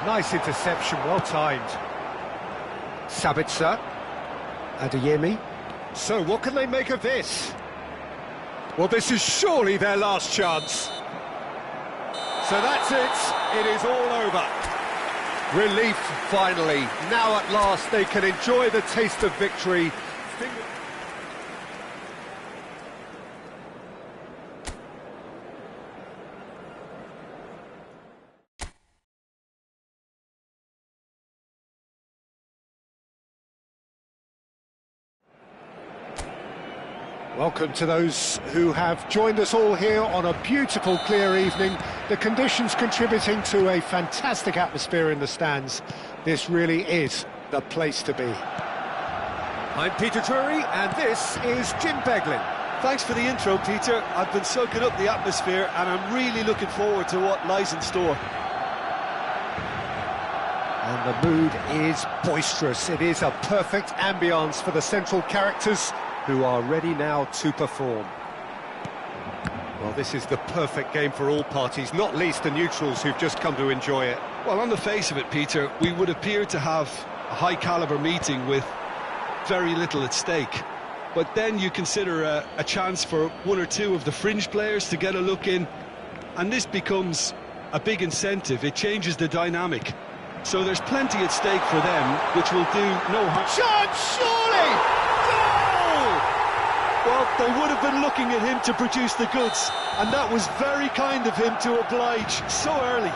Nice interception, well timed. Sabitzer. Adeyemi. So what can they make of this? Well, this is surely their last chance. So that's it. It is all over. Relief, finally. Now at last they can enjoy the taste of victory. Welcome to those who have joined us all here on a beautiful, clear evening. The conditions contributing to a fantastic atmosphere in the stands. This really is the place to be. I'm Peter Drury, and this is Jim Beglin. Thanks for the intro, Peter. I've been soaking up the atmosphere and I'm really looking forward to what lies in store. And the mood is boisterous. It is a perfect ambience for the central characters who are ready now to perform. Well, this is the perfect game for all parties, not least the neutrals who've just come to enjoy it. Well, on the face of it, Peter, we would appear to have a high-caliber meeting with very little at stake. But then you consider a chance for one or two of the fringe players to get a look in, and this becomes a big incentive. It changes the dynamic. So there's plenty at stake for them, which will do no harm. Chance, surely! Well, they would have been looking at him to produce the goods, and that was very kind of him to oblige so early.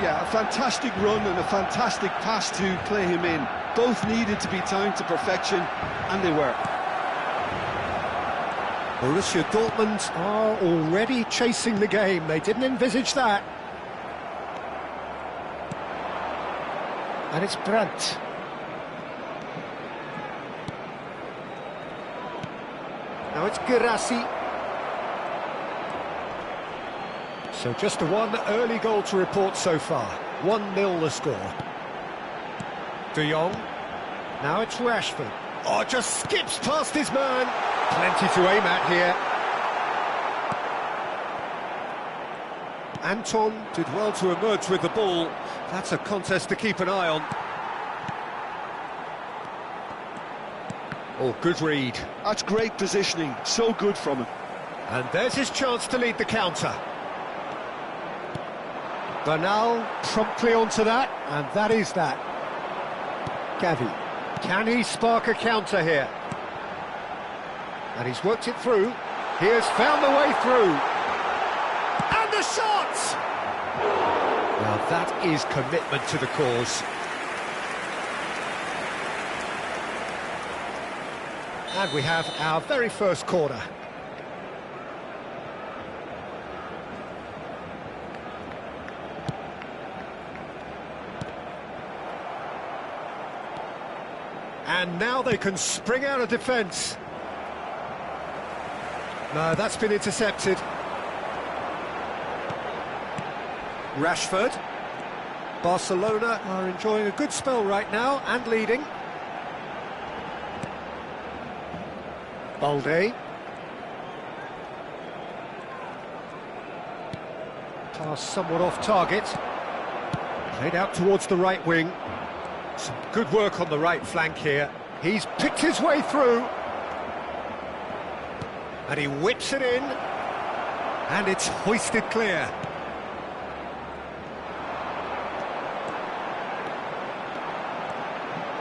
Yeah, a fantastic run and a fantastic pass to play him in. Both needed to be timed to perfection, and they were. Borussia Dortmund are already chasing the game. They didn't envisage that. And it's Brandt. Now it's Girassi. So just one early goal to report so far. 1-0 the score. De Jong. Now it's Rashford. Oh, just skips past his man. Plenty to aim at here. Anton did well to emerge with the ball. That's a contest to keep an eye on. Oh, good read. That's great positioning, so good from him. And there's his chance to lead the counter. Bernal promptly onto that, and that is that. Gavi, can he spark a counter here? And he's worked it through. He has found the way through. And the shot! Well, that is commitment to the cause. And we have our very first corner. And now they can spring out of defence. No, that's been intercepted. Rashford. Barcelona are enjoying a good spell right now and leading. Balde. Pass somewhat off target. Played out towards the right wing. Some good work on the right flank here. He's picked his way through. And he whips it in. And it's hoisted clear.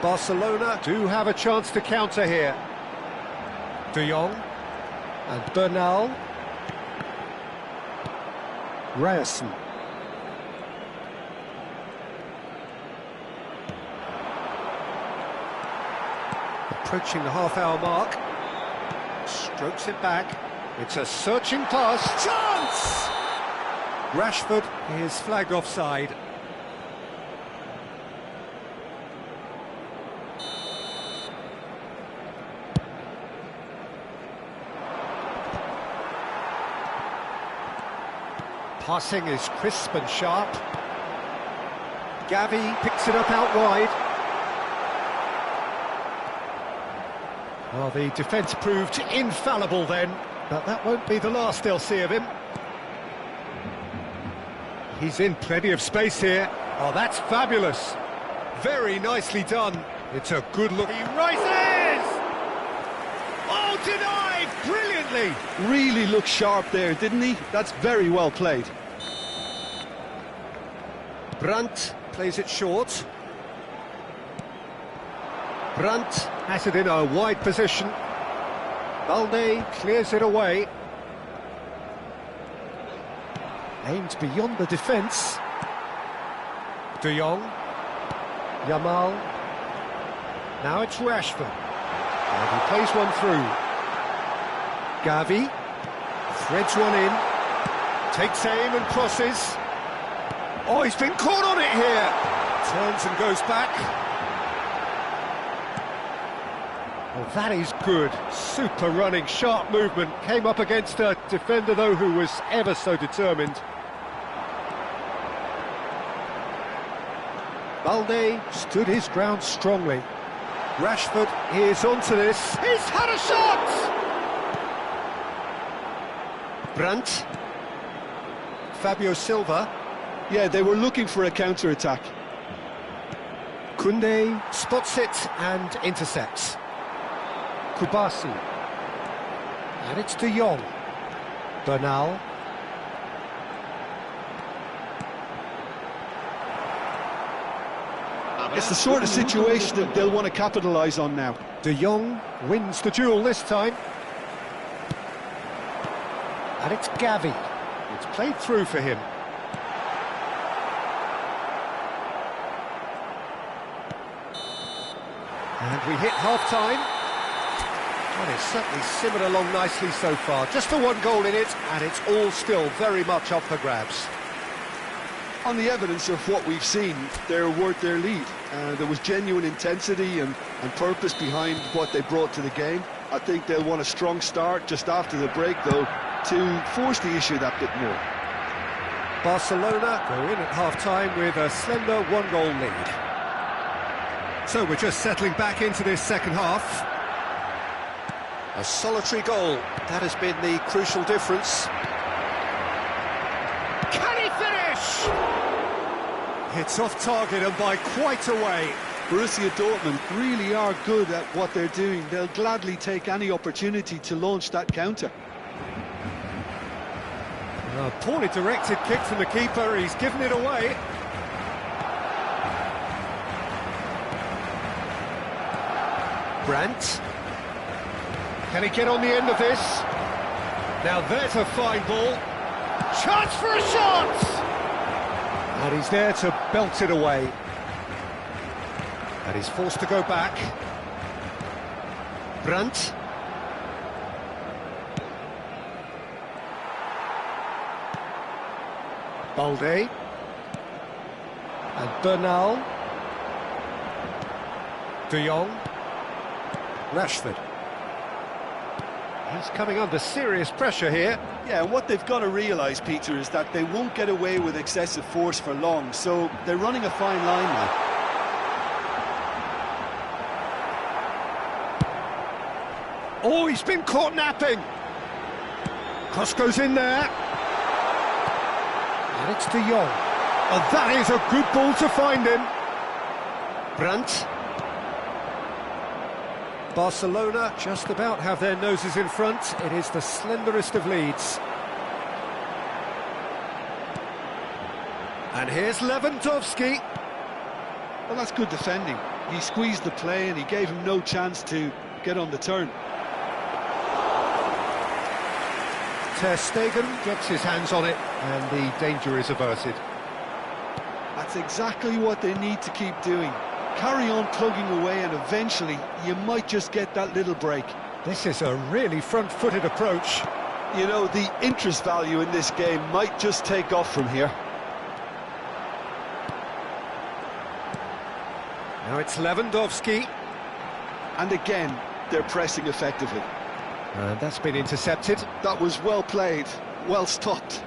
Barcelona do have a chance to counter here. De Jong and Bernal. Ryerson. Approaching the half-hour mark. Strokes it back. It's a searching pass. Chance! Rashford is flagged offside. Passing is crisp and sharp. Gavi picks it up out wide. Well, the defence proved infallible then, but that won't be the last they'll see of him. He's in plenty of space here. Oh, that's fabulous. Very nicely done. It's a good look. He rises! Oh, denied! Brilliantly! Really looked sharp there, didn't he? That's very well played. Brandt plays it short. Brandt has it in a wide position. Balde clears it away. Aimed beyond the defence. De Jong. Yamal. Now it's Rashford. And he plays one through. Gavi. Threads one in. Takes aim and crosses. Oh, he's been caught on it here. Turns and goes back. Well, that is good. Super running, sharp movement. Came up against a defender, though, who was ever so determined. Balde stood his ground strongly. Rashford is onto this. He's had a shot! Brandt. Fabio Silva. Yeah, they were looking for a counter-attack. Koundé spots it and intercepts. Kubasi. And it's De Jong. Bernal. It's the sort of situation that they'll want to capitalise on now. De Jong wins the duel this time. And it's Gavi. It's played through for him. And we hit half-time. And it's certainly simmered along nicely so far. Just the one goal in it, and it's all still very much up for grabs. On the evidence of what we've seen, they're worth their lead. There was genuine intensity and purpose behind what they brought to the game. I think they'll want a strong start just after the break, though, to force the issue that bit more. Barcelona go in at half-time with a slender one-goal lead. So we're just settling back into this second half. A solitary goal, that has been the crucial difference. Can he finish? It's off target and by quite a way. Borussia Dortmund really are good at what they're doing. They'll gladly take any opportunity to launch that counter. A poorly directed kick from the keeper, he's given it away. Brandt. Can he get on the end of this? Now there's a fine ball. Chance for a shot! And he's there to belt it away. And he's forced to go back. Brandt. Balde. And Bernal. De Jong. Rashford. He's coming under serious pressure here. Yeah, and what they've got to realise, Peter, is that they won't get away with excessive force for long, so they're running a fine line now. Oh, he's been caught napping. Cross goes in there. And it's De Jong. And that is a good ball to find him. Brandt. Barcelona just about have their noses in front. It is the slenderest of leads. And here's Lewandowski. Well, that's good defending. He squeezed the play and he gave him no chance to get on the turn. Ter Stegen gets his hands on it and the danger is averted. That's exactly what they need to keep doing. Carry on plugging away and eventually you might just get that little break. This is a really front-footed approach. You know, the interest value in this game might just take off from here. Now it's Lewandowski. And again, they're pressing effectively. And that's been intercepted. That was well played, well stopped.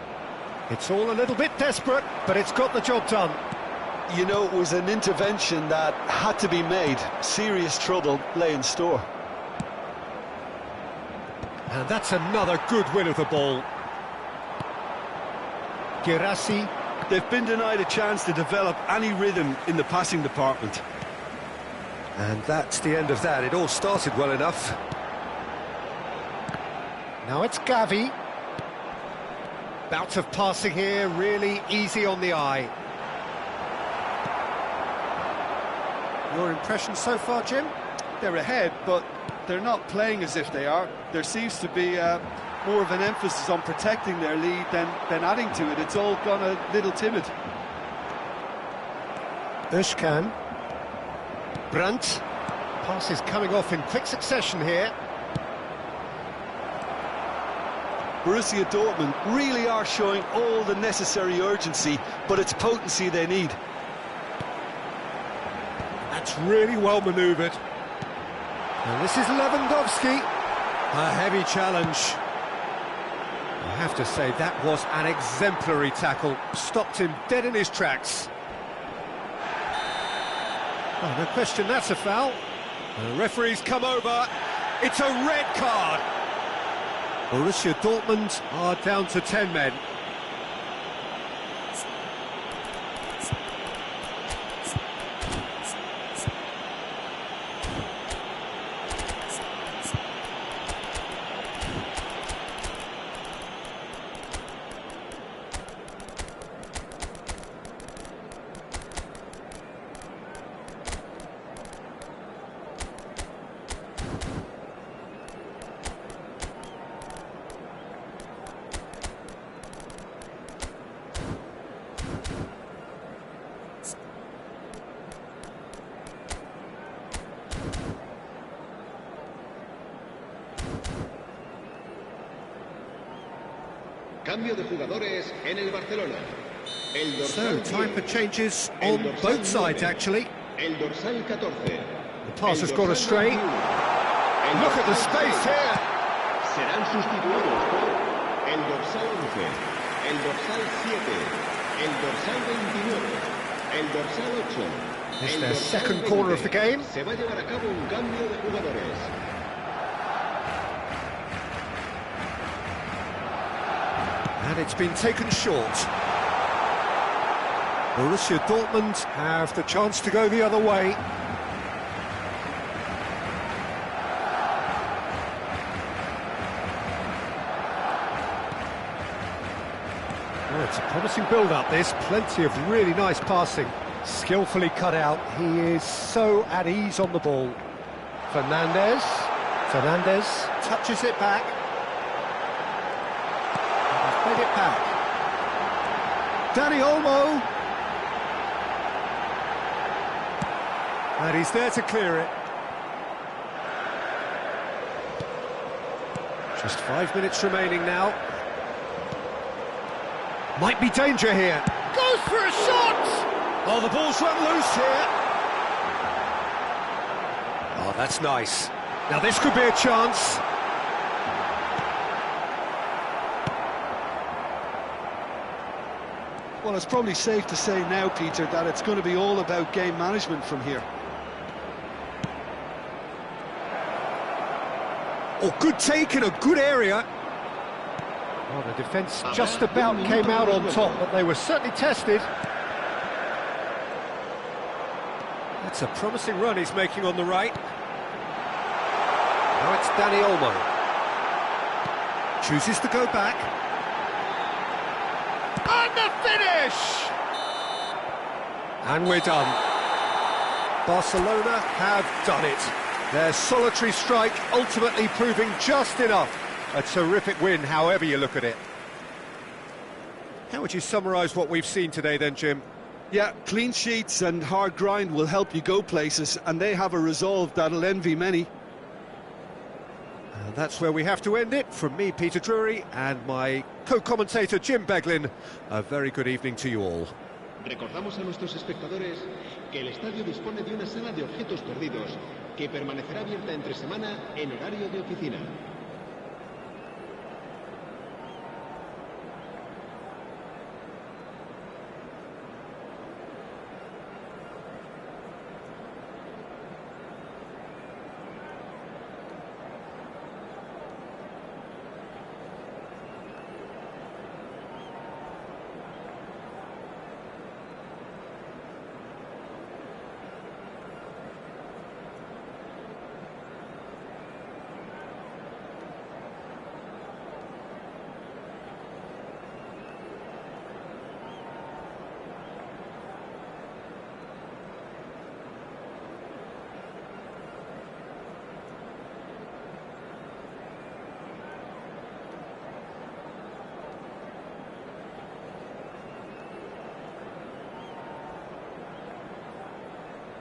It's all a little bit desperate, but it's got the job done. You know, it was an intervention that had to be made. Serious trouble lay in store. And that's another good win of the ball. Girassi. They've been denied a chance to develop any rhythm in the passing department. And that's the end of that. It all started well enough. Now it's Gavi. Bout of passing here, really easy on the eye. Your impression so far, Jim? They're ahead, but they're not playing as if they are. There seems to be more of an emphasis on protecting their lead than adding to it. It's all gone a little timid. Özkan. Brandt. Passes coming off in quick succession here. Borussia Dortmund really are showing all the necessary urgency, but it's potency they need. That's really well manoeuvred. And this is Lewandowski. A heavy challenge. I have to say, that was an exemplary tackle. Stopped him dead in his tracks. Oh, no question, that's a foul. And the referee's come over. It's a red card. Borussia Dortmund are down to 10 men. Cambio de jugadores en el Barcelona. So, time for changes on both sides, actually. El dorsal 14. The pass has got astray. Look at the space here. Serán sustituidos por el dorsal 11, el dorsal 7, el dorsal 29, el dorsal 8. It's their second corner of the game. Se va a llevar a cabo un cambio de jugadores. And it's been taken short. Borussia Dortmund have the chance to go the other way. Oh, it's a promising build-up, this. Plenty of really nice passing. Skillfully cut out. He is so at ease on the ball. Fernandez touches it back. Played it back. Dani Olmo. And he's there to clear it. Just 5 minutes remaining now. Might be danger here. Goes for a shot! Oh, the ball's run loose here. Oh, that's nice. Now this could be a chance. Well, it's probably safe to say now, Peter, that it's going to be all about game management from here. Oh, good take in a good area. Well, the defence just about came out on top, but they were certainly tested. That's a promising run he's making on the right. Now it's Dani Olmo. Chooses to go back. And the finish! And we're done. Barcelona have done it. Their solitary strike ultimately proving just enough. A terrific win, however you look at it. How would you summarise what we've seen today then, Jim? Yeah, clean sheets and hard grind will help you go places, and they have a resolve that'll envy many. And that's where we have to end it. From me, Peter Drury, and my co-commentator, Jim Beglin. A very good evening to you all. Recordamos a nuestros espectadores que el estadio dispone de una sala de objetos perdidos que permanecerá abierta entre semana en horario de oficina.